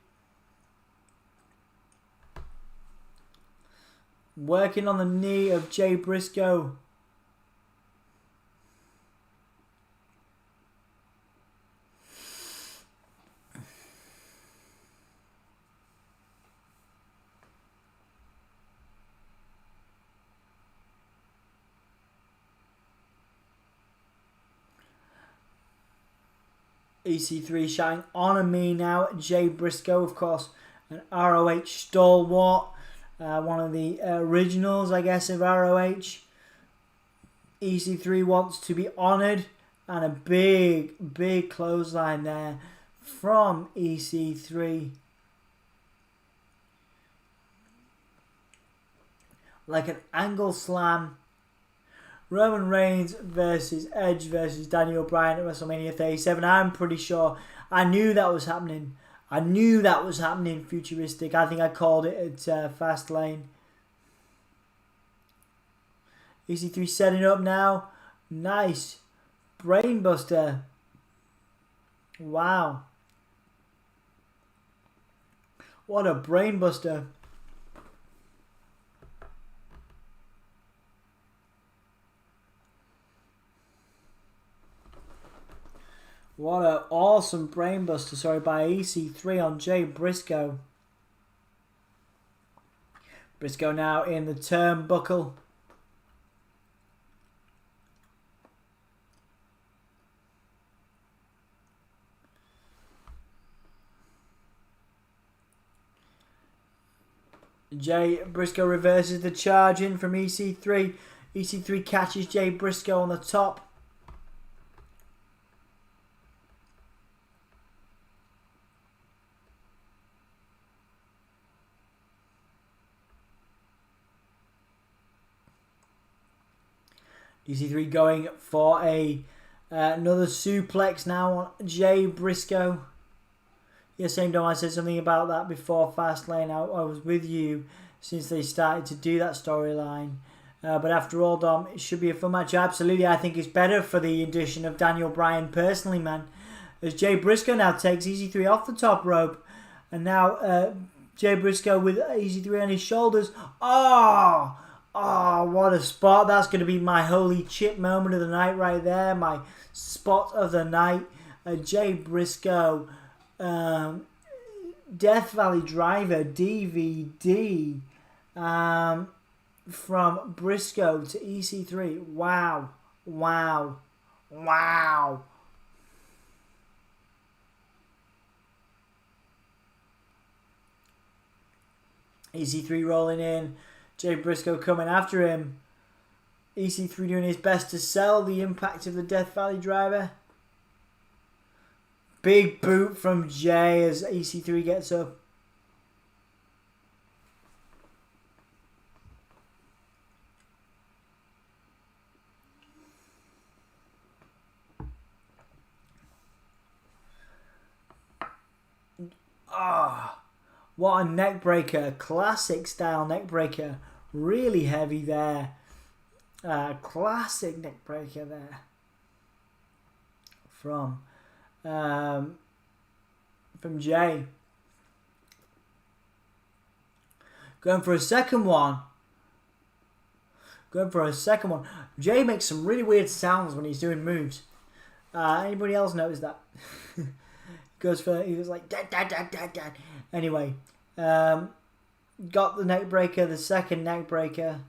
Working on the knee of Jay Briscoe. EC3 shouting on me now. Jay Briscoe, of course, an ROH stalwart. One of the originals, I guess, of ROH. EC3 wants to be honoured. And a big clothesline there from EC3. Like an angle slam. Roman Reigns versus Edge versus Daniel Bryan at WrestleMania 37. I'm pretty sure. I knew that was happening. Futuristic. I think I called it at Fastlane. EC3 setting up now. Nice. Brainbuster. Wow. What a brainbuster. What an awesome brainbuster, sorry, by EC3 on Jay Briscoe. Briscoe now in the turnbuckle. Jay Briscoe reverses the charge in from EC3. EC3 catches Jay Briscoe on the top. EC3 going for another suplex now on Jay Briscoe. Yeah, same time I said something about that before Fastlane. I was with you since they started to do that storyline. But after all, Dom, it should be a fun match. Absolutely, I think it's better for the addition of Daniel Bryan personally, man. As Jay Briscoe now takes EC3 off the top rope. And now Jay Briscoe with EC3 on his shoulders. Oh, what a spot. That's going to be my holy chip moment of the night right there. My spot of the night. Jay Briscoe, Death Valley Driver DVD from Briscoe to EC3. Wow. Wow. Wow. EC3 rolling in. Jay Briscoe coming after him. EC3 doing his best to sell the impact of the Death Valley Driver. Big boot from Jay as EC3 gets up. What a neck breaker. Classic style neck breaker. Really heavy there. Classic neck breaker there. From Jay. Going for a second one. Jay makes some really weird sounds when he's doing moves. Anybody else notice that? He was like dad, dad, dad, dad, dad. Anyway, got the neck breaker, the second neck breaker.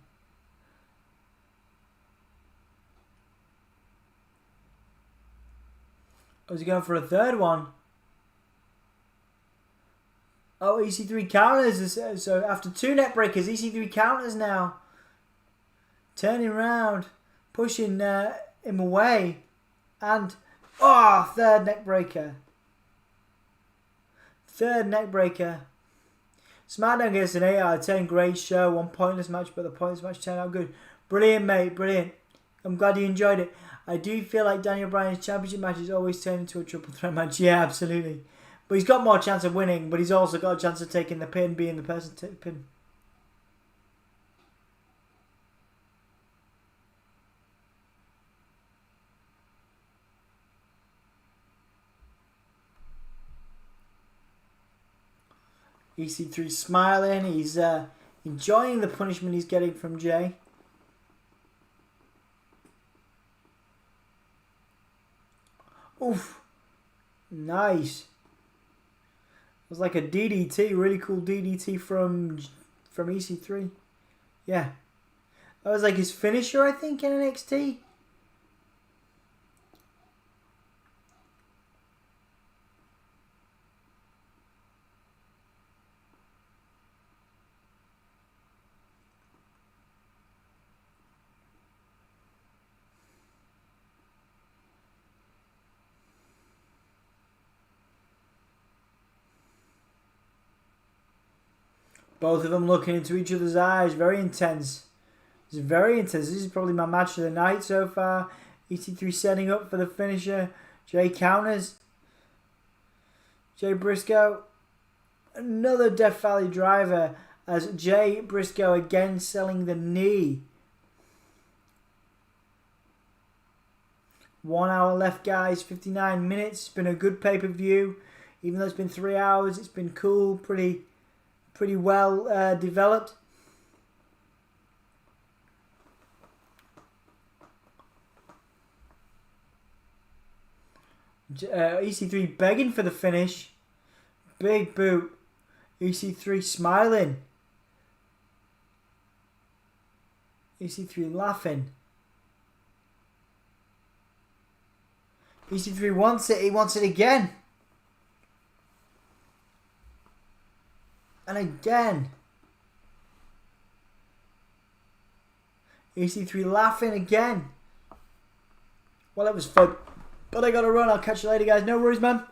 Was he going for a third one? Oh, EC3 counters. So after two neck breakers, EC3 counters now. Turning around, pushing him away. And, third neck breaker. Third neck breaker. SmackDown gets an 8 out of 10. Great show. One pointless match, but the pointless match turned out good. Brilliant, mate. Brilliant. I'm glad you enjoyed it. I do feel like Daniel Bryan's championship matches always turn into a triple threat match. Yeah, absolutely. But he's got more chance of winning, but he's also got a chance of taking the pin, being the person to take the pin. EC3 smiling. He's enjoying the punishment he's getting from Jay. Oof. Nice. It was like a DDT. Really cool DDT from EC3. Yeah. That was like his finisher, I think, in NXT. Both of them looking into each other's eyes. Very intense. It's very intense. This is probably my match of the night so far. EC3 setting up for the finisher. Jay counters. Jay Briscoe. Another Death Valley driver as Jay Briscoe again selling the knee. 1 hour left, guys. 59 minutes. It's been a good pay-per-view. Even though it's been 3 hours, it's been cool. Pretty well developed. EC3 begging for the finish. Big boot. EC3 smiling. EC3 laughing. EC3 wants it. He wants it again. And again. EC3 laughing again. Well, it was fun. But I gotta run. I'll catch you later, guys. No worries, man.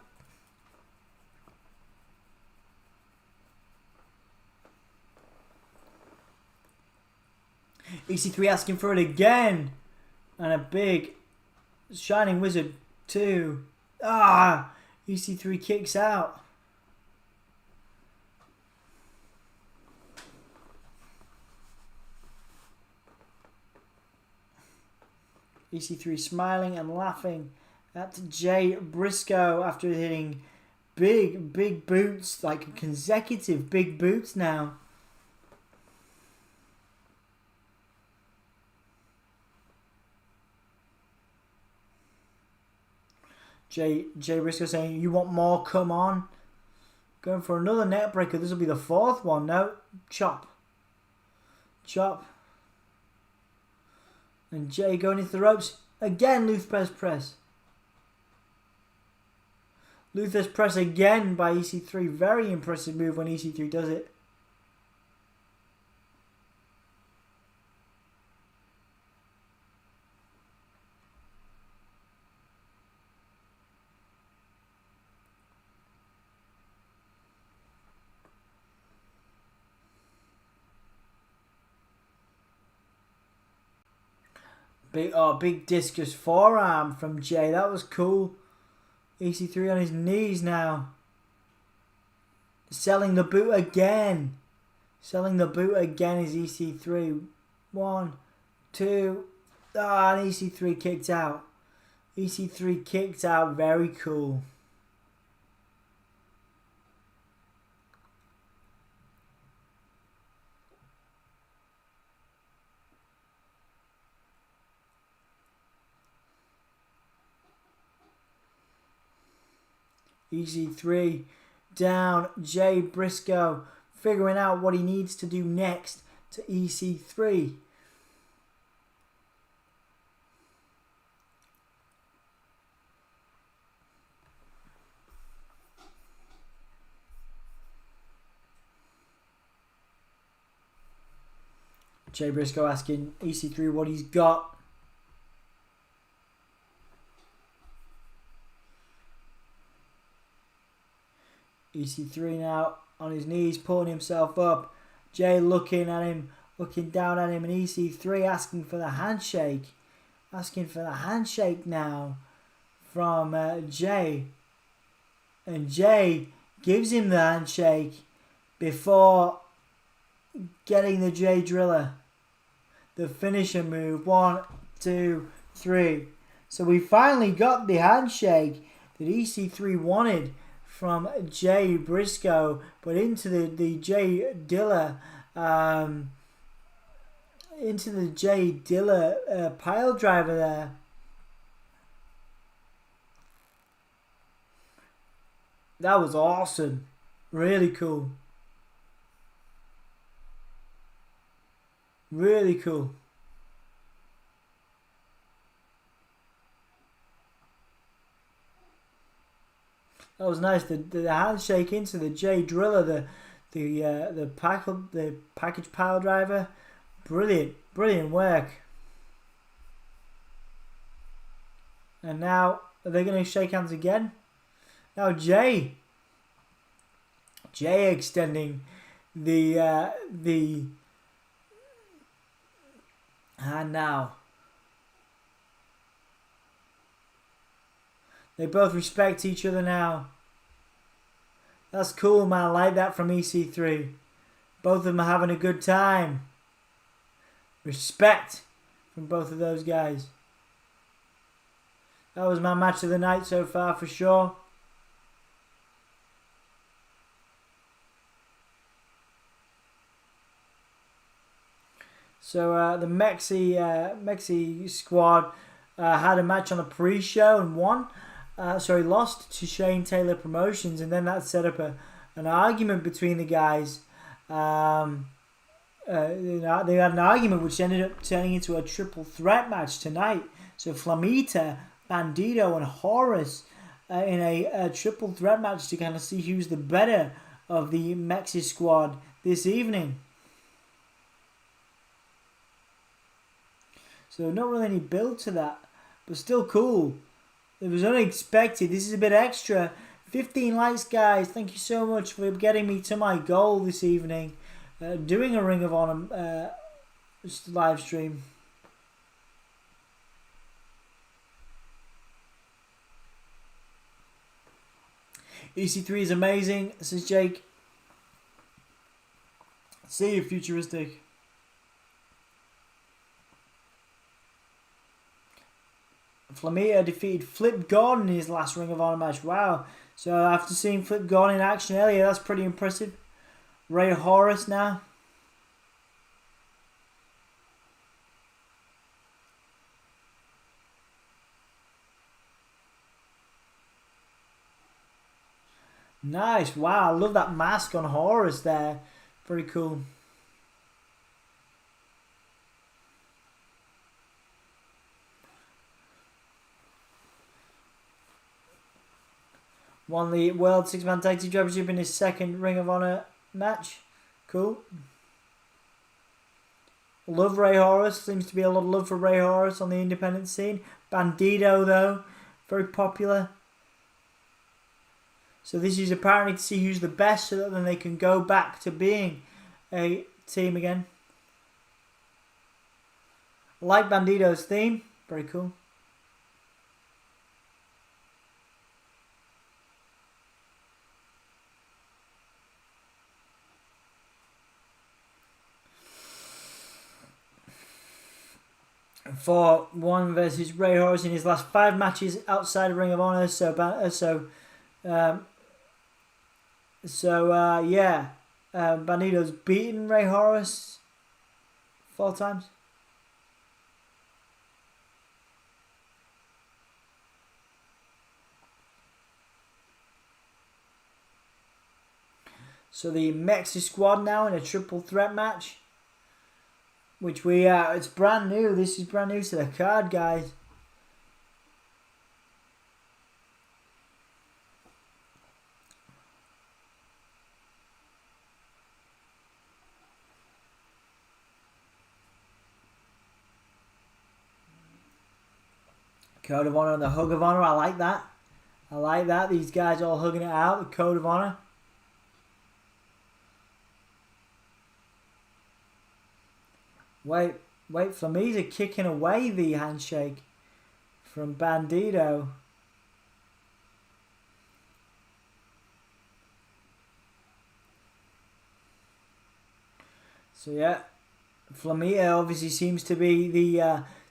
EC3 asking for it again. And a big Shining Wizard 2. Ah! EC3 kicks out. EC3 smiling and laughing at Jay Briscoe after hitting big boots, like consecutive big boots now. Jay Briscoe saying, "You want more? Come on." Going for another net breaker. This will be the fourth one. No. Chop. Chop. And Jay going into the ropes. Again, Luther's press. Luther's press again by EC3. Very impressive move when EC3 does it. Big discus forearm from Jay. That was cool. EC3 on his knees now. Selling the boot again. Selling the boot again is EC3. 1, 2. Ah, and EC3 kicked out. EC3 kicked out. Very cool. EC3 down. Jay Briscoe figuring out what he needs to do next to EC3. Jay Briscoe asking EC3 what he's got. EC3 now on his knees, pulling himself up. Jay looking at him, looking down at him, and EC3 asking for the handshake. Asking for the handshake now from Jay. And Jay gives him the handshake before getting the Jay Driller. The finisher move. 1, 2, 3. So we finally got the handshake that EC3 wanted from Jay Briscoe, but into the Jay Dilla, pile driver there. That was awesome, really cool, really cool. That was nice. The handshake into the Jay Driller, the package pile driver, brilliant work. And now are they going to shake hands again? Now Jay extending the hand now. They both respect each other now. That's cool, man. I like that from EC3. Both of them are having a good time. Respect from both of those guys. That was my match of the night so far for sure. So the MexiSquad had a match on the pre-show and won. lost to Shane Taylor Promotions, and then that set up an argument between the guys. They had an argument which ended up turning into a triple threat match tonight. So Flamita, Bandido, and Horus in a triple threat match to kind of see who's the better of the MexiSquad this evening. So not really any build to that, but still cool. It was unexpected. This is a bit extra. 15 likes, guys. Thank you so much for getting me to my goal this evening. Doing a Ring of Honor live stream. EC3 is amazing, says Jake. See you, futuristic. Flamita defeated Flip Gordon in his last Ring of Honor match. Wow. So after seeing Flip Gordon in action earlier, that's pretty impressive. Ray Horus now. Nice. Wow, I love that mask on Horus there. Very cool. Won the World 6-Man Tag Team Championship in his second Ring of Honor match. Cool. Love Ray Horus. Seems to be a lot of love for Ray Horus on the independent scene. Bandido, though, very popular. So this is apparently to see who's the best, so that then they can go back to being a team again. I like Bandido's theme. Very cool. For one versus Ray Horus in his last 5 matches outside of Ring of Honor. Bandido's beaten Ray Horus 4 times. So the MexiSquad now in a triple threat match. Which it's brand new. This is brand new to the card, guys. Code of Honor and the Hug of Honor. I like that. I like that. These guys all hugging it out. The Code of Honor. Wait, Flamita kicking away the handshake from Bandido. So yeah, Flamita obviously seems to be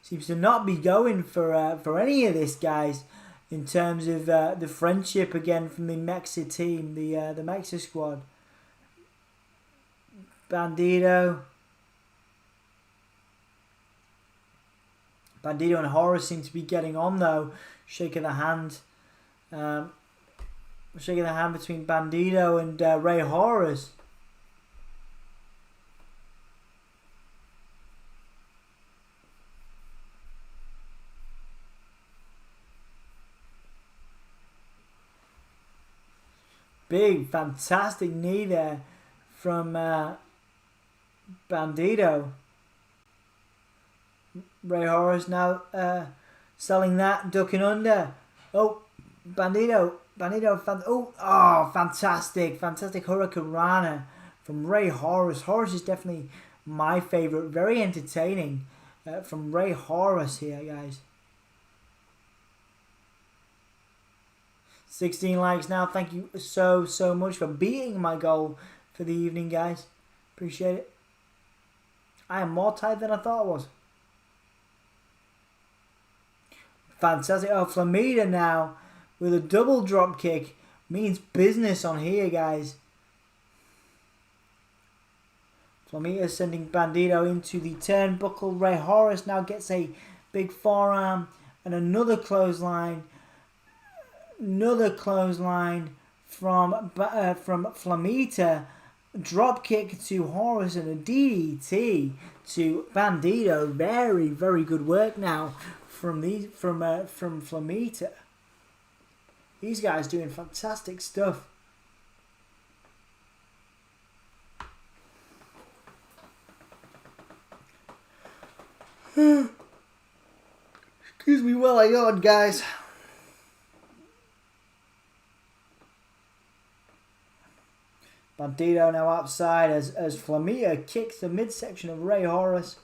seems to not be going for any of this, guys, in terms of the friendship again from the Mexi team, the MexiSquad. Bandido and Horus seem to be getting on, though. Shaking the hand between Bandido and Ray Horus. Big, fantastic knee there from Bandido. Ray Horus now selling that, ducking under. Oh, Bandido, fantastic Hurricanrana from Ray Horus. Horus is definitely my favourite, very entertaining from Ray Horus here, guys. 16 likes now. Thank you so much for beating my goal for the evening, guys. Appreciate it. I am more tired than I thought I was. Fantastic. Oh, Flamita now with a double drop kick means business on here, guys. Flamita sending Bandido into the turnbuckle. Ray Horus now gets a big forearm and another clothesline. another clothesline from Flamita. Drop kick to Horus and a DDT to Bandido. Very, very good work now from Flamita. These guys doing fantastic stuff. Excuse me while I yawn, guys. Bandido now outside as Flamita kicks the midsection of Ray Horus.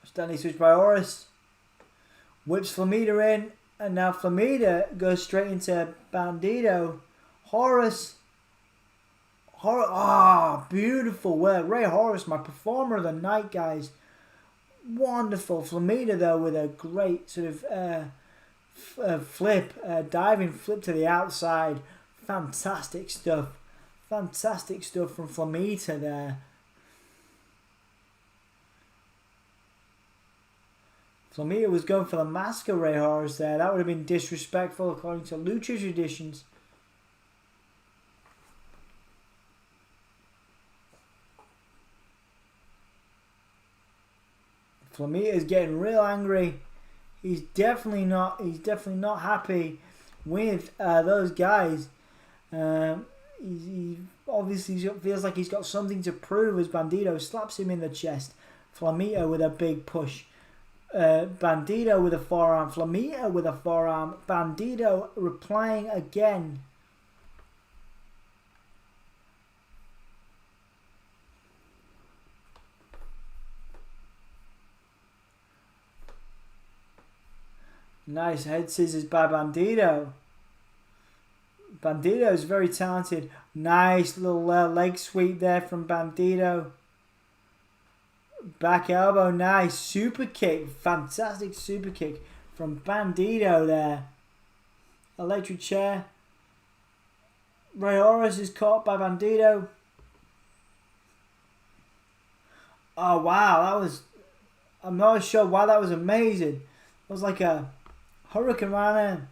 Standing switch by Horus. Whips Flamita in. And now Flamita goes straight into Bandido. Horus. Beautiful work. Ray Horus, my performer of the night, guys. Wonderful. Flamita, though, with a great sort of diving flip to the outside. Fantastic stuff. Fantastic stuff from Flamita there. Flamita was going for the mask of Ray Horus there. That would have been disrespectful according to Lucha traditions. Flamita is getting real angry. He's definitely not happy with those guys. He obviously feels like he's got something to prove as Bandido slaps him in the chest. Flamita with a big push. Bandido with a forearm. Flamita with a forearm. Bandido replying again. Nice head scissors by Bandido. Bandido is very talented. Nice little leg sweep there from Bandido. Back elbow, nice. Super kick. Fantastic super kick from Bandido there. Electric chair. Ray Horus is caught by Bandido. Oh, wow. I'm not sure why that was amazing. It was like a Hurricane Rana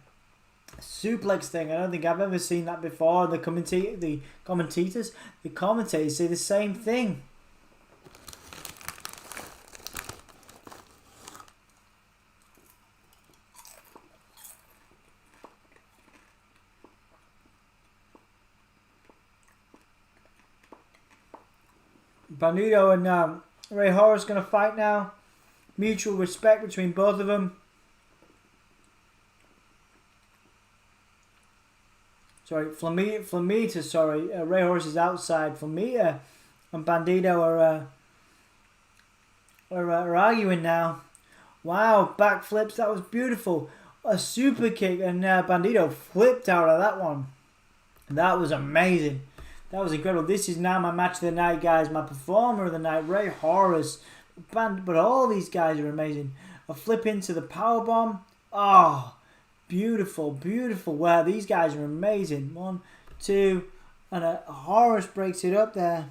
suplex thing. I don't think I've ever seen that before. The commentators say the same thing. Bandido and Ray Horus going to fight now. Mutual respect between both of them. Sorry, Flamita, sorry. Ray Horus is outside. Flamita and Bandido are arguing now. Wow, backflips. That was beautiful. A super kick and Bandido flipped out of that one. That was amazing. That was incredible. This is now my match of the night, guys. My performer of the night, Ray Horus. But all these guys are amazing. A flip into the powerbomb. Oh, beautiful, beautiful. Wow, these guys are amazing. 1, 2, and Horus breaks it up there.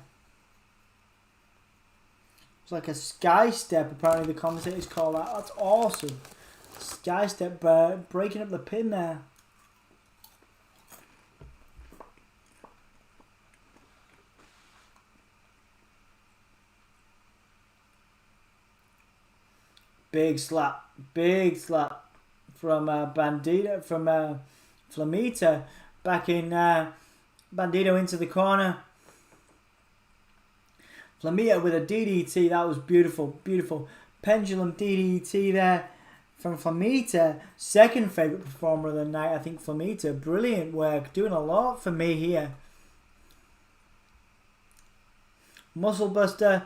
It's like a sky step, apparently the commentators call that. That's awesome. Sky step breaking up the pin there. Big slap from Bandido, from Flamita, back in Bandido into the corner. Flamita with a DDT, that was beautiful, beautiful. Pendulum DDT there from Flamita. Second favourite performer of the night, I think Flamita. Brilliant work, doing a lot for me here. Muscle Buster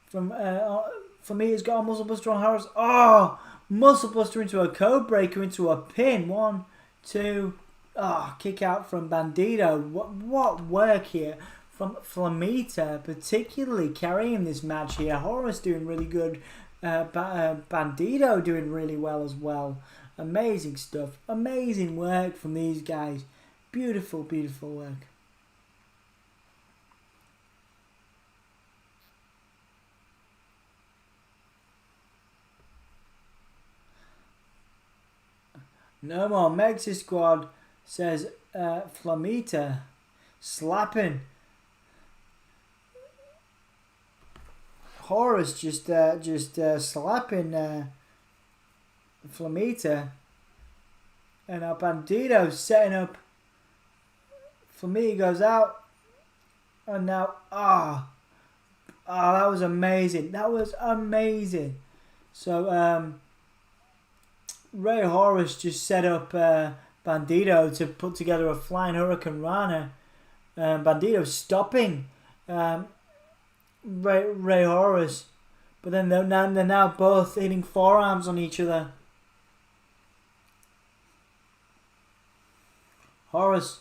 from Flamita's got a Muscle Buster on Horus. Oh, Muscle Buster into a code breaker, into a pin. 1, 2. Oh, kick out from Bandido. What work here from Flamita, particularly carrying this match here. Horus doing really good. Bandido doing really well as well. Amazing stuff. Amazing work from these guys. Beautiful, beautiful work. No more MexiSquad, says Flamita. Slapping. Horus just slapping Flamita. And now Bandido setting up. Flamita goes out. And now, that was amazing. That was amazing. So, Horus just set up Bandido to put together a flying Hurricane Rana. Bandido stopping Horus. But then they're now both hitting forearms on each other. Horus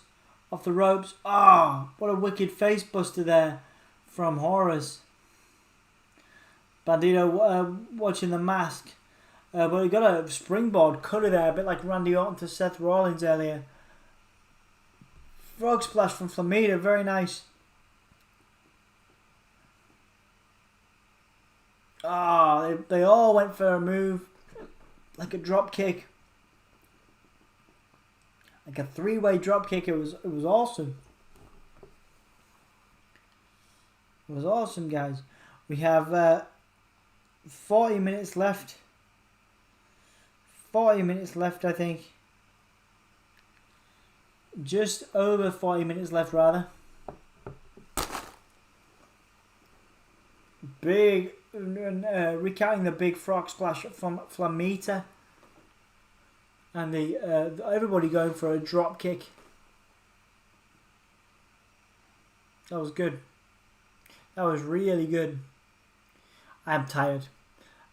off the ropes. What a wicked face buster there from Horus. Bandido watching the mask. But he got a springboard cutter there, a bit like Randy Orton to Seth Rollins earlier. Frog splash from Flamita, very nice. They all went for a move, like a drop kick. Like a three-way drop kick. It was awesome. It was awesome, guys. We have 40 minutes left. 40 minutes left, I think. Just over 40 minutes left, rather. Big, recounting the big frog splash from Flamita. And everybody going for a drop kick. That was good. That was really good. I am tired.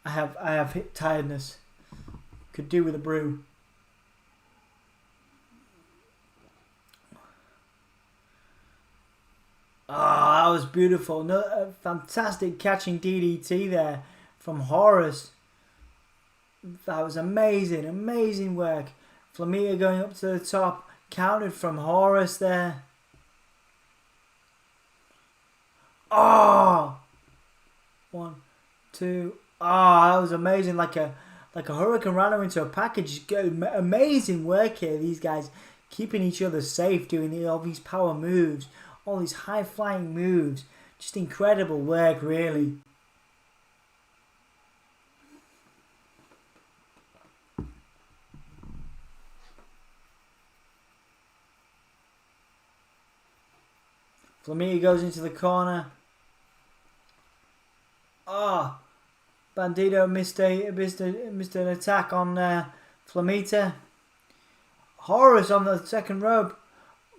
I have hit tiredness. Could do with a brew. That was beautiful. No, a fantastic catching DDT there from Horus. That was amazing. Amazing work. Flamita going up to the top. Countered from Horus there. One, two. That was amazing. Like a Hurricane Rana into a package. Amazing work here. These guys keeping each other safe, doing all these power moves, all these high flying moves. Just incredible work, really. Flamita goes into the corner. Bandido missed an attack on Flamita. Horus on the second rope.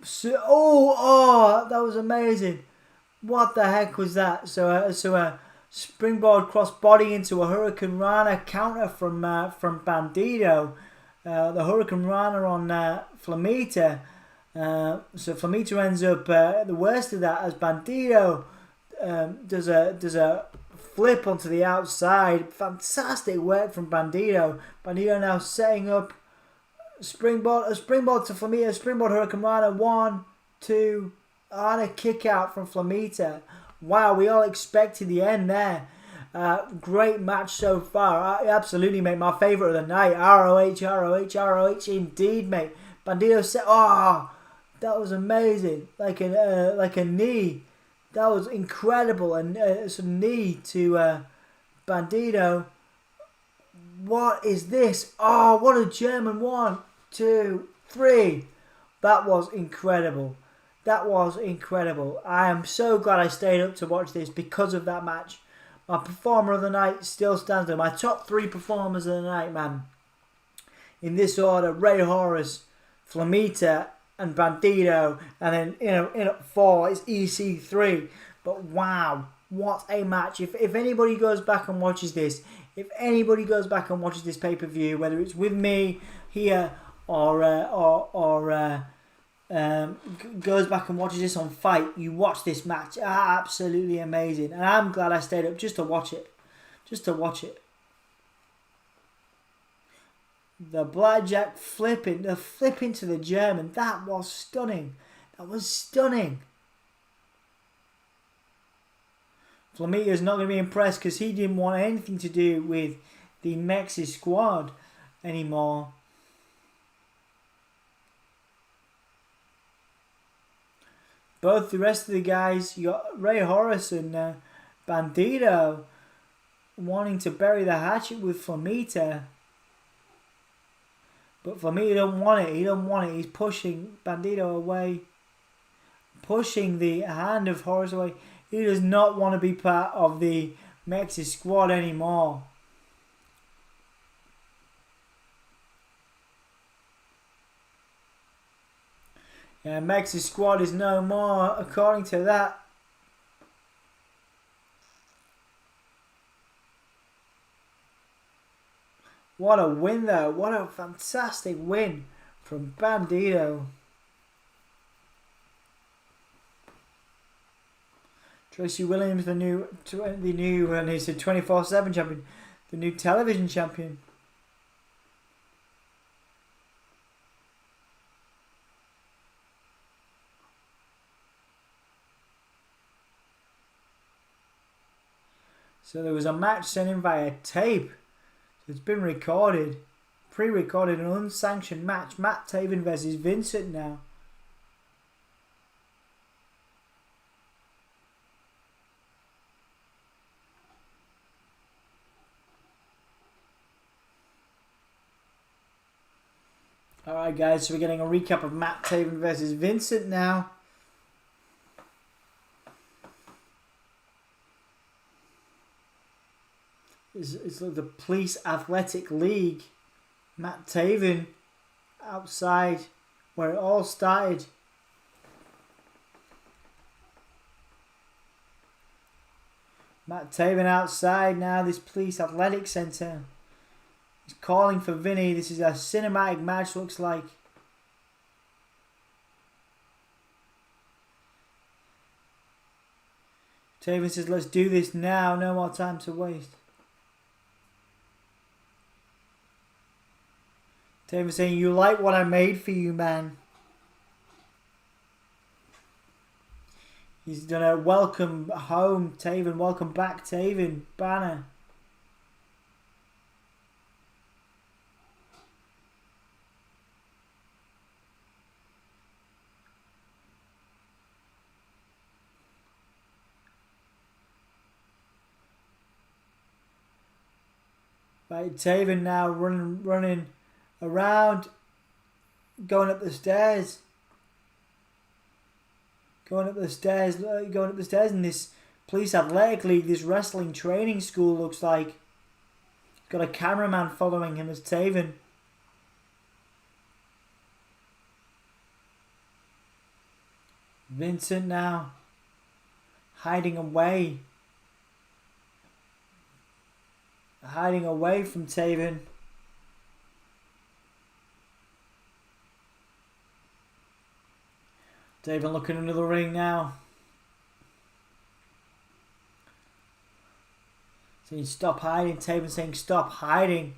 That was amazing. What the heck was that? So a springboard crossbody into a Hurricane Rana counter from Bandido. The Hurricane Rana on Flamita. So Flamita ends up the worst of that as Bandido does a flip onto the outside. Fantastic work from Bandido. Bandido now setting up a springboard to Flamita, springboard Hurricane Rana, 1, 2, and a kick out from Flamita. Wow, we all expected the end there. Great match so far. Absolutely, mate. My favourite of the night. ROH indeed, mate. Bandido set. That was amazing. Like a knee. That was incredible. And some knee to Bandido. What is this? What a German 1, 2, 3. That was incredible. That was incredible. I am so glad I stayed up to watch this because of that match. My performer of the night still stands there. My top 3 performers of the night, man. In this order, Horus, Flamita, and Bandido, and then in at 4 is EC3. But wow, what a match! If anybody goes back and watches this, pay-per-view, whether it's with me here or goes back and watches this on Fight, you watch this match. Absolutely amazing, and I'm glad I stayed up just to watch it. The blackjack flipping, the flip into the German, that was stunning. Flamita's not going to be impressed because he didn't want anything to do with the MexiSquad anymore. both the rest of the guys, you got Horus and Bandido wanting to bury the hatchet with Flamita. But Flamita don't want it. He don't want it. He's pushing Bandido away. Pushing the hand of Horus away. He does not want to be part of the MexiSquad anymore. Yeah, MexiSquad is no more, according to that. What a win though. What a fantastic win from Bandido. Tracy Williams, the new and he's a 24/7 champion, the new television champion. So there was a match sent in via tape. So it's been recorded, pre-recorded, an unsanctioned match. Matt Taven versus Vincent now. Alright guys, so we're getting a recap of Matt Taven versus Vincent now. It's like the Police Athletic League. Matt Taven outside where it all started. Matt Taven outside now, this Police Athletic Centre. He's calling for Vinny. This is a cinematic match, looks like. Taven says, let's do this now. No more time to waste. Taven saying, you like what I made for you, man. He's done a welcome home, Taven. Welcome back, Taven. Banner. Right, Taven now running around, going up the stairs. Going up the stairs in this Police Athletic League, this wrestling training school, looks like. He's got a cameraman following him as Taven. Vincent now hiding away. Hiding away from Taven. Taven looking under the ring now. Saying stop hiding. Taven saying stop hiding.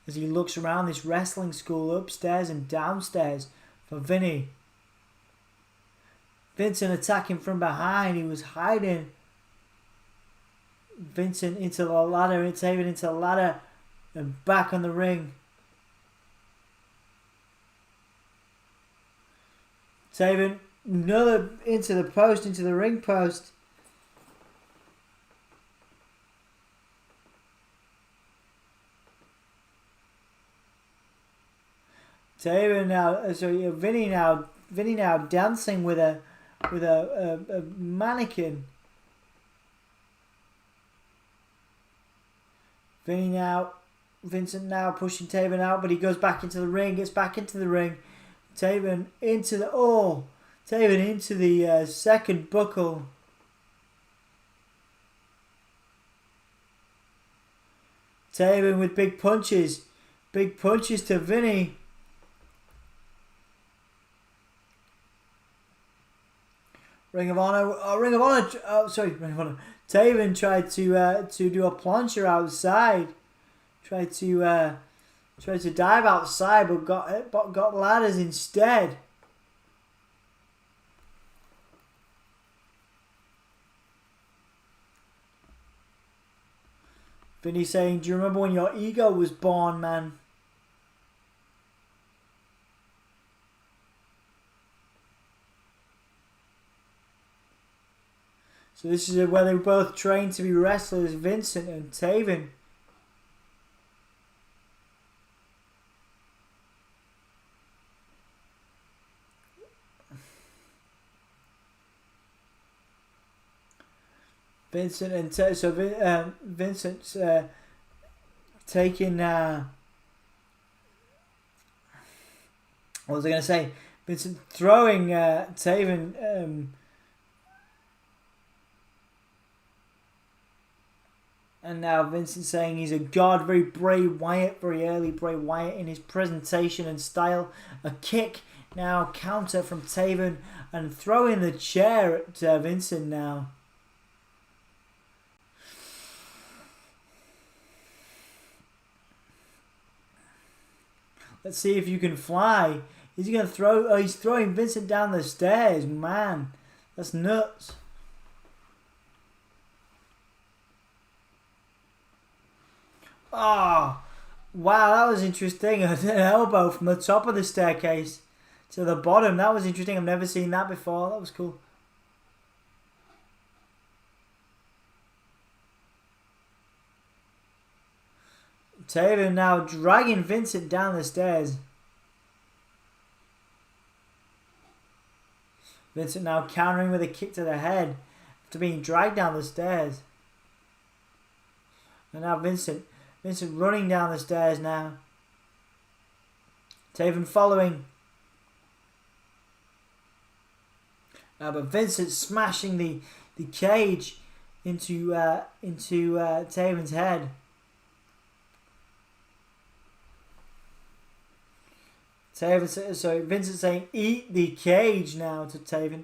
As he looks around this wrestling school upstairs and downstairs for Vinny. Vincent attacking from behind. He was hiding. Vincent into the ladder, and Taven into the ladder, and back on the ring. Taven, another into the post, into the ring post. Taven now, sorry, Vinny now dancing with a mannequin. Vincent now pushing Taven out, but he goes back into the ring, gets back into the ring. Taven into the second buckle. Taven with big punches to Vinny. Ring of Honor. Taven tried to do a plunger outside. Tried to dive outside, but got ladders instead. Vinny saying, "Do you remember when your ego was born, man?" So this is where they both train to be wrestlers, Vincent and Taven. Vincent and Vincent's taking. What was I going to say? Vincent throwing Taven. And now Vincent saying he's a god, very Bray Wyatt, very early Bray Wyatt in his presentation and style. A kick, now counter from Taven, and throwing the chair at Vincent now. Let's see if you can fly. Is he going to throw? Oh, he's throwing Vincent down the stairs. Man, that's nuts. Oh, wow, that was interesting. An elbow from the top of the staircase to the bottom. That was interesting. I've never seen that before. That was cool. Taven now dragging Vincent down the stairs. Vincent now countering with a kick to the head after being dragged down the stairs. And now Vincent running down the stairs now. Taven following. But Vincent smashing the cage into Taven's head. So Vincent saying, "Eat the cage" now to Taven.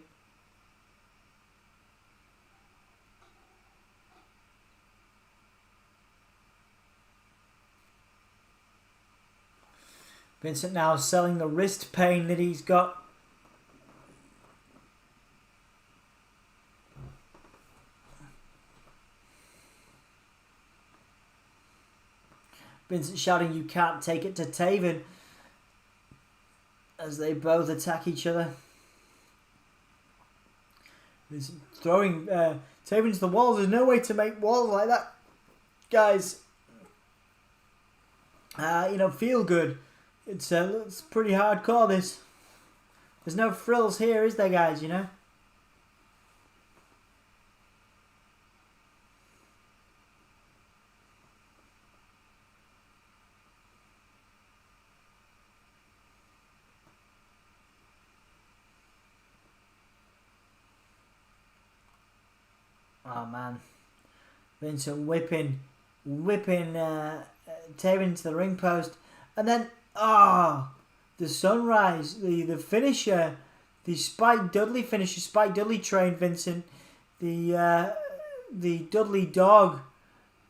Vincent now selling the wrist pain that he's got. Vincent shouting, "You can't take it" to Taven as they both attack each other. Vincent throwing Taven to the walls. There's no way to make walls like that, guys. Feel good. It's pretty hardcore, this. There's no frills here, is there, guys, you know? Oh, man. Vincent whipping Taven to the ring post. And then, the sunrise, the finisher, the Spike Dudley finisher. Spike Dudley trained Vincent. The Dudley dog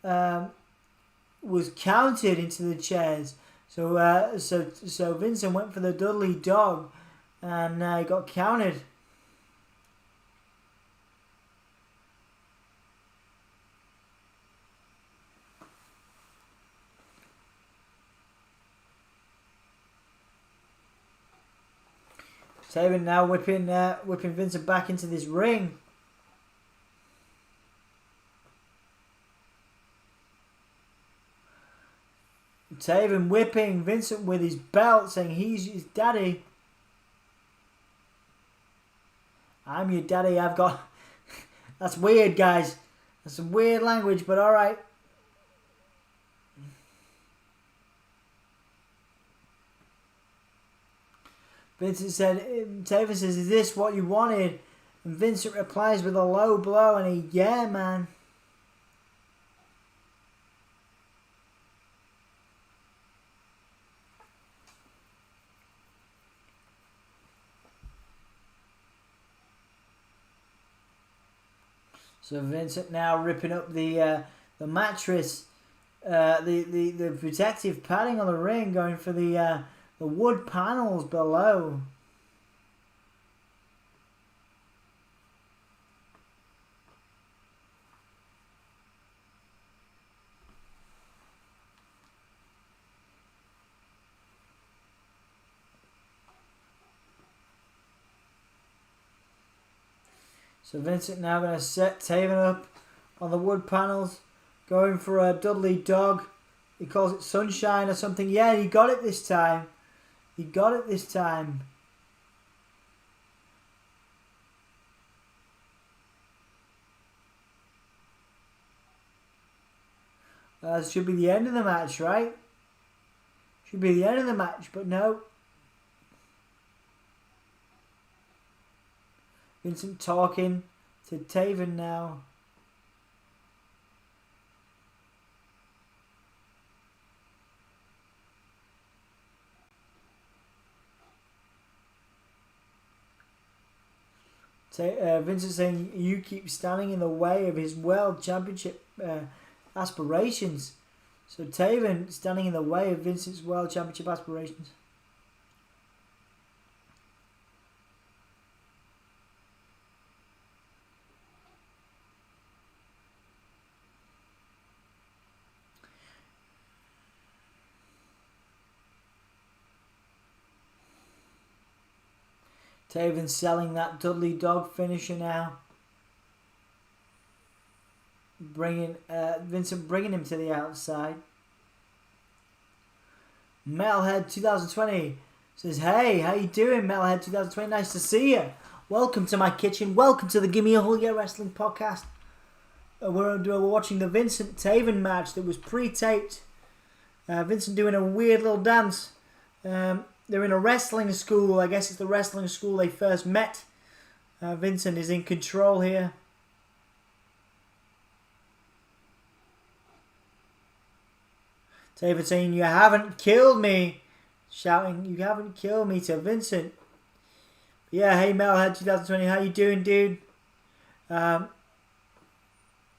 was counted into the chairs. So Vincent went for the Dudley dog and he got counted. Taven now whipping Vincent back into this ring. Taven whipping Vincent with his belt, saying he's his daddy. I'm your daddy. I've got... That's weird, guys. That's some weird language, but alright. Vincent said, Taven says, "Is this what you wanted?" And Vincent replies with a low blow and "Yeah, man." So Vincent now ripping up the mattress, the protective padding on the ring, going for the wood panels below. So Vincent now going to set Taven up on the wood panels. Going for a Dudley dog. He calls it Sunshine or something. Yeah, he got it this time. He got it this time. That should be the end of the match, right? Should be the end of the match, but no. Vincent talking to Taven now. Vincent saying you keep standing in the way of his world championship aspirations. So Taven standing in the way of Vincent's world championship aspirations. Taven selling that Dudley dog finisher now. Vincent bringing him to the outside. Metalhead 2020 says, "Hey, how you doing, Metalhead 2020? Nice to see you. Welcome to my kitchen. Welcome to the Gimme a Whole Year Wrestling podcast. We're watching the Vincent Taven match that was pre-taped. Vincent doing a weird little dance. They're in a wrestling school. I guess it's the wrestling school they first met. Vincent is in control here. Taven saying, "You haven't killed me." Shouting, "You haven't killed me" to Vincent. Yeah, hey Metalhead 2020, how you doing, dude? I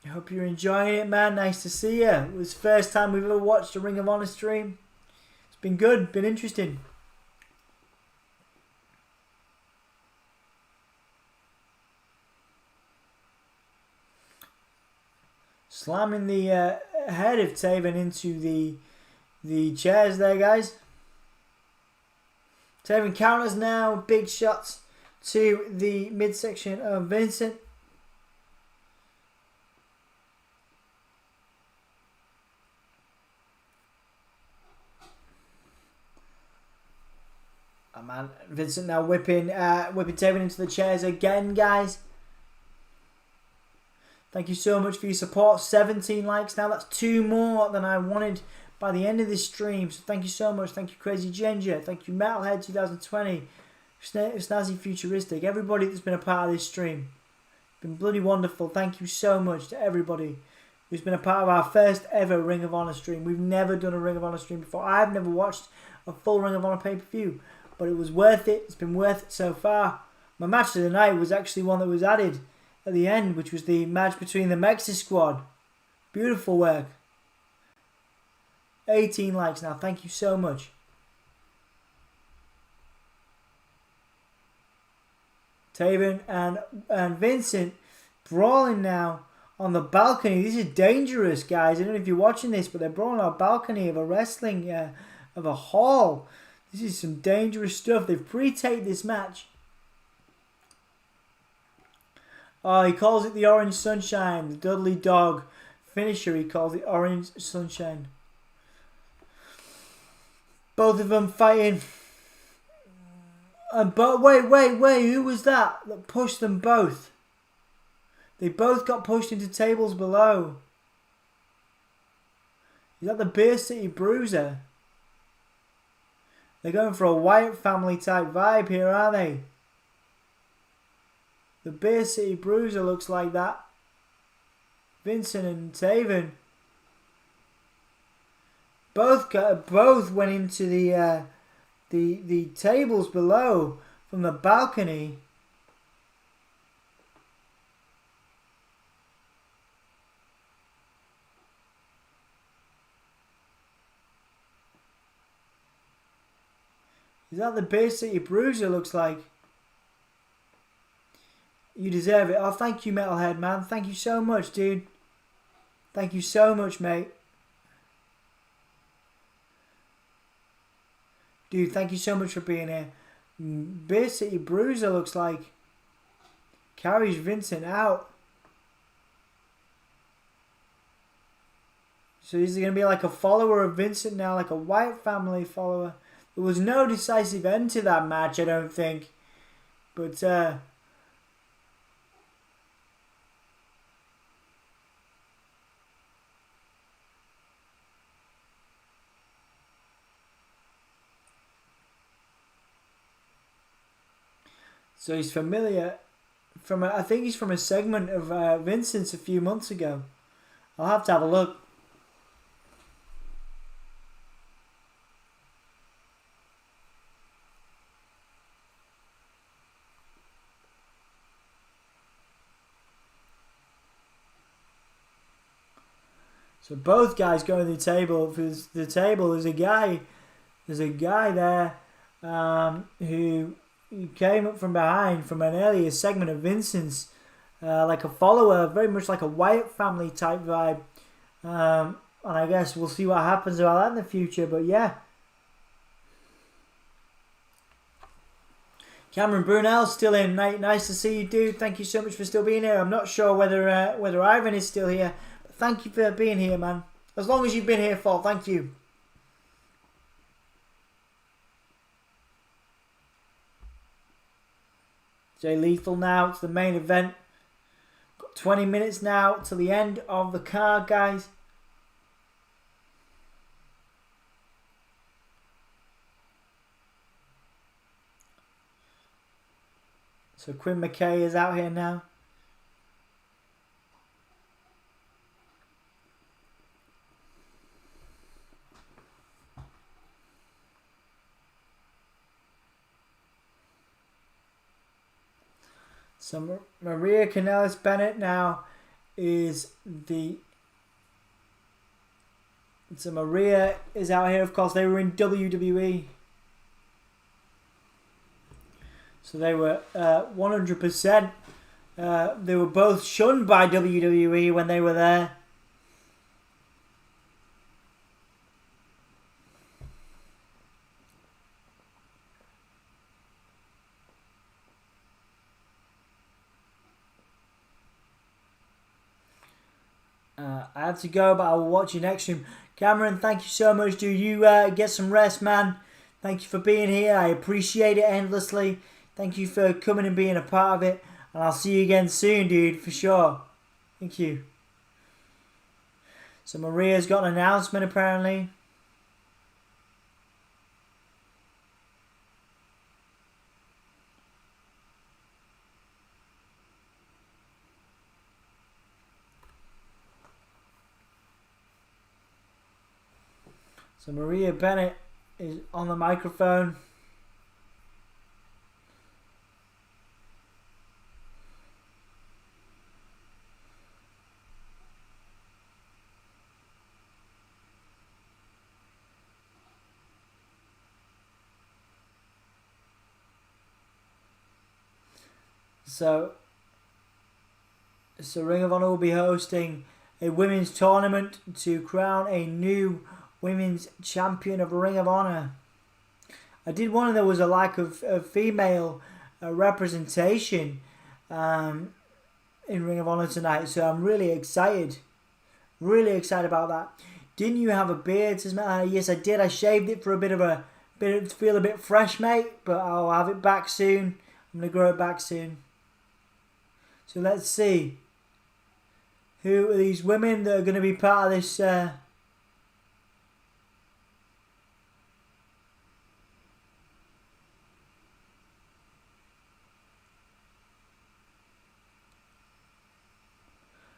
hope you're enjoying it, man. Nice to see you. It was the first time we've ever watched a Ring of Honor stream. It's been good, been interesting. Slamming the head of Taven into the chairs there, guys. Taven counters now. Big shots to the midsection of Vincent. Oh man, Vincent now whipping Taven into the chairs again, guys. Thank you so much for your support. 17 likes now. That's 2 more than I wanted by the end of this stream. So thank you so much. Thank you, Crazy Ginger. Thank you, Metalhead 2020. Snazzy Futuristic. Everybody that's been a part of this stream. It's been bloody wonderful. Thank you so much to everybody who's been a part of our first ever Ring of Honor stream. We've never done a Ring of Honor stream before. I've never watched a full Ring of Honor pay-per-view. But it was worth it. It's been worth it so far. My match of the night was actually one that was added at the end, which was the match between the MexiSquad. Beautiful work. 18 likes now. Thank you so much. Taven and Vincent brawling now on the balcony. This is dangerous, guys. I don't know if you're watching this, but they're brawling on a balcony of a wrestling, of a hall. This is some dangerous stuff. They've pre-taped this match. Oh, he calls it the Orange Sunshine. The Dudley Dog finisher, he calls it Orange Sunshine. Both of them fighting. But wait, who was that pushed them both? They both got pushed into tables below. Is that the Beer City Bruiser? They're going for a Wyatt family type vibe here, aren't they? The Beer City Bruiser looks like that. Vincent and Taven both went into the tables below from the balcony. Is that the Beer City Bruiser looks like? You deserve it. Oh, thank you, Metalhead, man. Thank you so much, dude. Thank you so much, mate. Dude, thank you so much for being here. Beer City Bruiser looks like Carries Vincent out. So is he going to be like a follower of Vincent now, like a White family follower? There was no decisive end to that match, I don't think. But, so he's familiar from I think he's from a segment of Vincent's a few months ago. I'll have to have a look. So both guys go to the table. Because the table, there's a guy there who came up from behind from an earlier segment of Vincent's, like a follower, very much like a Wyatt family type vibe. And I guess we'll see what happens about that in the future. But yeah. Cameron Brunel's still in, mate. Nice to see you, dude. Thank you so much for still being here. I'm not sure whether Ivan is still here. Thank you for being here, man. As long as you've been here for, thank you. Jay Lethal now. It's the main event. Got 20 minutes now to the end of the card, guys. So Quinn McKay is out here now. So Maria Kanellis Bennett now is the... So Maria is out here, of course. They were in WWE. So they were 100%. They were both shunned by WWE when they were there. I have to go, but I will watch you next stream. Cameron, thank you so much, dude. You get some rest, man. Thank you for being here. I appreciate it endlessly. Thank you for coming and being a part of it. And I'll see you again soon, dude, for sure. Thank you. So Maria's got an announcement, apparently. So Maria Bennett is on the microphone. So Ring of Honor will be hosting a women's tournament to crown a new women's champion of Ring of Honor. I did wonder there was a lack of female representation in Ring of Honor tonight, so I'm really excited. Really excited about that. Didn't you have a beard? Yes, I did. I shaved it for to feel a bit fresh, mate, but I'll have it back soon. I'm going to grow it back soon. So let's see. Who are these women that are going to be part of this...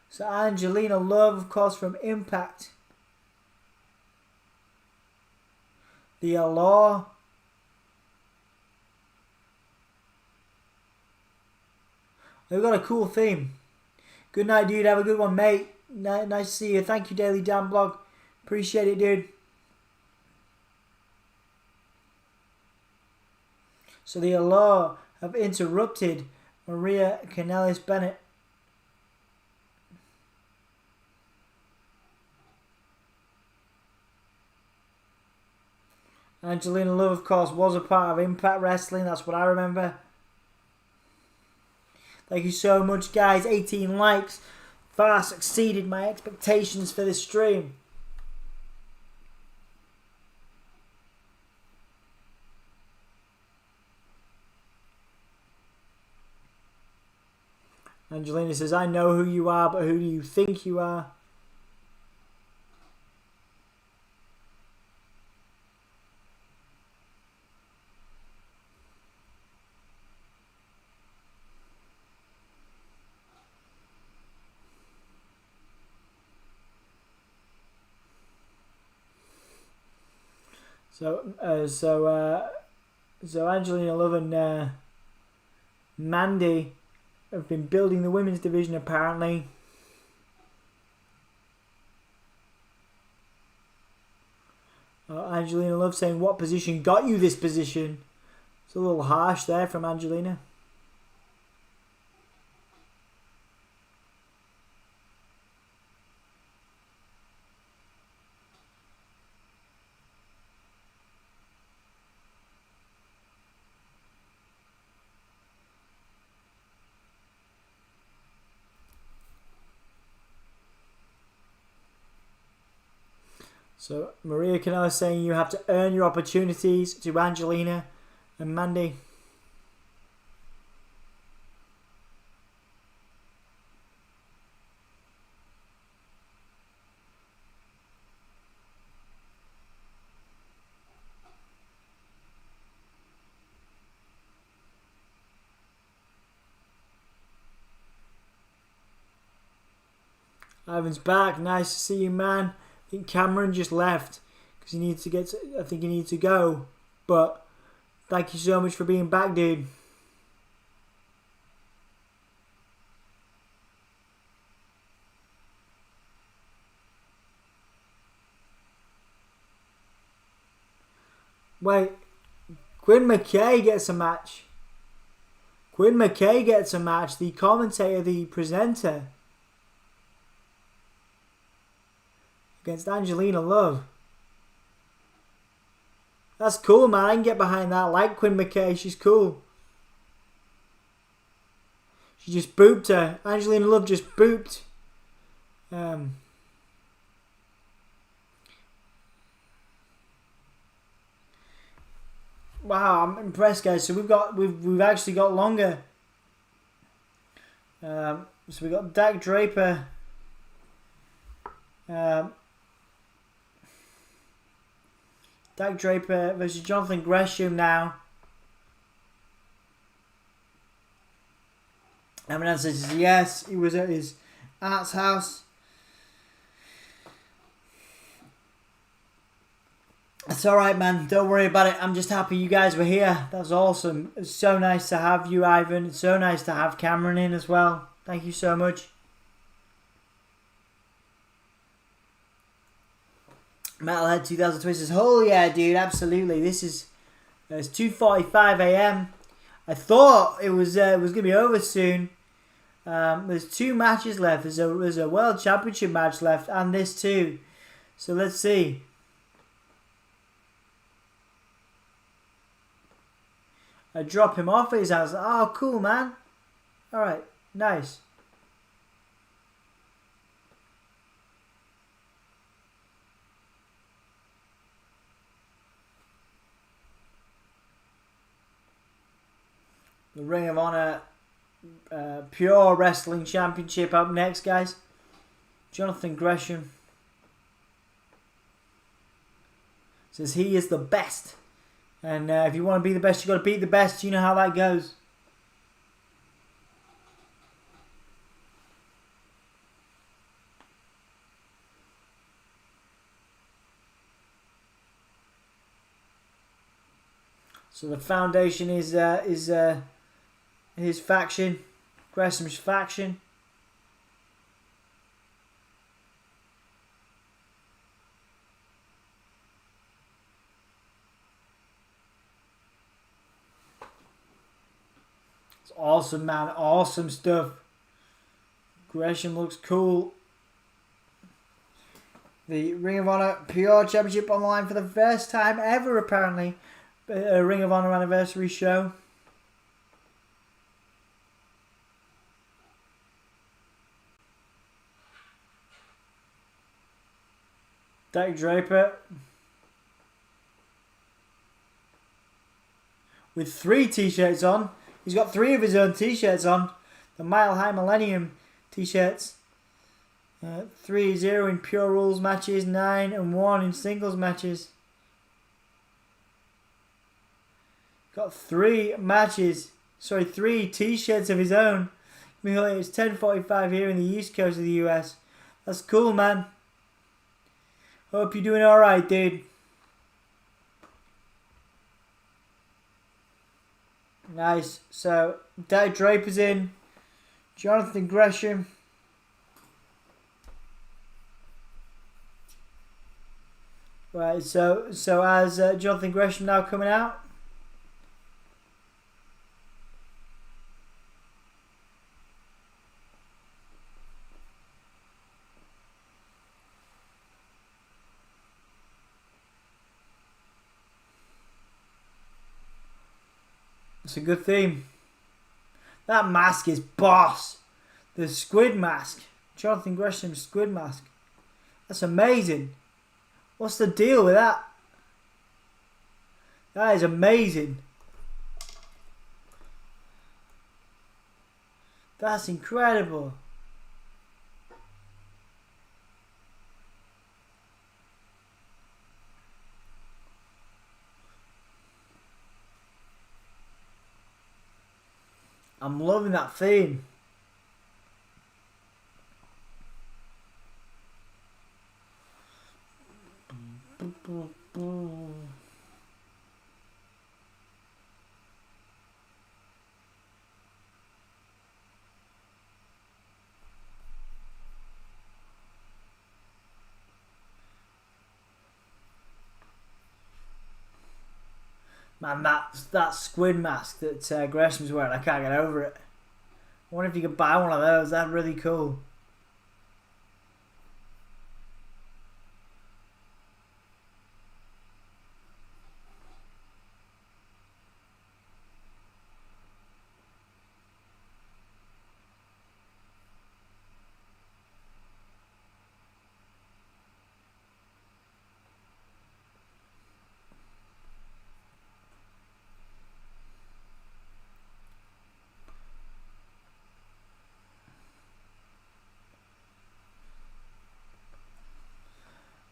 So Angelina Love, of course, from Impact. The Allure. They've got a cool theme. Good night, dude. Have a good one, mate. Nice to see you. Thank you, Daily Dan Blog. Appreciate it, dude. So the Allure have interrupted Maria Kanellis Bennett. Angelina Love, of course, was a part of Impact Wrestling. That's what I remember. Thank you so much, guys. 18 likes. Far exceeded my expectations for this stream. Angelina says, I know who you are, but who do you think you are? So Angelina Love and Mandy have been building the women's division apparently. Angelina Love saying, what position got you this position? It's a little harsh there from Angelina. So Maria Canella saying you have to earn your opportunities to Angelina and Mandy. Ivan's back. Nice to see you, man. I think Cameron just left because he needs to get. I think he needs to go. But thank you so much for being back, dude. Wait, Quinn McKay gets a match. Quinn McKay gets a match. The commentator, the presenter. Against Angelina Love. That's cool, man. I can get behind that. I like Quinn McKay. She's cool. She just booped her. Angelina Love just booped. Wow, I'm impressed, guys. So we've actually got longer. So we got Dak Draper. Dak Draper versus Jonathan Gresham now. Eminem says yes, he was at his aunt's house. It's alright, man. Don't worry about it. I'm just happy you guys were here. That's awesome. It's so nice to have you, Ivan. It's so nice to have Cameron in as well. Thank you so much. Metalhead 2020 says, oh yeah, dude, absolutely. It's 2:45 a.m. I thought it was gonna be over soon. There's 2 matches left. There's a World Championship match left, and this too. So let's see. I drop him off at his house. Oh, cool, man. All right, nice. The Ring of Honor Pure Wrestling Championship up next, guys. Jonathan Gresham says he is the best. And if you want to be the best, you got to beat the best. You know how that goes. So the foundation is his faction, Gresham's faction. It's awesome, man. Awesome stuff. Gresham looks cool. The Ring of Honor Pure Championship on the line for the first time ever, apparently. A Ring of Honor anniversary show. Draper with 3 t-shirts on. He's got 3 of his own t-shirts on. The Mile High Millennium t-shirts. 3-0 in pure rules matches, 9-1 in singles matches. Got 3 t-shirts of his own. It's 10:45 here in the East Coast of the US. That's cool, man. Hope you're doing alright, dude. Nice. So, Draper's in. Jonathan Gresham. Right, so as Jonathan Gresham now coming out. It's a good theme. That mask is boss. The squid mask. Jonathan Gresham's squid mask. That's amazing. What's the deal with that? That is amazing. That's incredible. I'm loving that theme. Man, that squid mask that Gresham's wearing, I can't get over it. I wonder if you could buy one of those. That's really cool.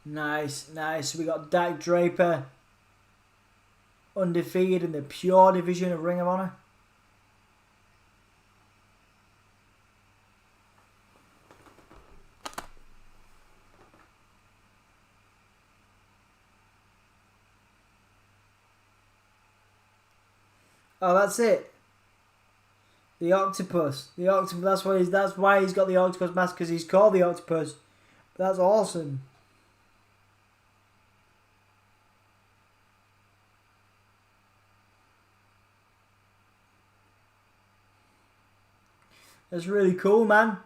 Nice, nice. We got Draper undefeated in the pure division of Ring of Honor. Oh, that's it. The octopus. The octopus. That's why he's got the octopus mask, because he's called the octopus. But that's awesome. That's really cool, man.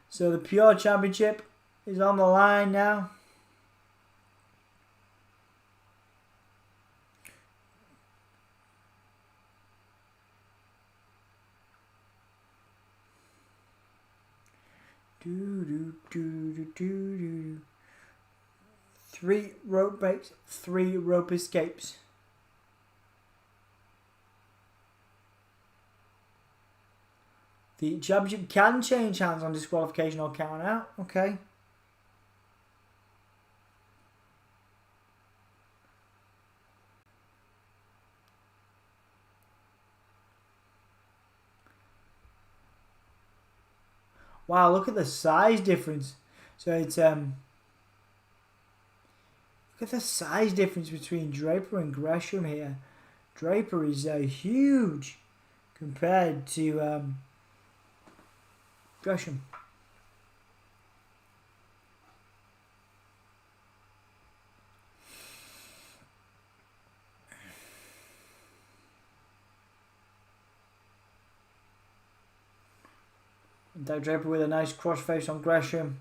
So the Pure Championship is on the line now. Do, do, do, do, do, do. 3 rope breaks, 3 rope escapes. The championship can change hands on disqualification or count out. Okay. Wow, look at the size difference. So it's look at the size difference between Draper and Gresham here. Draper is huge compared to Gresham. Draper with a nice crossface on Gresham.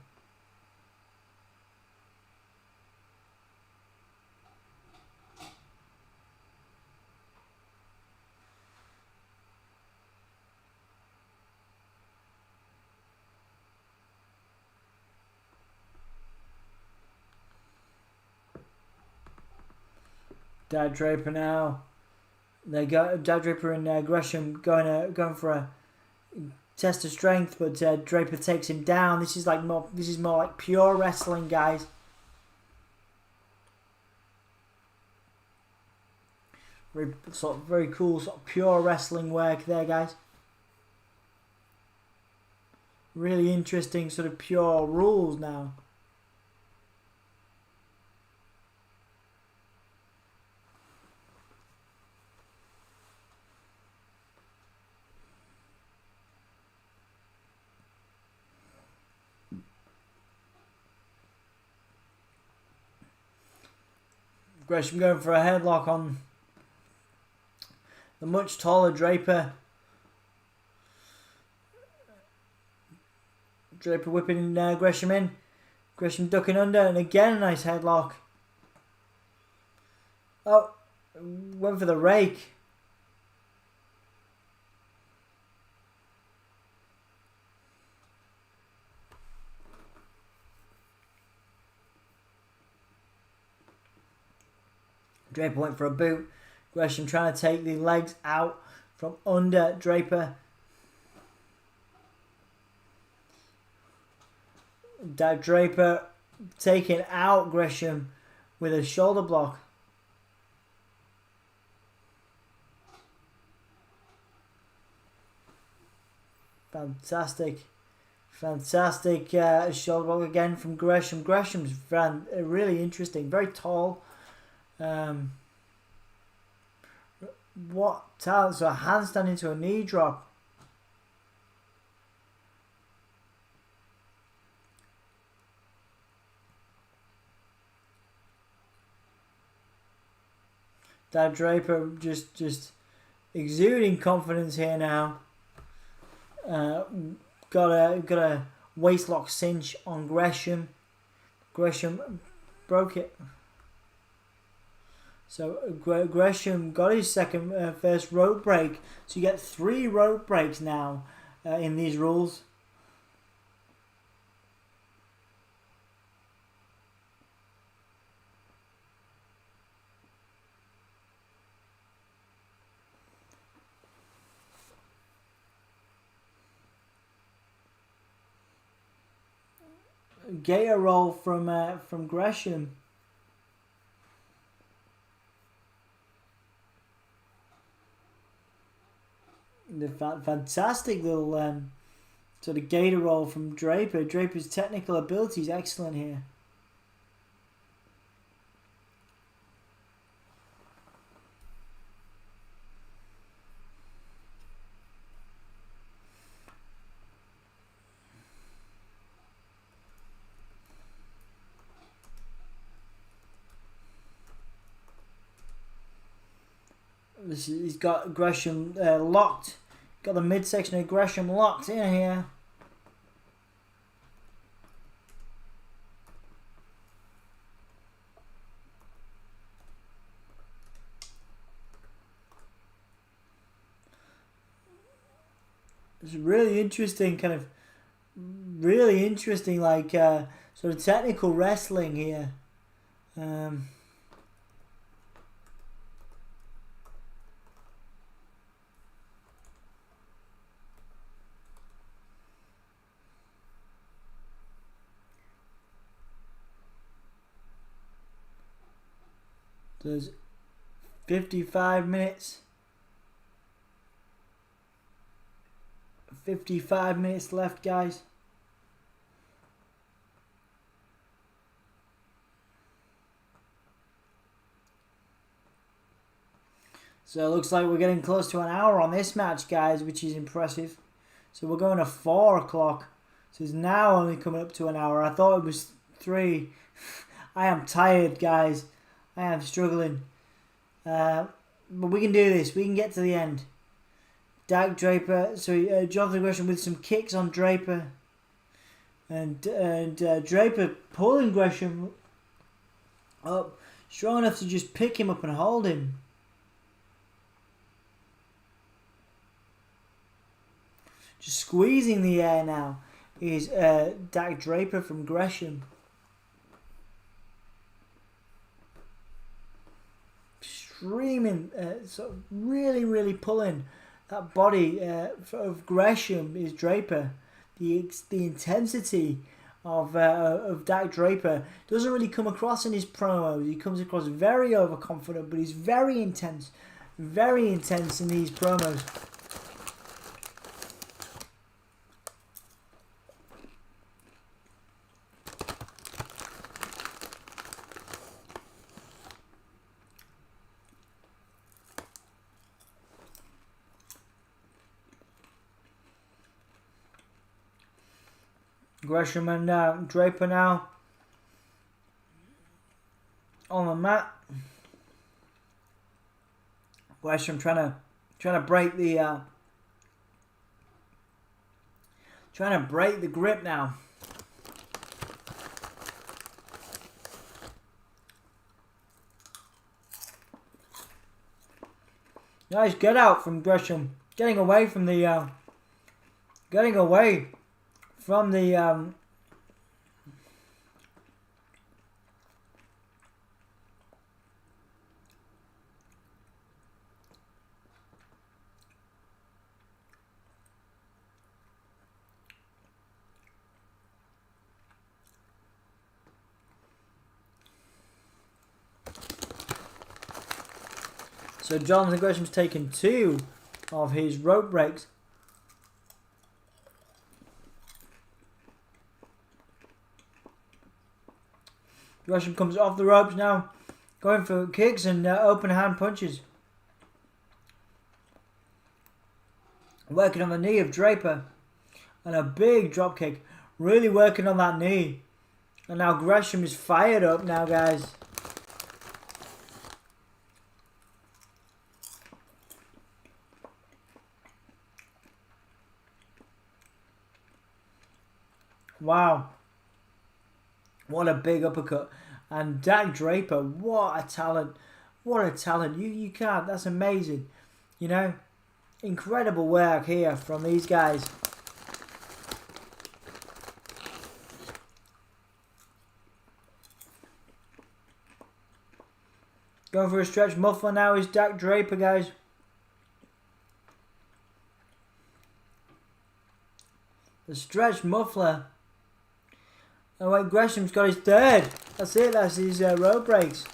Draper now. They got Draper and Gresham going for a test of strength, but Draper takes him down. This is more like pure wrestling, guys. Very cool, pure wrestling work there, guys. Really interesting, sort of pure rules now. Gresham going for a headlock on the much taller Draper. Draper whipping Gresham in. Gresham ducking under, and again a nice headlock. Oh, went for the rake. Draper went for a boot. Gresham trying to take the legs out from under Draper. Draper taking out Gresham with a shoulder block. Fantastic shoulder block again from Gresham. Gresham's really interesting, very tall. What talent? So a handstand into a knee drop. Draper just exuding confidence here now. Got a waistlock cinch on Gresham. Gresham broke it. So Gresham got his first rope break. So you get 3 rope breaks now in these rules. Gator roll from Gresham. The fantastic little sort of gator roll from Draper. Draper's technical ability is excellent here. He's got Gresham locked. Got the midsection of Gresham locked in here. It's really interesting, like sort of technical wrestling here. There's 55 minutes. 55 minutes left, guys. So it looks like we're getting close to an hour on this match, guys, which is impressive. So we're going to 4 o'clock. So it's now only coming up to an hour. I thought it was 3. I am tired, guys. I am struggling. But we can do this. We can get to the end. Draper. So Jonathan Gresham with some kicks on Draper. And Draper pulling Gresham up. Strong enough to just pick him up and hold him. Just squeezing the air now is Draper from Gresham. screaming, sort of really pulling that body of Gresham is Draper. The intensity of Dak Draper doesn't really come across in his promos. He comes across very overconfident, but he's very intense in these promos. Gresham and Draper now on the mat. Gresham trying to break the grip now. Nice get out from Gresham, getting away from the So Jonathan Gresham's taken 2 of his rope breaks. Gresham comes off the ropes now, going for kicks and open hand punches. Working on the knee of Draper. And a big drop kick. Really working on that knee. And now Gresham is fired up now, guys. Wow. What a big uppercut. And Dak Draper, what a talent. What a talent. You can't, that's amazing. You know, incredible work here from these guys. Going for a stretch muffler now is Dak Draper, guys. The stretch muffler. Oh wait, Gresham's got his 3rd. That's it, that's his rope breaks.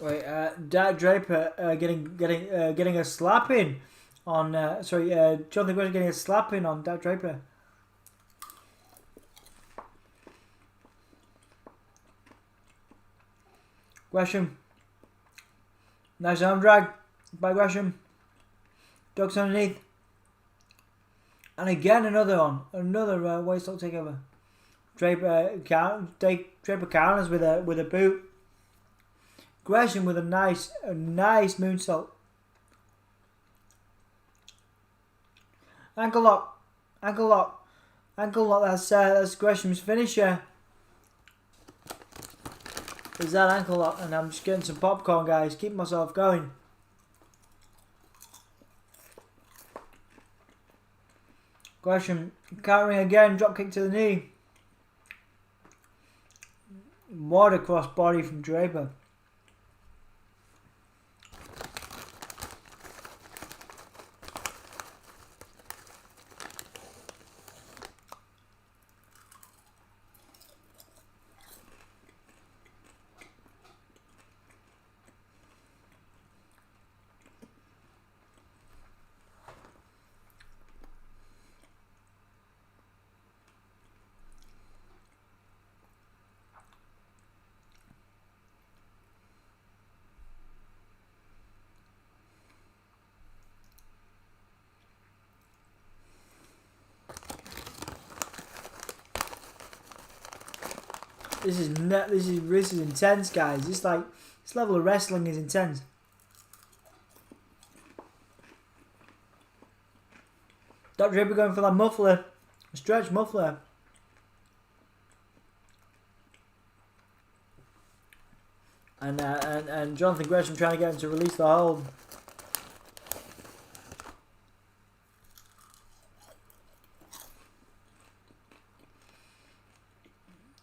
Wait, Dak Draper getting a slap in on Jonathan Gresham getting a slap in on Dak Draper. Gresham, nice arm drag by Gresham. Ducks underneath, and again another waistlock takeover. Draper counters with a boot. Gresham with a nice moonsault. Ankle lock. That's Gresham's finisher. Is that ankle lock? And I'm just getting some popcorn, guys. Keep myself going. Gresham countering again. Drop kick to the knee. What a cross body from Draper. This is intense, guys. This level of wrestling is intense. Dak Draper going for that muffler, a stretch muffler. And Jonathan Gresham trying to get him to release the hold.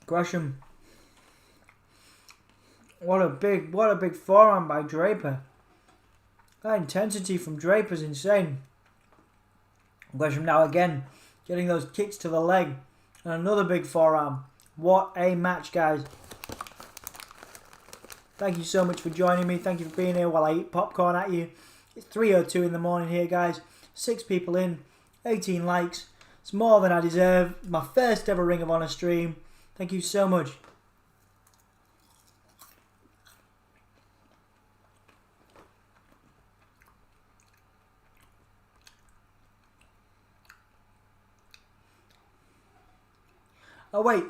Gresham. What a big forearm by Draper. That intensity from Draper is insane. Gresham now again getting those kicks to the leg. And another big forearm. What a match, guys. Thank you so much for joining me. Thank you for being here while I eat popcorn at you. It's 3:02 in the morning here, guys. 6 people in. 18 likes. It's more than I deserve. My first ever Ring of Honor stream. Thank you so much. Oh wait,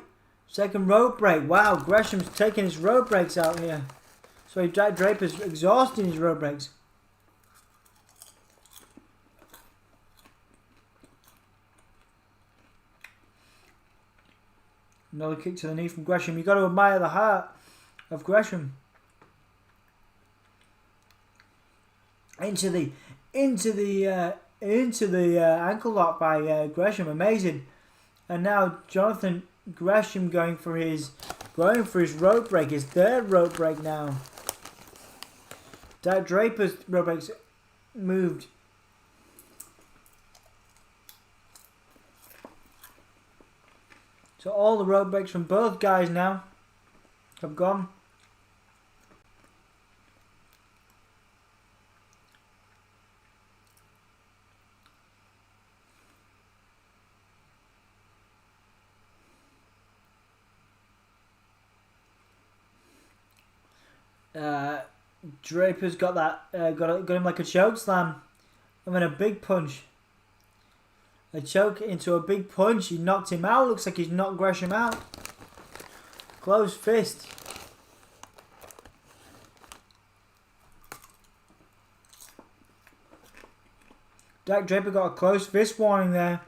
second rope break. Wow, Gresham's taking his rope breaks out here. So Draper's exhausting his rope breaks. Another kick to the knee from Gresham. You got to admire the heart of Gresham. Into the ankle lock by Gresham. Amazing. And now Jonathan Gresham going for his rope break, his third rope break now. Draper's rope breaks moved. So all the rope breaks from both guys now have gone. Draper's got that got him like a choke slam. I mean a big punch. A choke into a big punch. He knocked him out. Looks like he's knocked Gresham out. Closed fist. Draper got a closed fist warning there.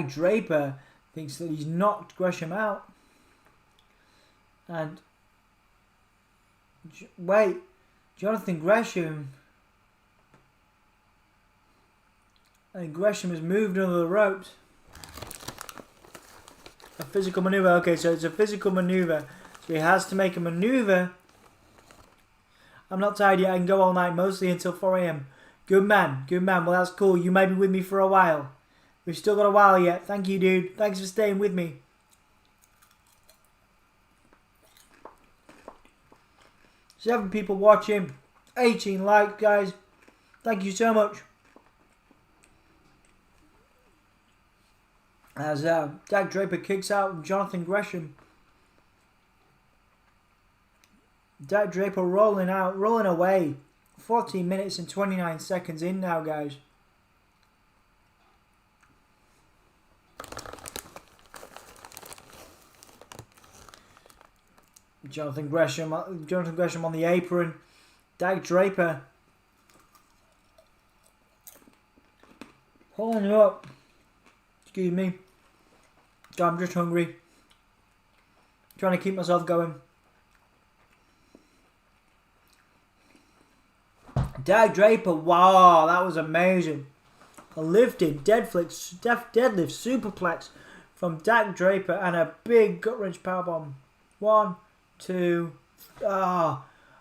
Draper thinks that he's knocked Gresham out. And wait, Jonathan Gresham. And Gresham has moved under the ropes. A physical maneuver. Okay, so it's a physical maneuver. So he has to make a maneuver. I'm not tired yet. I can go all night, mostly until 4 AM. Good man. Good man. Well, that's cool. You may be with me for a while. We've still got a while yet. Thank you, dude. Thanks for staying with me. Seven people watching. 18 likes, guys. Thank you so much. As Draper kicks out Jonathan Gresham. Draper rolling away. 14 minutes and 29 seconds in now, guys. Jonathan Gresham on the apron. Draper pulling it up. Excuse me. I'm just hungry. Trying to keep myself going. Draper, wow, that was amazing. A lifted deadlift superplex from Draper and a big gut wrench powerbomb. 1, 2. I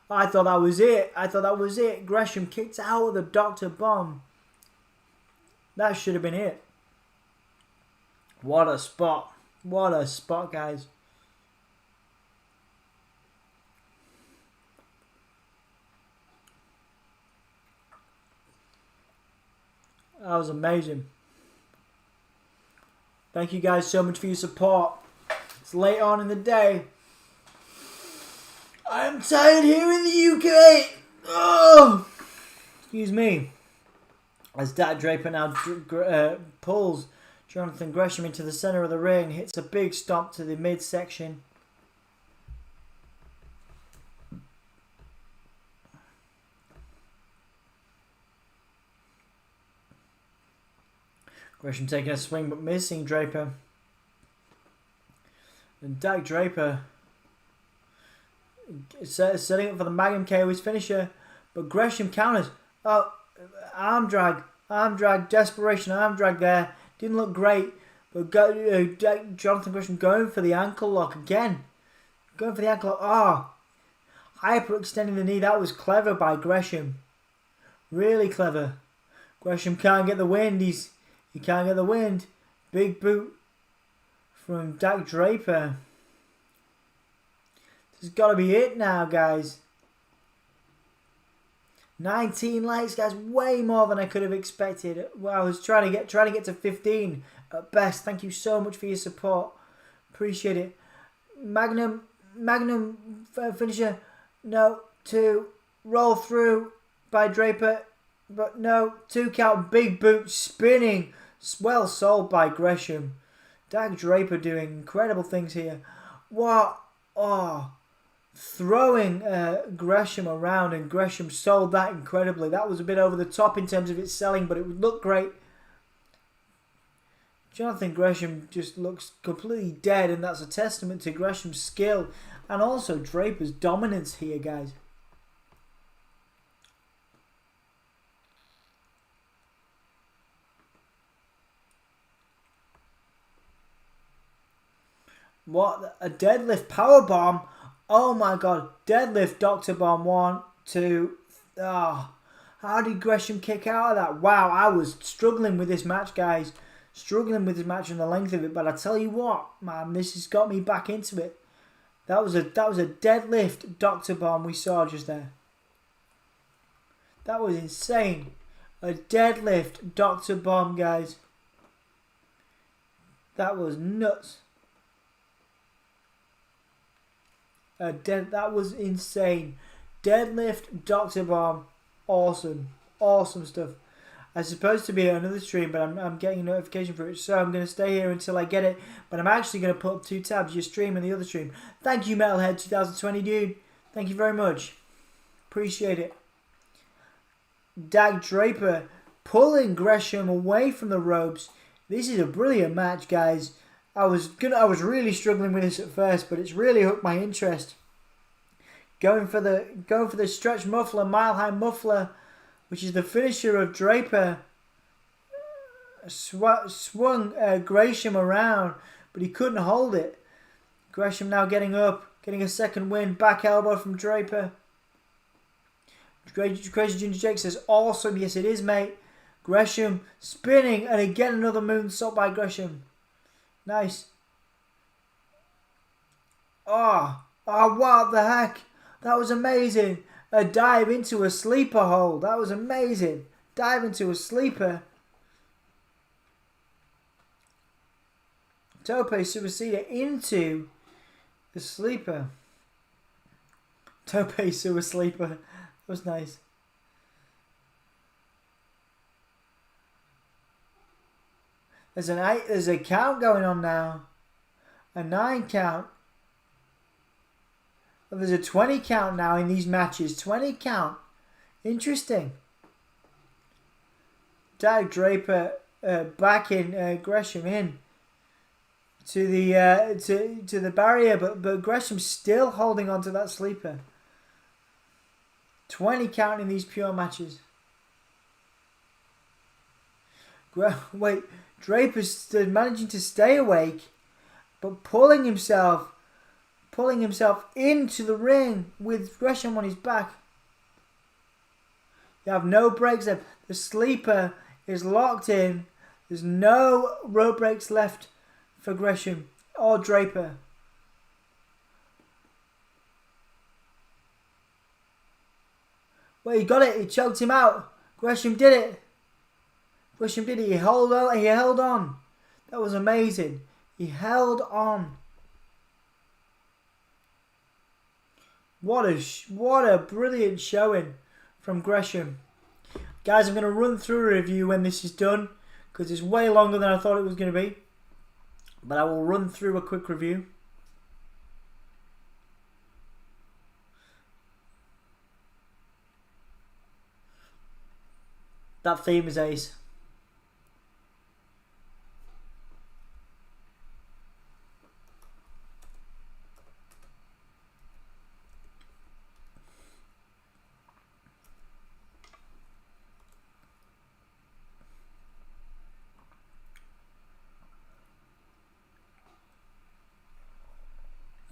thought that was it. Gresham kicked out of the Dr. Bomb. That should have been it. What a spot. What a spot, guys. That was amazing. Thank you guys so much for your support. It's late on in the day. I'm tired here in the UK. Oh, excuse me. As Draper now pulls Jonathan Gresham into the center of the ring, hits a big stomp to the midsection. Gresham taking a swing but missing Draper. And Draper setting up for the Magnum KO, his finisher. But Gresham counters. Oh, arm drag, desperation arm drag there. Didn't look great. But Jonathan Gresham going for the ankle lock again. Going for the ankle lock. Oh, hyperextending the knee. That was clever by Gresham. Really clever. Gresham can't get the wind. He can't get the wind. Big boot from Draper. This has got to be it now, guys. 19 likes, guys. Way more than I could have expected. Well, I was trying to get to 15 at best. Thank you so much for your support. Appreciate it. Magnum finisher. No, 2. Roll through by Draper. But no, 2 count. Big boot spinning. Well sold by Gresham. Draper doing incredible things here. What? Oh. Throwing Gresham around, and Gresham sold that incredibly. That was a bit over the top in terms of its selling, but it would look great. Jonathan Gresham just looks completely dead, and that's a testament to Gresham's skill and also Draper's dominance here, guys. What? A deadlift powerbomb? Oh my god. Deadlift Dr. Bomb. 1, 2. Ah. How did Gresham kick out of that? Wow, I was struggling with this match, guys. Struggling with this match and the length of it. But I tell you what, man, this has got me back into it. That was a deadlift Dr. Bomb we saw just there. That was insane. A deadlift Dr. Bomb, guys. That was nuts. That was insane. Deadlift Dr. Bomb. Awesome. Awesome stuff. I'm supposed to be at another stream, but I'm getting a notification for it, so I'm going to stay here until I get it. But I'm actually going to put up 2 tabs, your stream and the other stream. Thank you, Metalhead 2020, dude. Thank you very much. Appreciate it. Draper pulling Gresham away from the ropes. This is a brilliant match, guys. I was really struggling with this at first, but it's really hooked my interest. Going for the stretch muffler, mile high muffler, which is the finisher of Draper. Swung Gresham around, but he couldn't hold it. Gresham now getting up, getting a second win. Back elbow from Draper. Crazy Ginger Jake says, awesome. Yes, it is, mate. Gresham spinning, and again another moonsault by Gresham. Nice. Oh, what the heck? That was amazing. A dive into a sleeper hold. That was amazing. Dive into a sleeper. Tope Suicida into the sleeper. Tope Suicida. That was nice. There's a count going on now. A 9 count. Well, there's a 20 count now in these matches. 20 count. Interesting. Draper backing Gresham in to the barrier, but Gresham's still holding on to that sleeper. 20 count in these pure matches. Wait. Draper's managing to stay awake, but pulling himself into the ring with Gresham on his back. You have no breaks there. The sleeper is locked in. There's no rope breaks left for Gresham or Draper. Well, he got it. He choked him out. Gresham did it. Gresham did it. He held on. That was amazing. He held on. What a brilliant showing from Gresham. Guys, I'm going to run through a review when this is done, because it's way longer than I thought it was going to be. But I will run through a quick review. That theme is ace.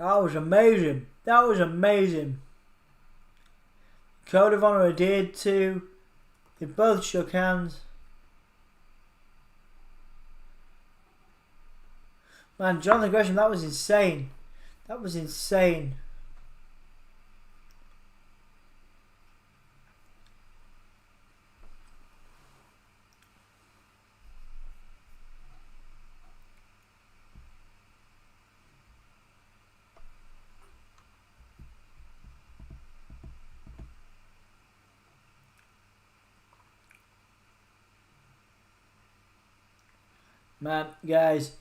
That was amazing. That was amazing. Code of Honor adhered to. They both shook hands. Man, Jonathan Gresham, that was insane. That was insane. Man, guys,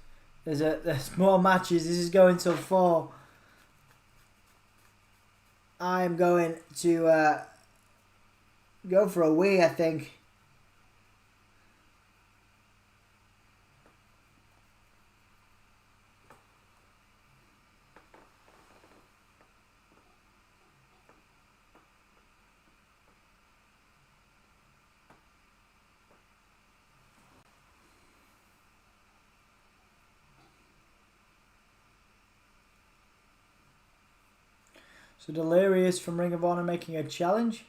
there's more matches. This is going till 4. I'm going to go for a wee, I think. So Delirious from Ring of Honor making a challenge.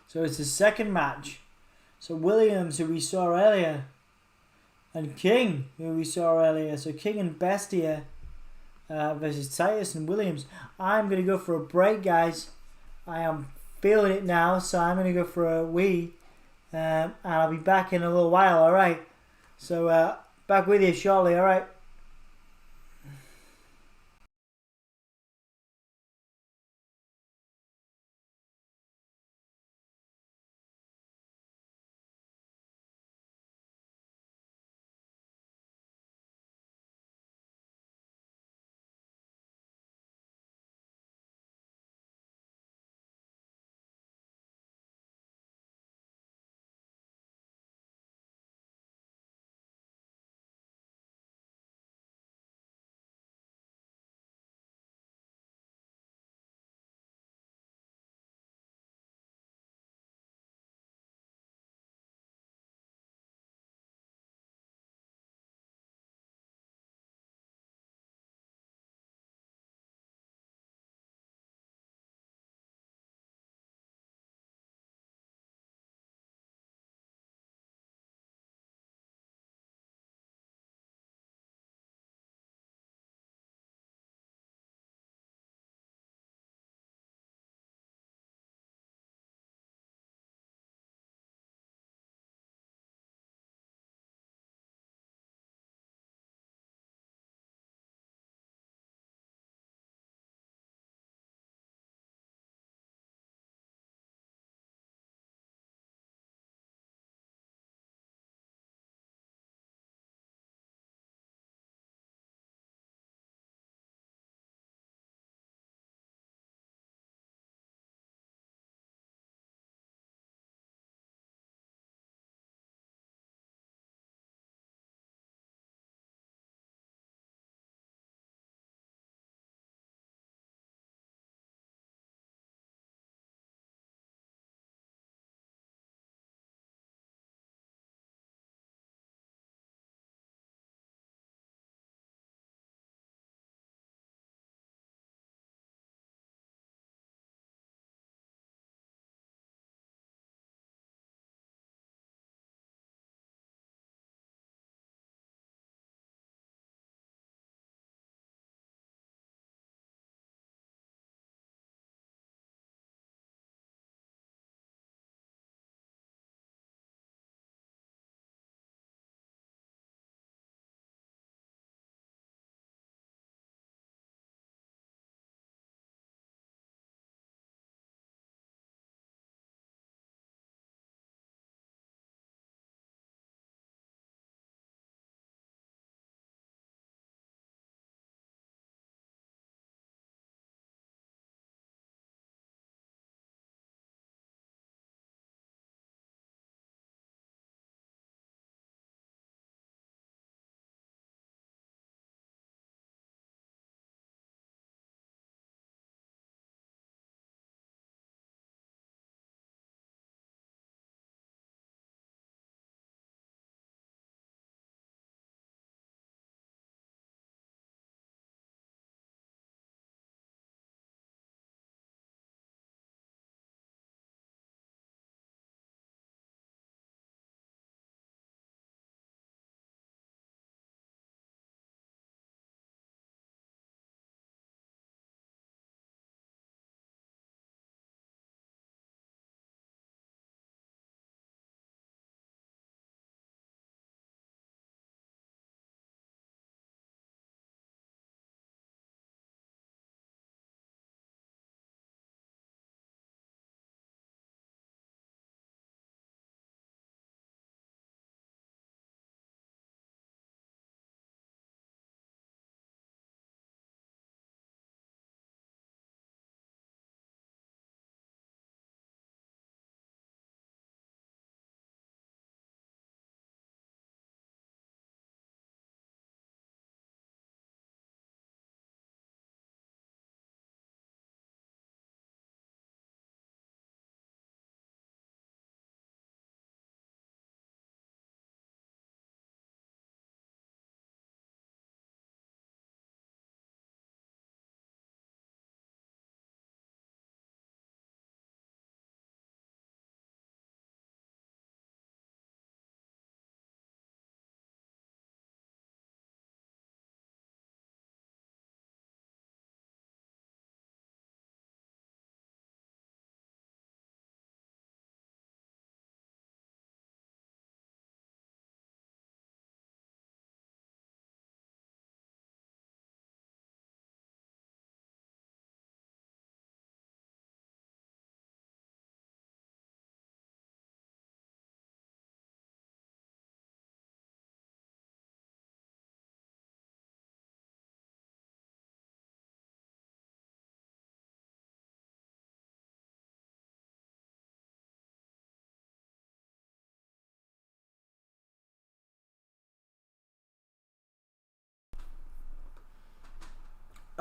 So it's the second match. So Williams, who we saw earlier, and King, who we saw earlier. So King and Bestia versus Titus and Williams. I'm going to go for a break, guys. I am feeling it now, so I'm going to go for a wee. And I'll be back in a little while, alright? So back with you shortly, alright?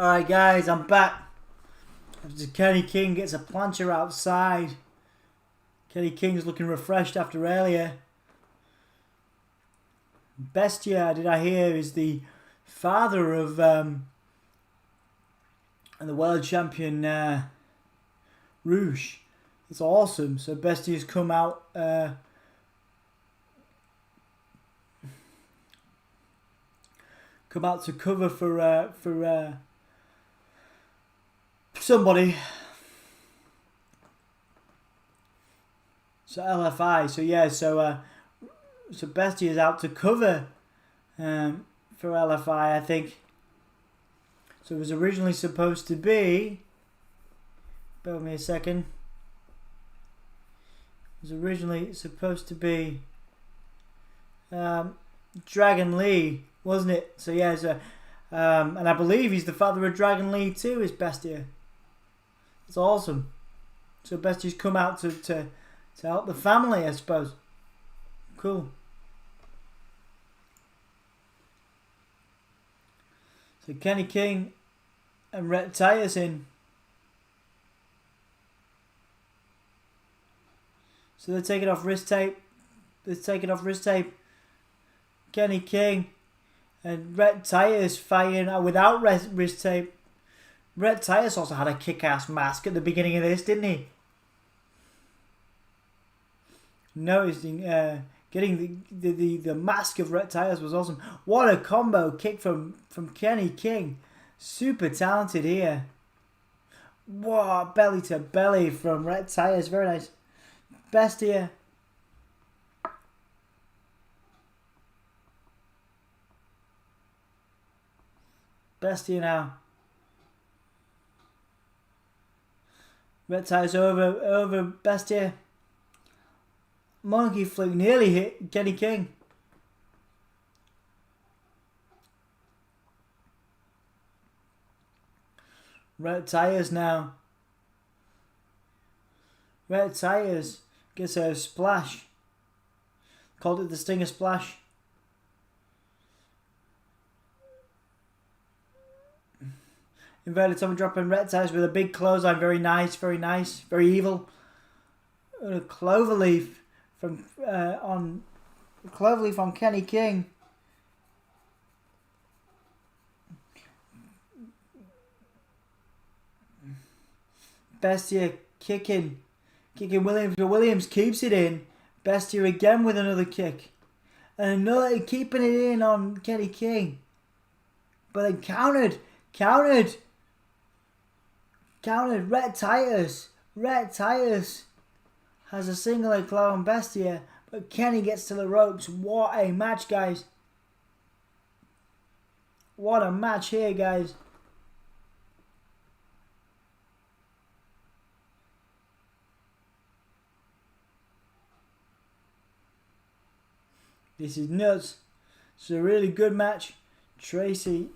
Alright guys, I'm back. After Kenny King gets a plancher outside. Kenny King's looking refreshed after earlier. Bestia, did I hear, is the father of the world champion ROH. It's awesome. So Bestia's come out to cover for somebody. So LFI. So yeah. So Bestia is out to cover for LFI, I think. So it was originally supposed to be. Bear with me a second. It was originally supposed to be Dragon Lee, wasn't it? So yeah, and I believe he's the father of Dragon Lee too, is Bestia. It's awesome. So Bestia's come out to help the family, I suppose. Cool. So Kenny King and Rhett Titus in. So they're taking off wrist tape. Kenny King and Rhett Titus fighting without wrist tape. Rhett Titus also had a kick-ass mask at the beginning of this, didn't he? Noticing, getting the mask of Rhett Titus was awesome. What a combo kick from Kenny King. Super talented here. Whoa, belly to belly from Rhett Titus. Very nice. Bestia. Bestia now. Rhett Titus over Bestia. Monkey flick nearly hit Kenny King. Rhett Titus now. Rhett Titus gets a splash. Called it the Stinger Splash. Inverted tummy drop and Rhett Titus with a big clothesline. Very nice, very nice, very evil. A cloverleaf from on Kenny King. Bestia kicking Williams, but Williams keeps it in. Bestia again with another kick. And another, keeping it in on Kenny King. But then countered. Rhett Titus has a single leg claw on Bestia, but Kenny gets to the ropes. What a match, guys. What a match here, guys. This is nuts. It's a really good match. Tracy.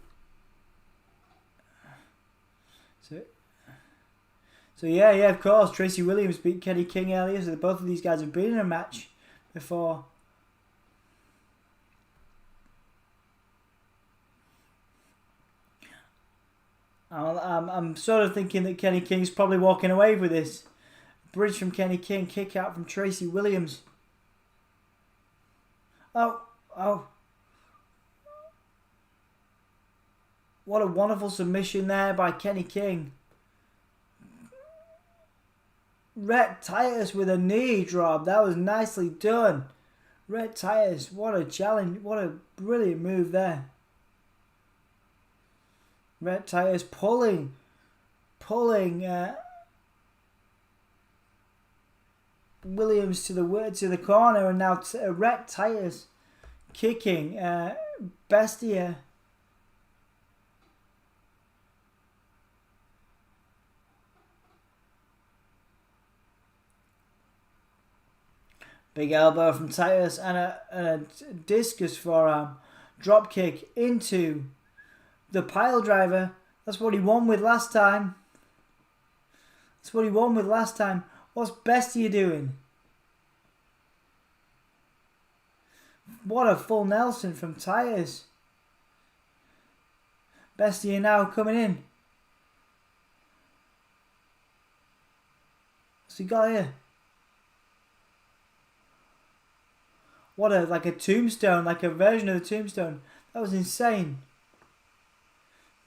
So yeah, of course. Tracy Williams beat Kenny King earlier, so both of these guys have been in a match before. I'm sort of thinking that Kenny King's probably walking away with this. Bridge from Kenny King, kick out from Tracy Williams. Oh. What a wonderful submission there by Kenny King. Rhett Titus with a knee drop. That was nicely done. Rhett Titus, what a challenge. What a brilliant move there. Rhett Titus pulling Williams to the corner, and now Rhett Titus kicking Bestia. Big elbow from Titus and a discus forearm. Drop kick into the pile driver. That's what he won with last time. What's Bestia doing? What a full Nelson from Titus. Bestia now coming in. What's he got here? What like a tombstone, like a version of the tombstone. That was insane.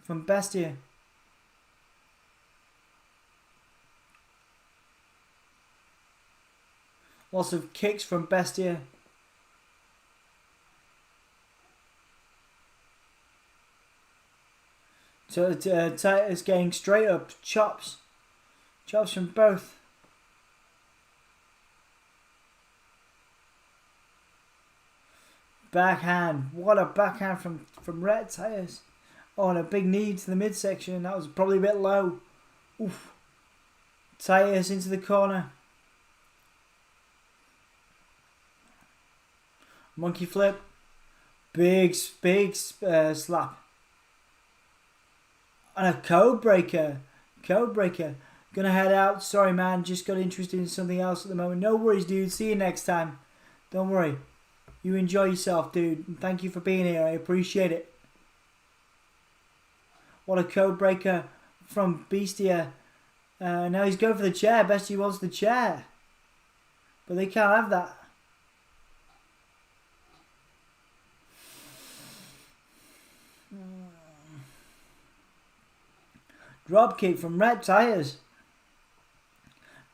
From Bestia. Lots of kicks from Bestia. So Titus getting straight up chops. Chops from both. Backhand. What a backhand from Rhett Titus. Oh, and a big knee to the midsection. That was probably a bit low. Oof. Titus into the corner. Monkey flip. Big slap. And a code breaker. Code breaker. Gonna head out. Sorry, man. Just got interested in something else at the moment. No worries, dude. See you next time. Don't worry. You enjoy yourself, dude. And thank you for being here. I appreciate it. What a code breaker from Bestia. Now he's going for the chair. Bestia wants the chair. But they can't have that. Drop kick from Rhett Titus.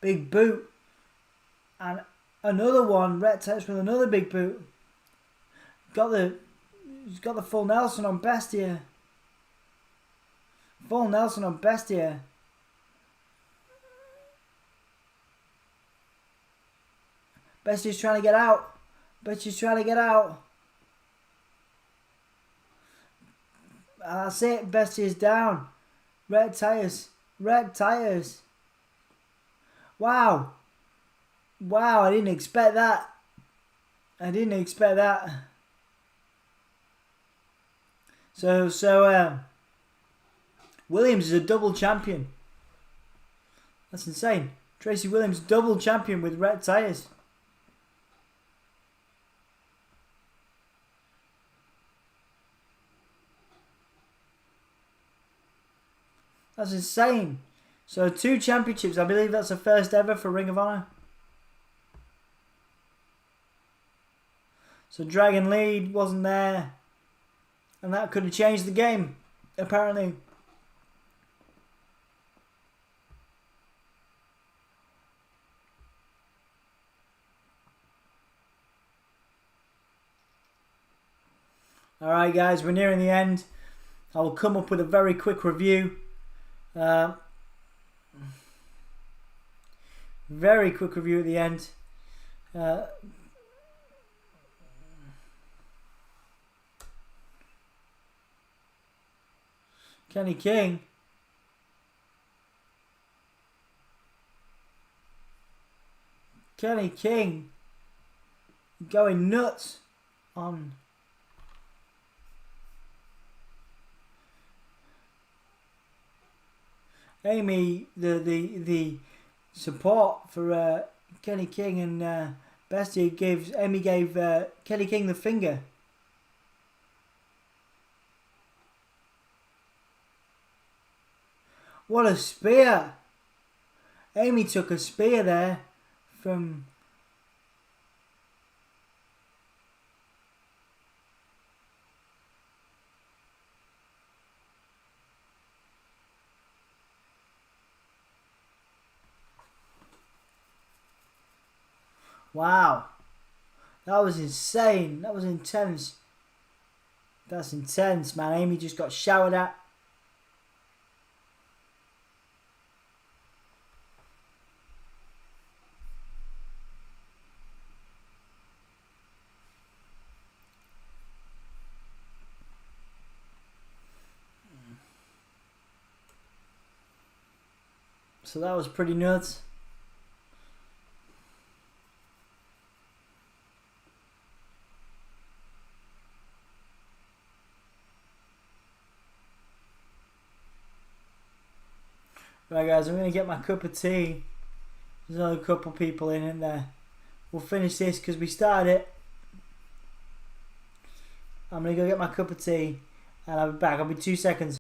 Big boot. And another one. Rhett Titus with another big boot. He's got the full Nelson on Bestia. Full Nelson on Bestia. Bestia's trying to get out. Bestia's trying to get out. And that's it. Bestia's down. Red Titus. Red Titus. Wow. Wow, I didn't expect that. I didn't expect that. So Williams is a double champion. That's insane. Tracy Williams double champion with Red Titus. That's insane. So 2 championships. I believe that's the first ever for Ring of Honor. So Dragon Lead wasn't there. And that could have changed the game, apparently. Alright guys, we're nearing the end. I will come up with a very quick review. Very quick review at the end. Kenny King. Kenny King going nuts on Amy. The support for Kenny King and Bestia Amy gave Kenny King the finger. What a spear! Amy took a spear there from... Wow. That was insane. That was intense. That's intense, man. Amy just got showered at. So that was pretty nuts. Right guys, I'm going to get my cup of tea. There's another couple people in there. We'll finish this because we started it. I'm going to go get my cup of tea and I'll be back. I'll be 2 seconds.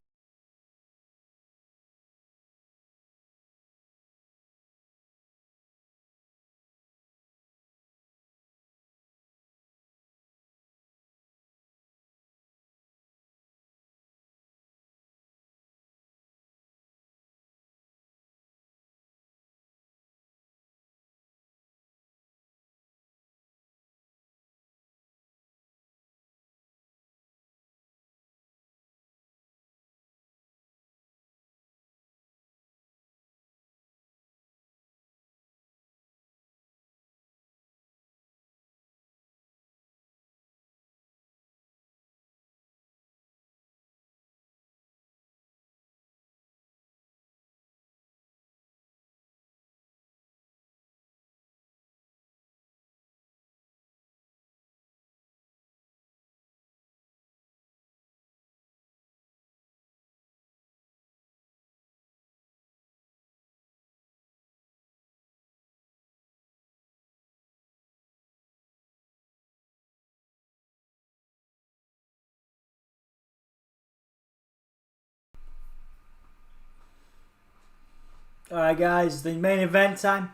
Alright guys, the main event time.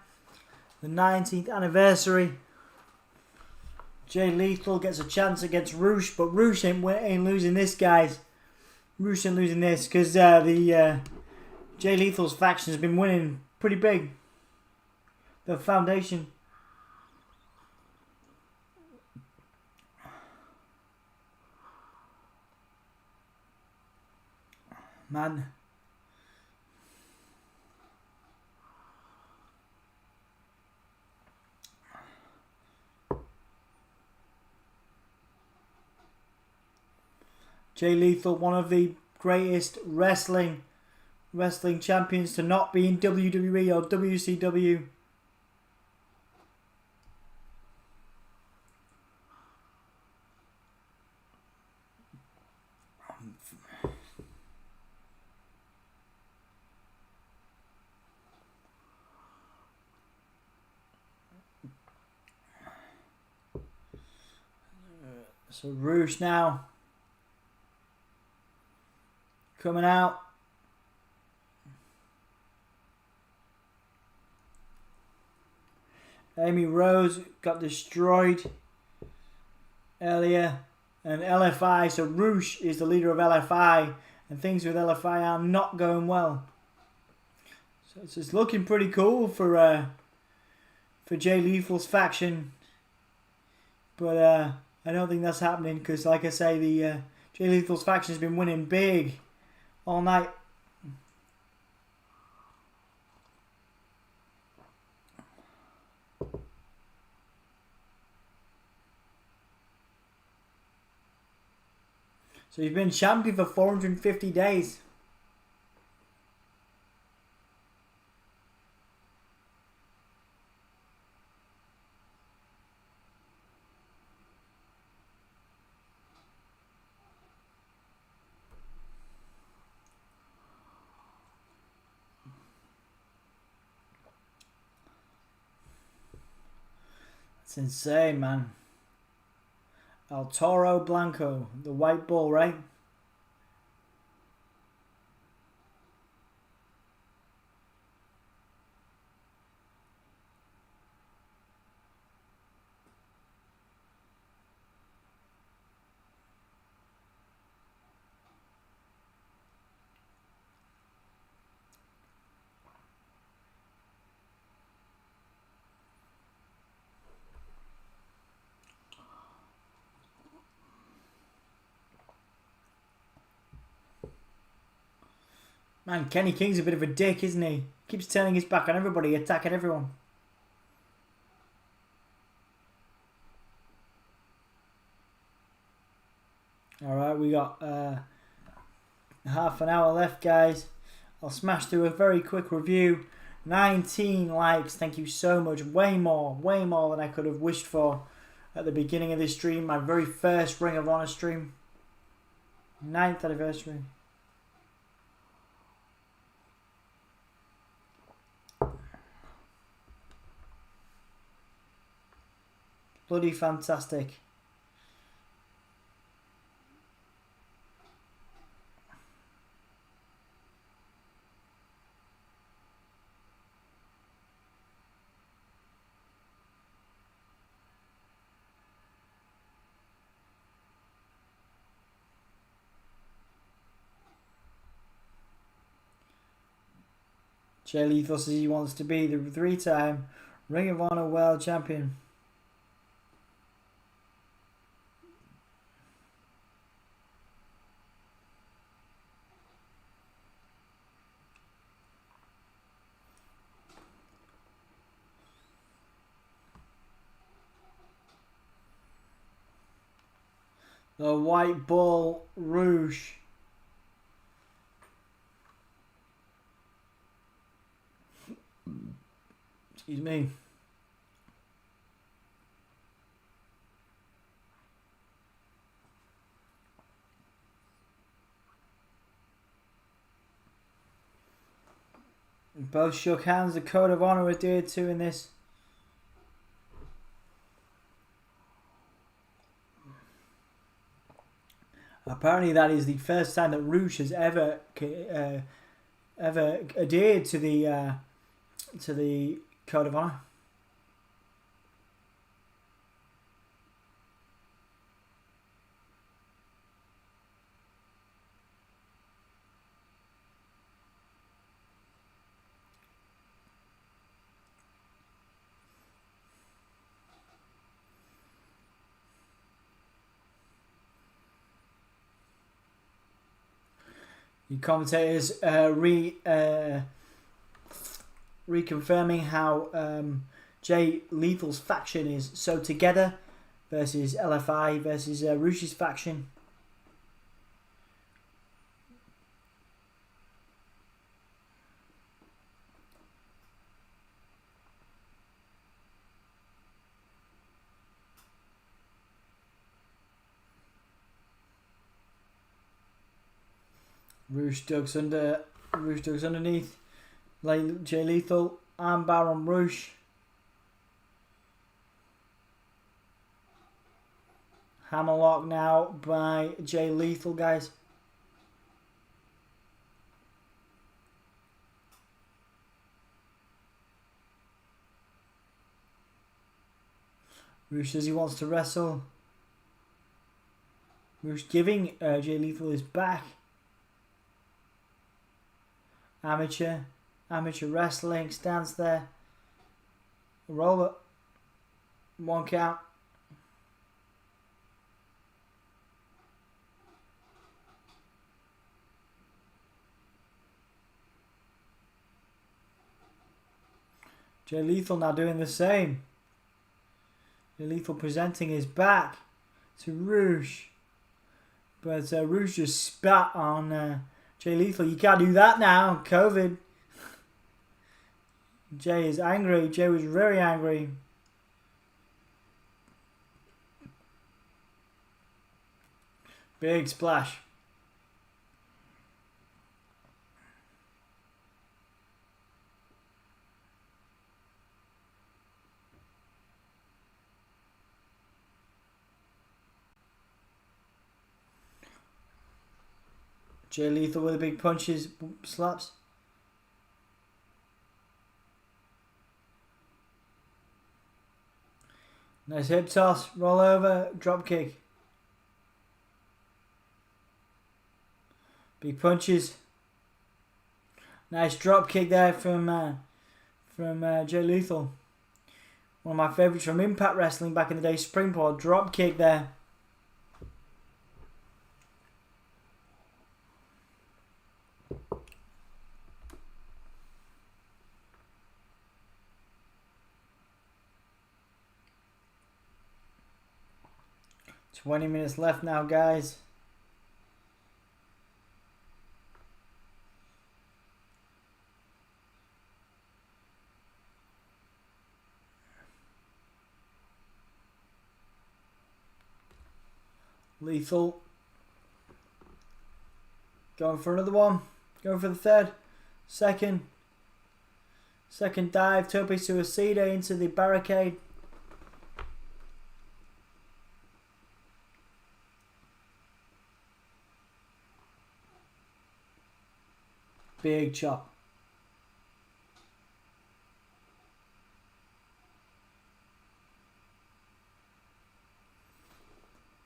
The 19th anniversary. Jay Lethal gets a chance against Roosh, but Roosh ain't losing this, guys. Roosh ain't losing this because the Jay Lethal's faction has been winning pretty big. The Foundation. Man. Jay Lethal, one of the greatest wrestling champions to not be in WWE or WCW. So Roosh now coming out. Amy Rose got destroyed earlier, and LFI, so Roosh is the leader of LFI, and things with LFI are not going well. So it's looking pretty cool for Jay Lethal's faction, but I don't think that's happening because, like I say, the Jay Lethal's faction has been winning big all night. So he's been champion for 450 days. It's insane, man. El Toro Blanco, the white bull, right? Man, Kenny King's a bit of a dick, isn't he? Keeps turning his back on everybody, attacking everyone. Alright, we got half an hour left, guys. I'll smash through a very quick review. 19 likes, thank you so much. Way more than I could have wished for at the beginning of this stream. My very first Ring of Honor stream. 9th anniversary. Bloody fantastic. Jay Lethal says he wants to be the 3-time Ring of Honor World Champion. The White Bull Rouge. Excuse me. Both shook hands. The code of honor adhered to in this. Apparently that is the first time that Rouge has ever ever adhered to the code of honor. The commentators reconfirming how Jay Lethal's faction is so together versus LFI versus Rush's faction. Rush ducks underneath. Jay Lethal, armbar on Rush. Hammerlock now by Jay Lethal, guys. Rush says he wants to wrestle. Rush giving Jay Lethal his back. Amateur wrestling, stands there. Roller. 1 count. Jay Lethal now doing the same. Jay Lethal presenting his back to Rouge. But Rouge just spat on Jay Lethal. You can't do that now. COVID. Jay is angry. Jay was very angry. Big splash. Jay Lethal with the big punches, slaps. Nice hip toss, roll over, drop kick. Big punches. Nice drop kick there from Jay Lethal. One of my favourites from Impact Wrestling back in the day, springboard drop kick there. Twenty minutes left now, guys. Lethal. Going for another one. Going for the third. Second dive. Tope Suicida into the barricade. Big chop.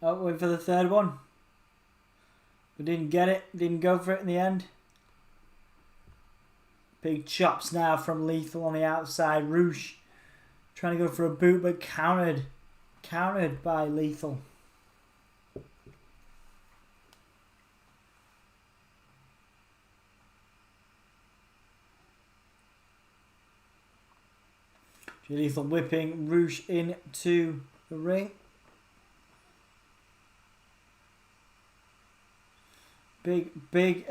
Oh, wait for the third one. But didn't get it. Didn't go for it in the end. Big chops now from Lethal on the outside. Rouge trying to go for a boot, but countered. Countered by Lethal. Jay Lethal whipping Rouge into the ring. Big,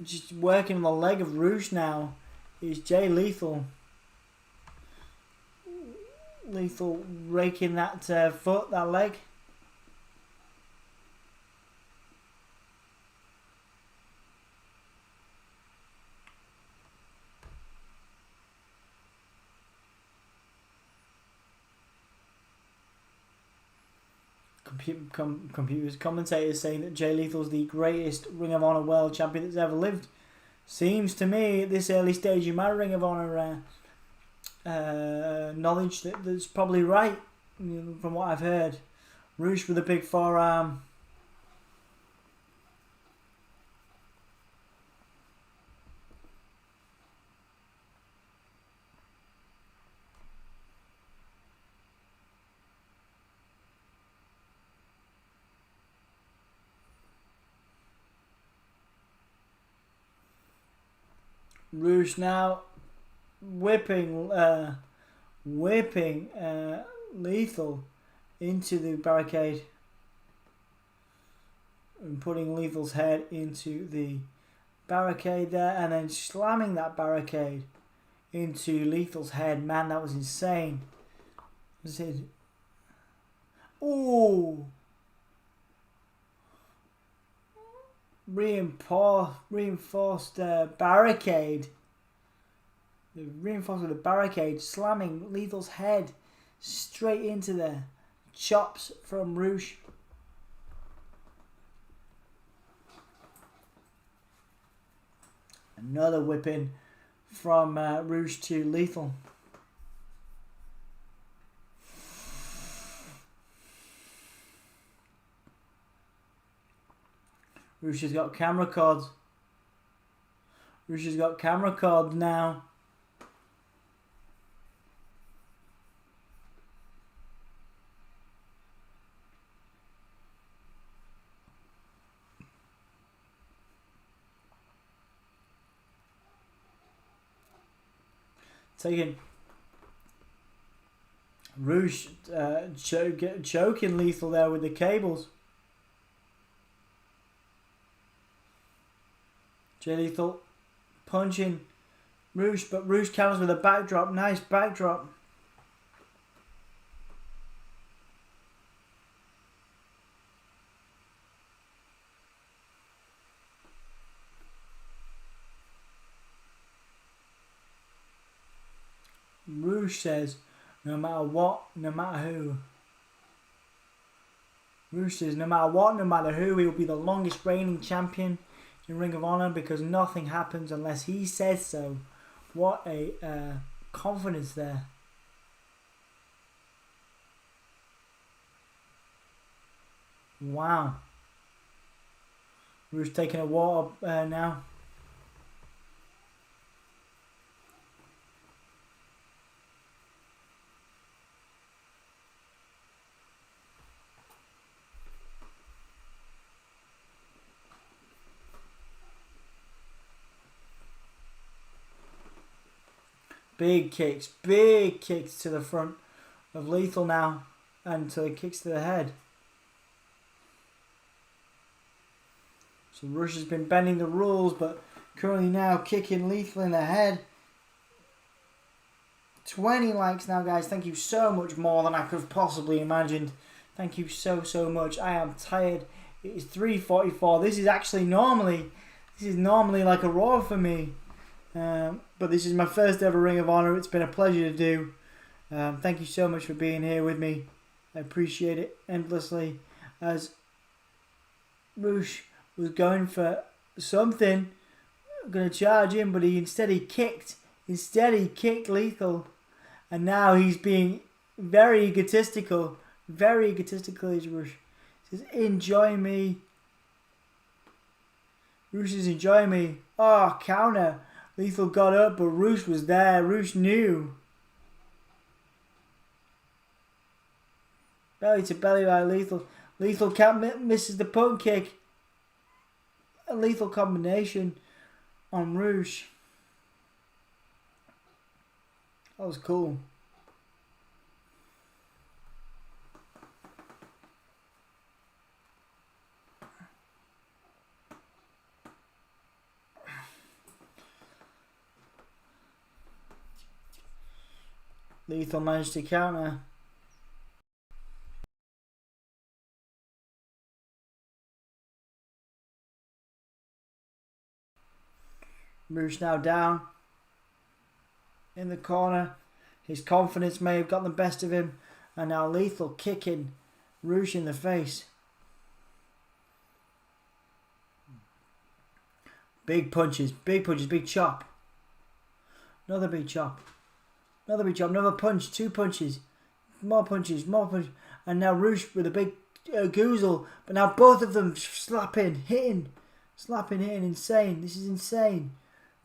just working on the leg of Rouge now is Jay Lethal. Lethal raking that foot, that leg. commentators saying that Jay Lethal's the greatest Ring of Honor World Champion that's ever lived. Seems to me at this early stage in my Ring of Honor knowledge that's probably right, from what I've heard. Roosh with a big forearm. Roosh now whipping Lethal into the barricade and putting Lethal's head into the barricade there, and then slamming that barricade into Lethal's head. Man, that was insane. Ooh. Reinforced barricade. Reinforced with a barricade, slamming Lethal's head straight into there. Chops from Roosh. Another whipping from Roosh to Lethal. Roosh has got camera cords. Roosh has got camera cords now. Taking Roosh choking Lethal there with the cables. Jay Lethal punching Roosh, but Roosh counters with a backdrop. Nice backdrop. Roosh says, no matter what, no matter who. Roosh says, no matter what, no matter who, he will be the longest reigning champion in Ring of Honor because nothing happens unless he says so. What a confidence there. Wow. Roosh taking a water now. Big kicks to the front of Lethal now, and to the kicks to the head. So Rush has been bending the rules, but currently now kicking Lethal in the head. 20 likes now, guys. Thank you so much, more than I could have possibly imagined. Thank you so much. I am tired. It is 3:44. This is normally like a Raw for me. But this is my first ever Ring of Honor. It's been a pleasure to do. Thank you so much for being here with me. I appreciate it endlessly. As Roosh was going for something, I'm going to charge him, but he kicked Lethal. And now he's being very egotistical. Very egotistical is Roosh. He says, enjoy me. Roosh is enjoying me. Oh, counter. Lethal got up, but Roosh was there. Roosh knew. Belly to belly by Lethal. Lethal misses the punt kick. A lethal combination on Roosh. That was cool. Lethal managed to counter. Roosh now down in the corner. His confidence may have got the best of him. And now Lethal kicking Roosh in the face. Big punches, big chop. Another big chop. Another big chop, another punch, 2 punches. More punches, And now Roosh with a big goozle. But now both of them slapping, hitting. Insane. This is insane.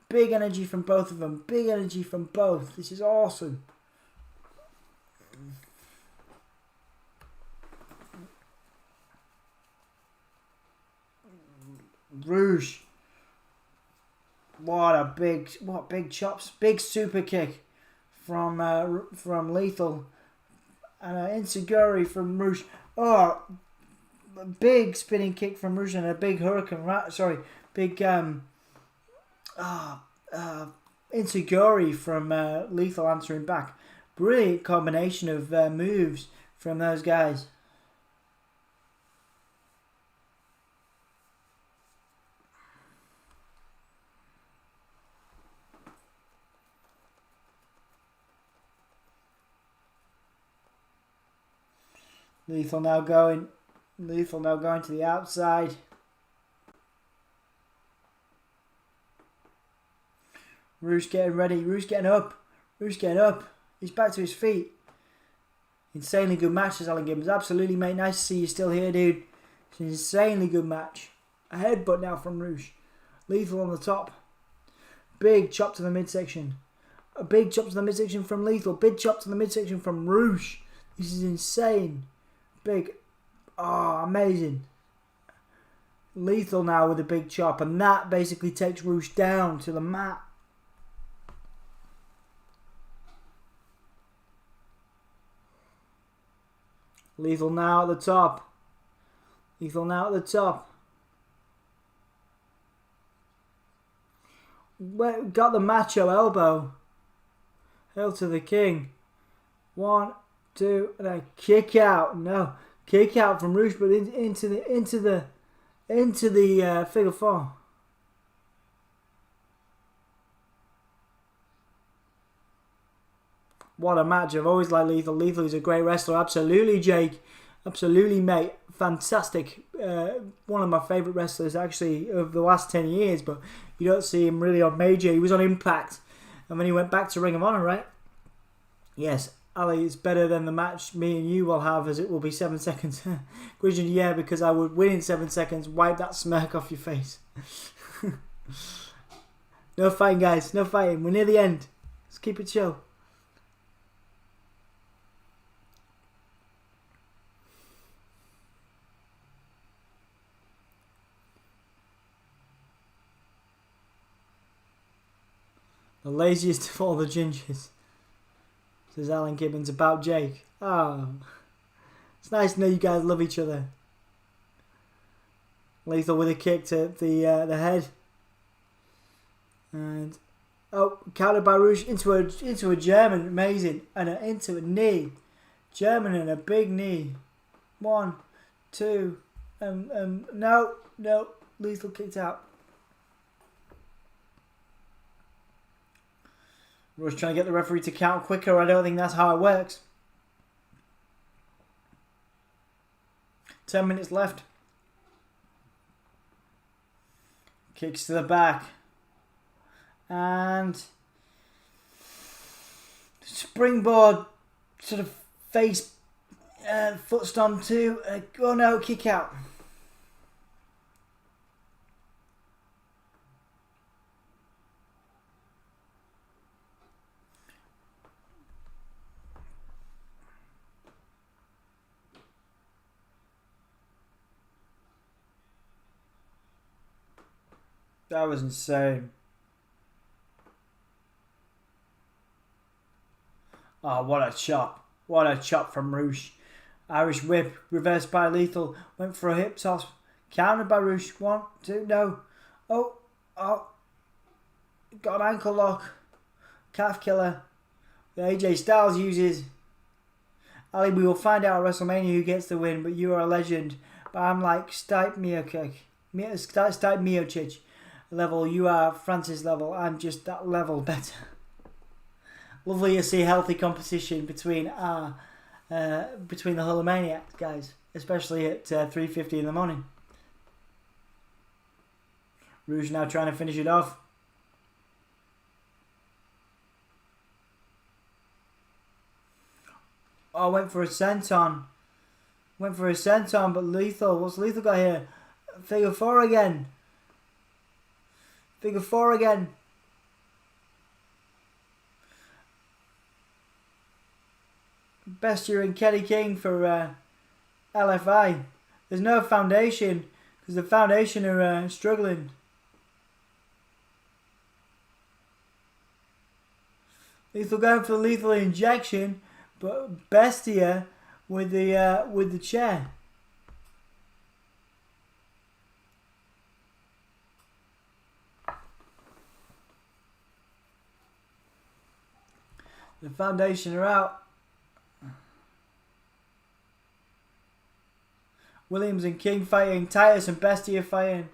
Big energy from both of them. Big energy from both. This is awesome. Roosh. What big chops. Big super kick from Lethal. And an Insecurity from Roosh. Oh, big spinning kick from Roosh and a big hurricane. Big Insecurity from Lethal answering back. Brilliant combination of moves from those guys. Lethal now going to the outside. Roosh getting ready. Roosh getting up. He's back to his feet. Insanely good match, as Alan Gibbons. Absolutely, mate. Nice to see you still here, dude. It's an insanely good match. A headbutt now from Roosh. Lethal on the top. Big chop to the midsection. A big chop to the midsection from Lethal. Big chop to the midsection from Roosh. This is insane. Big. Oh, amazing. Lethal now with a big chop. And that basically takes Roosh down to the mat. Lethal now at the top. Got the macho elbow. Hail to the king. 1, 2, and a kick out. No, kick out from Roosh, but into the figure 4. What a match. I've always liked Lethal. Lethal is a great wrestler. Absolutely, Jake. Absolutely, mate. Fantastic. One of my favourite wrestlers, actually, of the last 10 years. But you don't see him really on Major. He was on Impact. And then he went back to Ring of Honor, right? Yes. Ali, it's better than the match me and you will have, as it will be 7 seconds. Grudge, yeah, because I would win in 7 seconds. Wipe that smirk off your face. No fighting, guys. No fighting. We're near the end. Let's keep it chill. The laziest of all the gingers, says Alan Gibbons about Jake. Oh, it's nice to know you guys love each other. Lethal with a kick to the head, and countered by Roosh into a German, amazing, and into a knee, German and a big knee. 1, 2, no, Lethal kicked out. Roosh trying to get the referee to count quicker. I don't think that's how it works. 10 minutes left. Kicks to the back. And springboard sort of face foot stomp too. Oh no, kick out. That was insane. Oh, what a chop. What a chop from Roosh. Irish whip, reversed by Lethal. Went for a hip toss. Countered by Roosh. 1, 2, no. Oh. Got an ankle lock. Calf killer. The AJ Styles uses. Ali, we will find out at WrestleMania who gets the win, but you are a legend. But I'm like Stipe Miocic level. You are Francis level. I'm just that level better. Lovely to see healthy competition between the Hulkamaniacs, guys. especially at 3:50 in the morning. Rouge now trying to finish it off. Oh, went for a senton. Went for a senton, but Lethal. What's Lethal got here? Figure 4 again. Figure 4 again. Bestia and Kenny King for LFI. There's no foundation because the foundation are struggling. Lethal going for the lethal injection, but Bestia with the chair. The foundation are out. Williams and King fighting. Titus and Bestia fighting.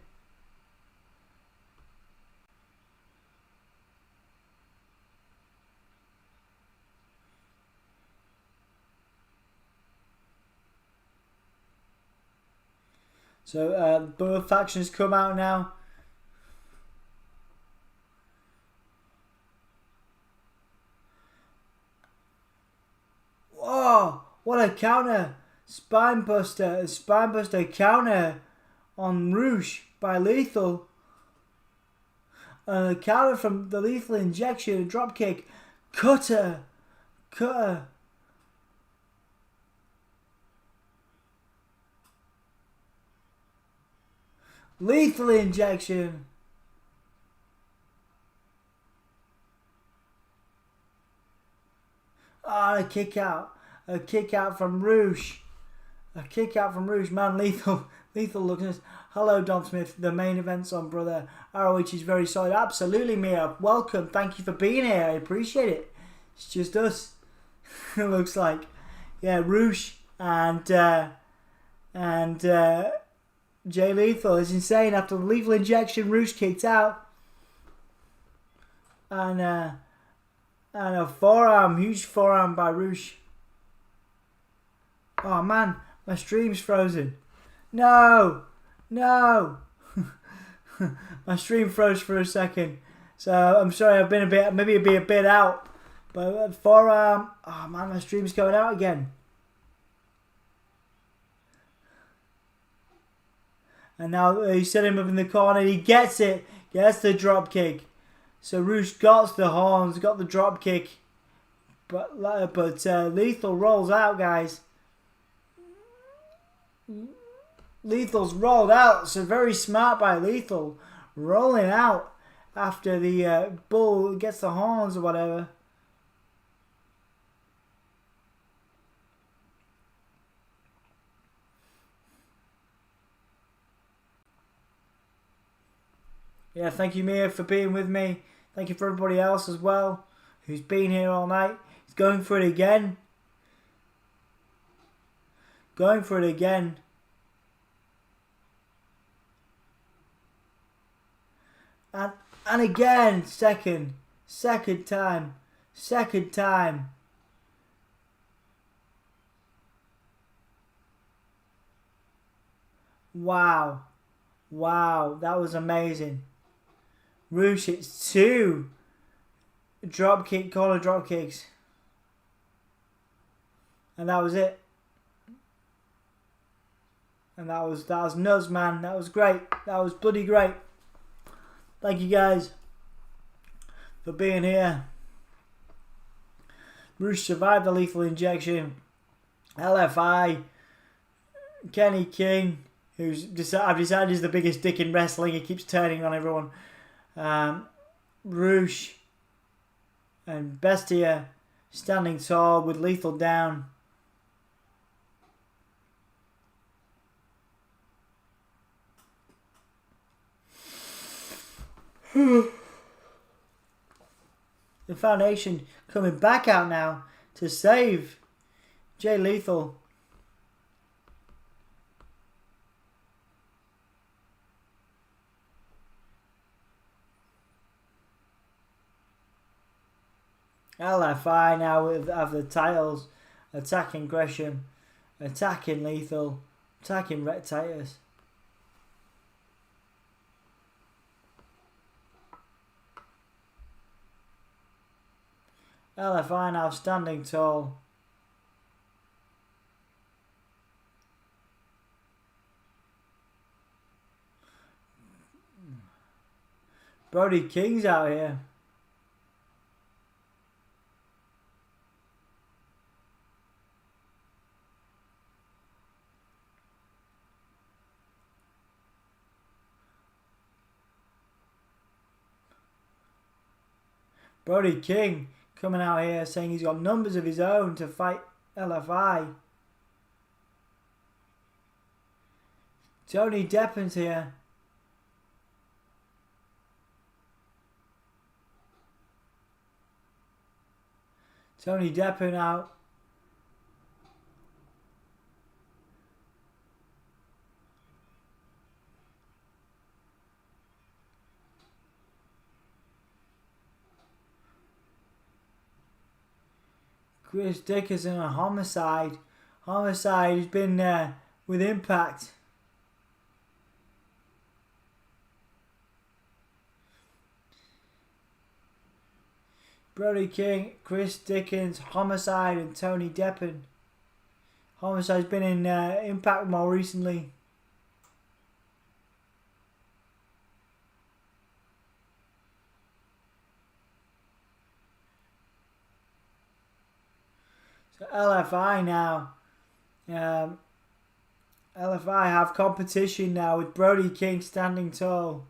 So both factions come out now. Whoa! What a counter! Spinebuster counter on Rouge by Lethal. A counter from the lethal injection, a dropkick. Cutter. Lethal injection. Ah, a kick out. A kick out from Rouge. A kick out from Rouge. Man, Lethal looking at us. Hello, Don Smith. The main event's on, brother. ROH is very solid. Absolutely, Mia. Welcome. Thank you for being here. I appreciate it. It's just us. It looks like. Yeah, Rouge and Jay Lethal is insane. After the lethal injection, Rouge kicked out. And a forearm. Huge forearm by Rouge. Oh, man. My stream's frozen. No! My stream froze for a second. So I'm sorry, I've been maybe a bit out. But forearm, oh man, my stream's going out again. And now he's setting him up in the corner. He gets it. Gets the drop kick. So Rouge got the horns, got the drop kick. But Lethal rolls out, guys. Lethal's rolled out, so very smart by Lethal, rolling out after the bull gets the horns or whatever. Yeah, thank you, Mia, for being with me. Thank you for everybody else as well who's been here all night. He's going for it again. Going for it again. And again, second time. Wow, that was amazing. Rouge hits 2 corner drop kicks. And that was it. And that was nuts, man. That was great. That was bloody great. Thank you guys for being here. Rouge survived the lethal injection. LFI, Kenny King, I've decided is the biggest dick in wrestling. He keeps turning on everyone. Rouge and Bestia standing tall with Lethal down. The Foundation coming back out now to save Jay Lethal. LFI now have the titles attacking Gresham. attacking Lethal, attacking Rhett Titus. LFI now standing tall. Brody King's out here. Brody King coming out here saying he's got numbers of his own to fight LFI. Tony Deppin's here. Tony Deppin out. Chris Dickerson and Homicide. Homicide has been with Impact. Brody King, Chris Dickens, Homicide and Tony Deppin. Homicide's been in Impact more recently. So LFI now. LFI have competition now with Brody King standing tall.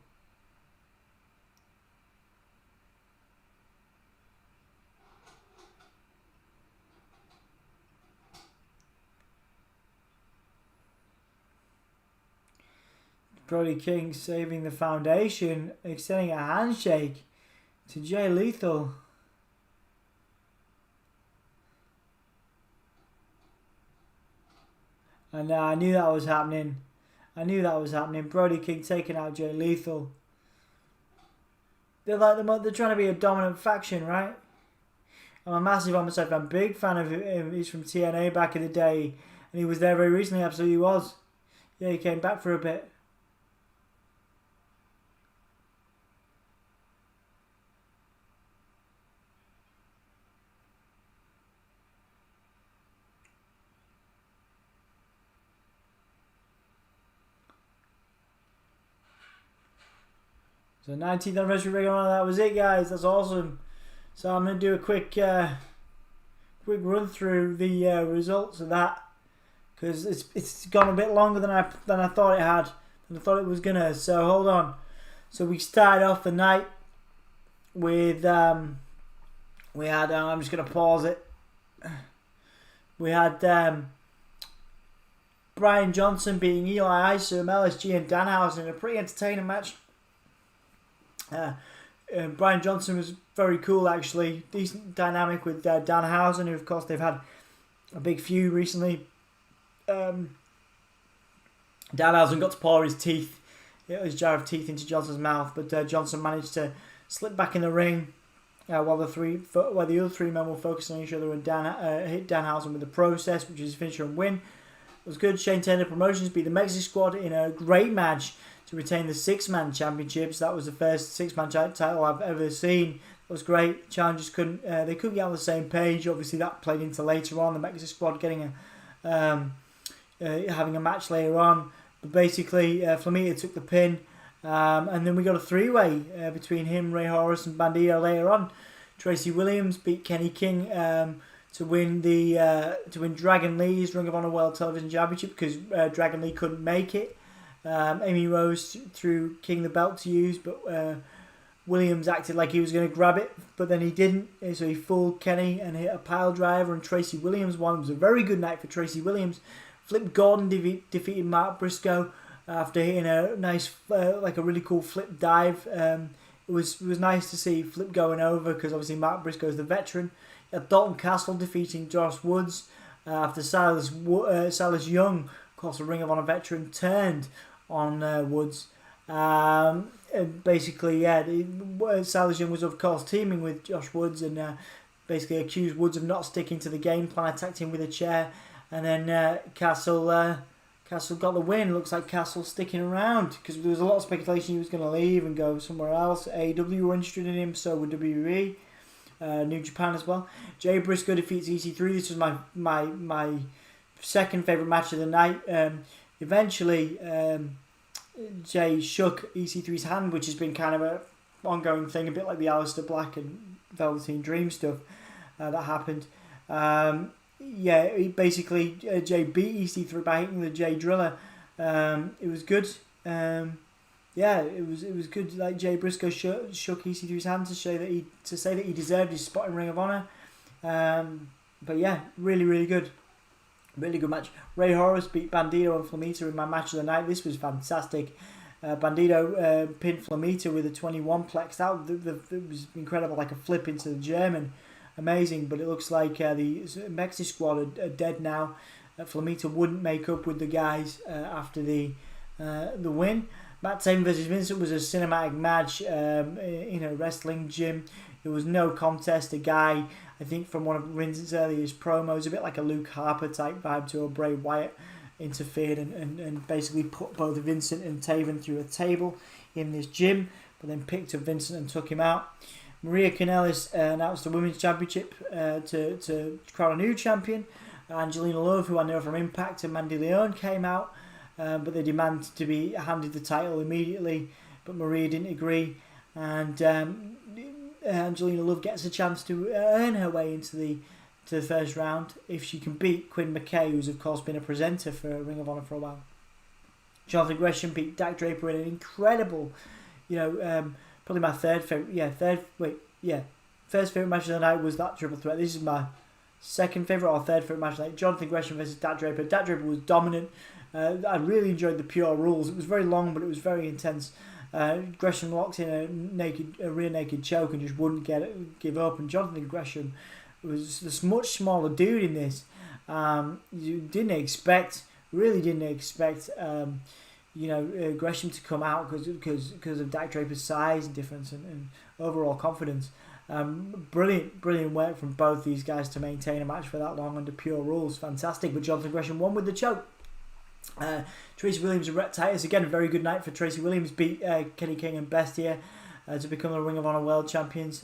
Brody King saving the foundation, extending a handshake to Jay Lethal. And I knew that was happening. I knew that was happening. Brody King taking out Jay Lethal. They're trying to be a dominant faction, right? I'm a massive Homicide fan, big fan of him. He's from TNA back in the day, and he was there very recently. Absolutely was. Yeah, he came back for a bit. So 19th anniversary Ring of Honor, that was it, guys. That's awesome. So I'm going to do a quick run through the results of that, because it's gone a bit longer than I thought it had, than I thought it was gonna. So hold on. So we started off the night with we had I'm just gonna pause it. We had Brian Johnson beating Eli Isom, LSG and Danhausen in a pretty entertaining match. Brian Johnson was very cool, actually. Decent dynamic with Danhausen, who of course they've had a big feud recently. Danhausen got to pour his his jar of teeth into Johnson's mouth, but Johnson managed to slip back in the ring while the other three men were focusing on each other, and hit Danhausen with the process, which is his finisher and win. It was good. Shane Taylor Promotions beat the MexiSquad in a great match to retain the six-man championships. That was the first six-man title I've ever seen. It was great. Challengers couldn't get on the same page. Obviously, that played into later on. The MexiSquad getting having a match later on. But basically, Flamita took the pin, and then we got a three-way between him, Ray Horus, and Bandido later on. Tracy Williams beat Kenny King to win Dragon Lee's Ring of Honor World Television Championship, because Dragon Lee couldn't make it. Amy Rose threw King the belt to use, but Williams acted like he was going to grab it, but then he didn't, so he fooled Kenny and hit a pile driver, and Tracy Williams won. It was a very good night for Tracy Williams. Flip Gordon defeated Mark Briscoe after hitting a nice, like a really cool flip dive. It was nice to see Flip going over, because obviously Mark Briscoe is the veteran. Dalton Castle defeating Josh Woods after Silas Young, of course a Ring of Honor veteran, turned on Woods. Basically, Silas Young was of course teaming with Josh Woods, and basically accused Woods of not sticking to the game plan, attacked him with a chair. And then Castle got the win. Looks like Castle sticking around because there was a lot of speculation he was going to leave and go somewhere else. AEW were interested in him, so would WWE, New Japan as well. Jay Briscoe defeats EC3. This was my second favourite match of the night. Eventually, Jay shook EC3's hand, which has been kind of a ongoing thing, a bit like the Aleister Black and Velveteen Dream stuff that happened. Basically Jay beat EC3 by hitting the Jay Driller. It was good. It was good. Like Jay Briscoe shook EC3's hand to say that he deserved his spot in Ring of Honor. But yeah, really, really good. Really good match. Ray Horus beat Bandido and Flamita in my match of the night. This was fantastic. Bandido pinned Flamita with a 21 plex. It was incredible, like a flip into the German. Amazing, but it looks like the MexiSquad are dead now. Flamita wouldn't make up with the guys after the win. Matt Taven versus Vincent was a cinematic match in a wrestling gym. There was no contest. A guy, I think from one of Vincent's earliest promos, a bit like a Luke Harper type vibe to a Bray Wyatt, interfered and basically put both Vincent and Taven through a table in this gym, but then picked up Vincent and took him out. Maria Kanellis announced the Women's Championship to crown a new champion. Angelina Love, who I know from Impact, and Mandy Leon came out, but they demanded to be handed the title immediately, but Maria didn't agree, and Angelina Love gets a chance to earn her way into the first round if she can beat Quinn McKay, who's of course been a presenter for Ring of Honor for a while. Jonathan Gresham beat Dak Draper in an incredible, probably my first favourite match of the night was that triple threat. This is my second favourite or third favourite match of the night. Jonathan Gresham versus Dak Draper. Dak Draper was dominant. I really enjoyed the pure rules. It was very long, but it was very intense. Gresham locks in a rear naked choke and just wouldn't give up. And Jonathan Gresham was this much smaller dude in this. You really didn't expect Gresham to come out because of Dak Draper's size and difference and overall confidence. Brilliant work from both these guys to maintain a match for that long under pure rules. Fantastic, but Jonathan Gresham won with the choke. Tracy Williams and Rhett Titus, again a very good night for Tracy Williams, beat Kenny King and Bestia to become the Ring of Honor World Champions.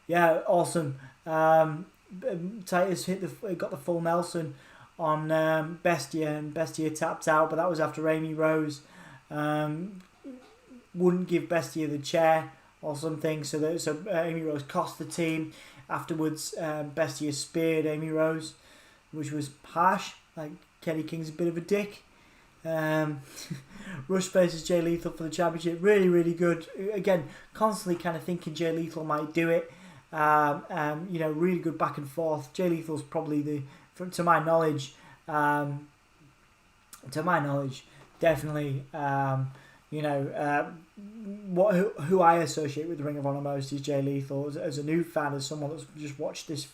Awesome. Titus got the full Nelson on Bestia, and Bestia tapped out, but that was after Amy Rose wouldn't give Bestia the chair or something, so Amy Rose cost the team. Afterwards, Bestia speared Amy Rose, which was harsh. Like, Kenny King's a bit of a dick. Rush versus Jay Lethal for the championship, really, really good. Again, constantly kind of thinking Jay Lethal might do it. Really good back and forth. Jay Lethal's probably to my knowledge, definitely, who I associate with the Ring of Honor most is Jay Lethal. As a new fan, as someone that's just watching this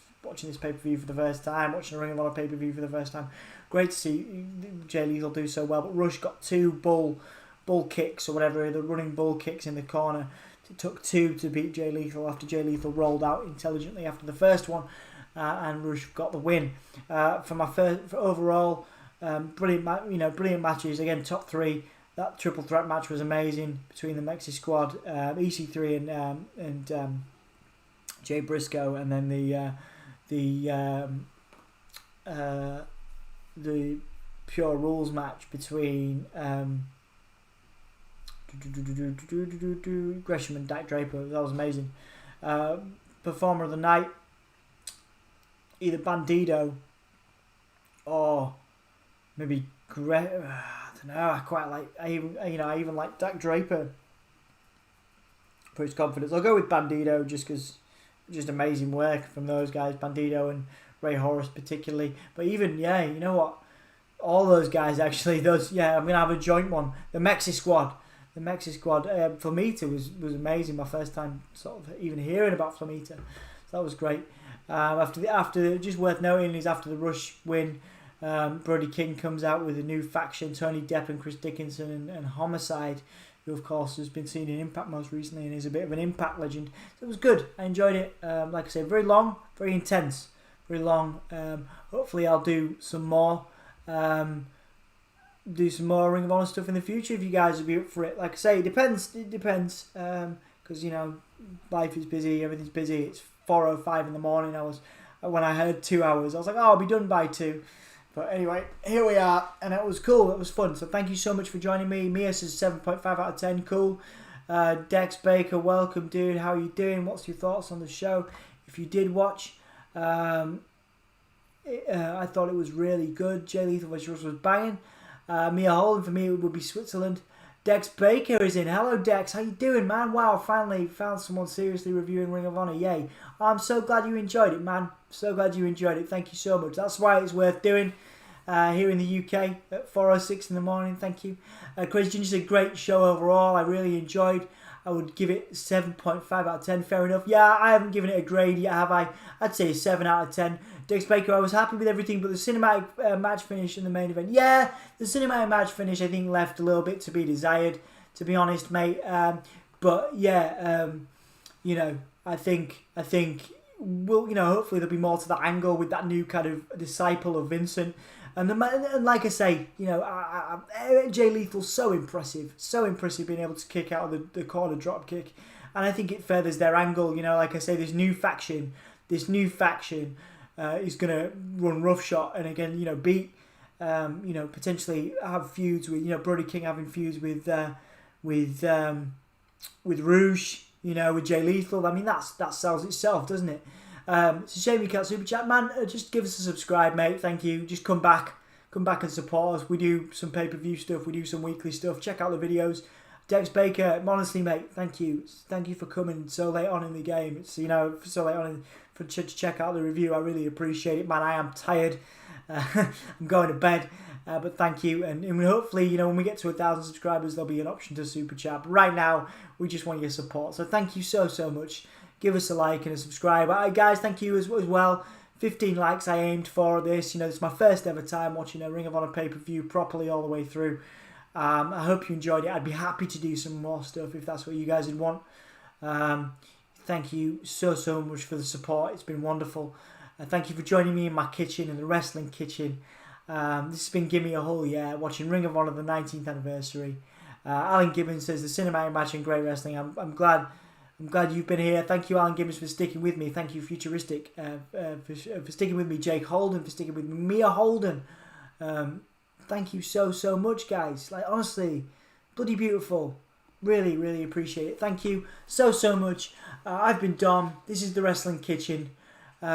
pay-per-view for the first time, watching a Ring of Honor pay-per-view for the first time, great to see Jay Lethal do so well. But Rush got two bull kicks or whatever, the running bull kicks in the corner. It took two to beat Jay Lethal after Jay Lethal rolled out intelligently after the first one, and Rush got the win. For overall, brilliant matches. Again, top three. That triple threat match was amazing between the MexiSquad, EC3 and Jay Briscoe, and then the pure rules match between Gresham and Dak Draper. That was amazing. Performer of the night, either Bandido or maybe I don't know. I even like Dak Draper for his confidence. I'll go with Bandido just amazing work from those guys, Bandido and Ray Horus particularly. But even you know what? All those guys actually. I'm gonna have a joint one. The MexiSquad. Flamita was amazing. My first time sort of even hearing about Flamita, so that was great. After just worth noting is after the Rush win, Brody King comes out with a new faction: Tony Depp and Chris Dickinson and Homicide, who of course has been seen in Impact most recently and is a bit of an Impact legend. So it was good. I enjoyed it. Like I said, very long, very intense. really long. Hopefully I'll do some more. Do some more Ring of Honor stuff in the future if you guys would be up for it. Like I say, it depends. Because you know, life is busy, everything's busy. It's 4:05 in the morning. When I heard 2 hours, I was like, oh, I'll be done by 2. But anyway, here we are, and it was cool. It was fun. So thank you so much for joining me. Mia says 7.5 out of 10. Cool. Dex Baker, welcome, dude. How are you doing? What's your thoughts on the show? If you did watch, I thought it was really good. Jay Lethal vs. Russ was banging. Mia Holden, for me, it would be Switzerland. Dex Baker is in. Hello, Dex. How you doing, man? Wow, finally found someone seriously reviewing Ring of Honor. Yay. I'm so glad you enjoyed it, man. So glad you enjoyed it. Thank you so much. That's why it's worth doing here in the UK at 4:06 in the morning. Thank you. Chris Ginger said, great show overall. I really enjoyed. I would give it 7.5 out of 10. Fair enough. Yeah, I haven't given it a grade yet, have I? I'd say a 7 out of 10. Dex Baker, I was happy with everything, but the cinematic match finish in the main event. Yeah, the cinematic match finish, I think, left a little bit to be desired, to be honest, mate. But yeah, you know, I think we'll, you know, hopefully there'll be more to that angle with that new kind of disciple of Vincent. And like I say, you know, Jay Lethal's so impressive being able to kick out of the corner drop kick, and I think it furthers their angle. You know, like I say, this new faction is gonna run roughshod, and again, you know, beat, you know, potentially have feuds with, you know, Brody King having feuds with Rouge, you know, with Jay Lethal. I mean, that sells itself, doesn't it? It's a shame you can't super chat, man. Just give us a subscribe, mate. Thank you. Just come back and support us. We do some pay-per-view stuff. We do some weekly stuff. Check out the videos. Dex Baker, honestly, mate, thank you for coming so late on in the game. It's, you know, so late on to check out the review. I really appreciate it, man. I am tired. I'm going to bed. But thank you, and hopefully, you know, when we get to 1,000 subscribers, there'll be an option to super chat. But right now, we just want your support. So thank you so much. Give us a like and a subscribe. Guys, thank you as well. 15 likes I aimed for this. You know, it's my first ever time watching a Ring of Honor pay-per-view properly all the way through. I hope you enjoyed it. I'd be happy to do some more stuff if that's what you guys would want. Thank you so much for the support. It's been wonderful. Thank you for joining me in my kitchen, in the wrestling kitchen. This has been Gimme a whole year, watching Ring of Honor the 19th anniversary. Alan Gibbons says, the cinematic match and great wrestling. I'm glad you've been here. Thank you, Alan Gibbons, for sticking with me. Thank you, Futuristic, for sticking with me. Jake Holden for sticking with me. Mia Holden. Thank you so much, guys. Like, honestly, bloody beautiful. Really appreciate it. Thank you so much. I've been Dom. This is the Wrestling Kitchen. We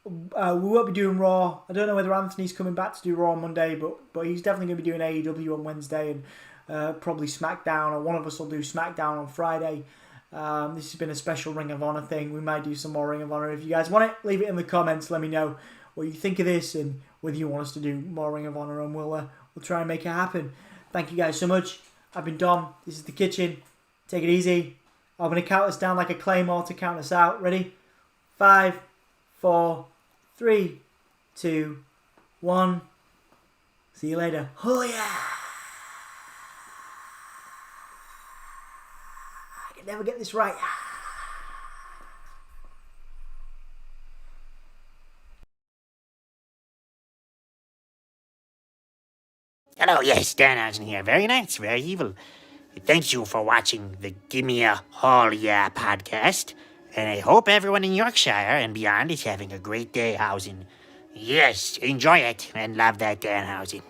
won't be doing Raw. I don't know whether Anthony's coming back to do Raw on Monday, but he's definitely going to be doing AEW on Wednesday, and probably SmackDown, or one of us will do SmackDown on Friday. This has been a special Ring of Honor thing. We might do some more Ring of Honor. If you guys want it, leave it in the comments. Let me know what you think of this and whether you want us to do more Ring of Honor, and we'll try and make it happen. Thank you guys so much. I've been Dom. This is the kitchen. Take it easy. I'm going to count us down like a claymore to count us out. Ready? 5, 4, 3, 2, 1. See you later. Oh yeah! I can never get this right. Hello, yes, Danhausen here. Very nice, very evil. Thank you for watching the Gimme a All Yeah podcast, and I hope everyone in Yorkshire and beyond is having a great day housing. Yes, enjoy it, and love that Danhausen.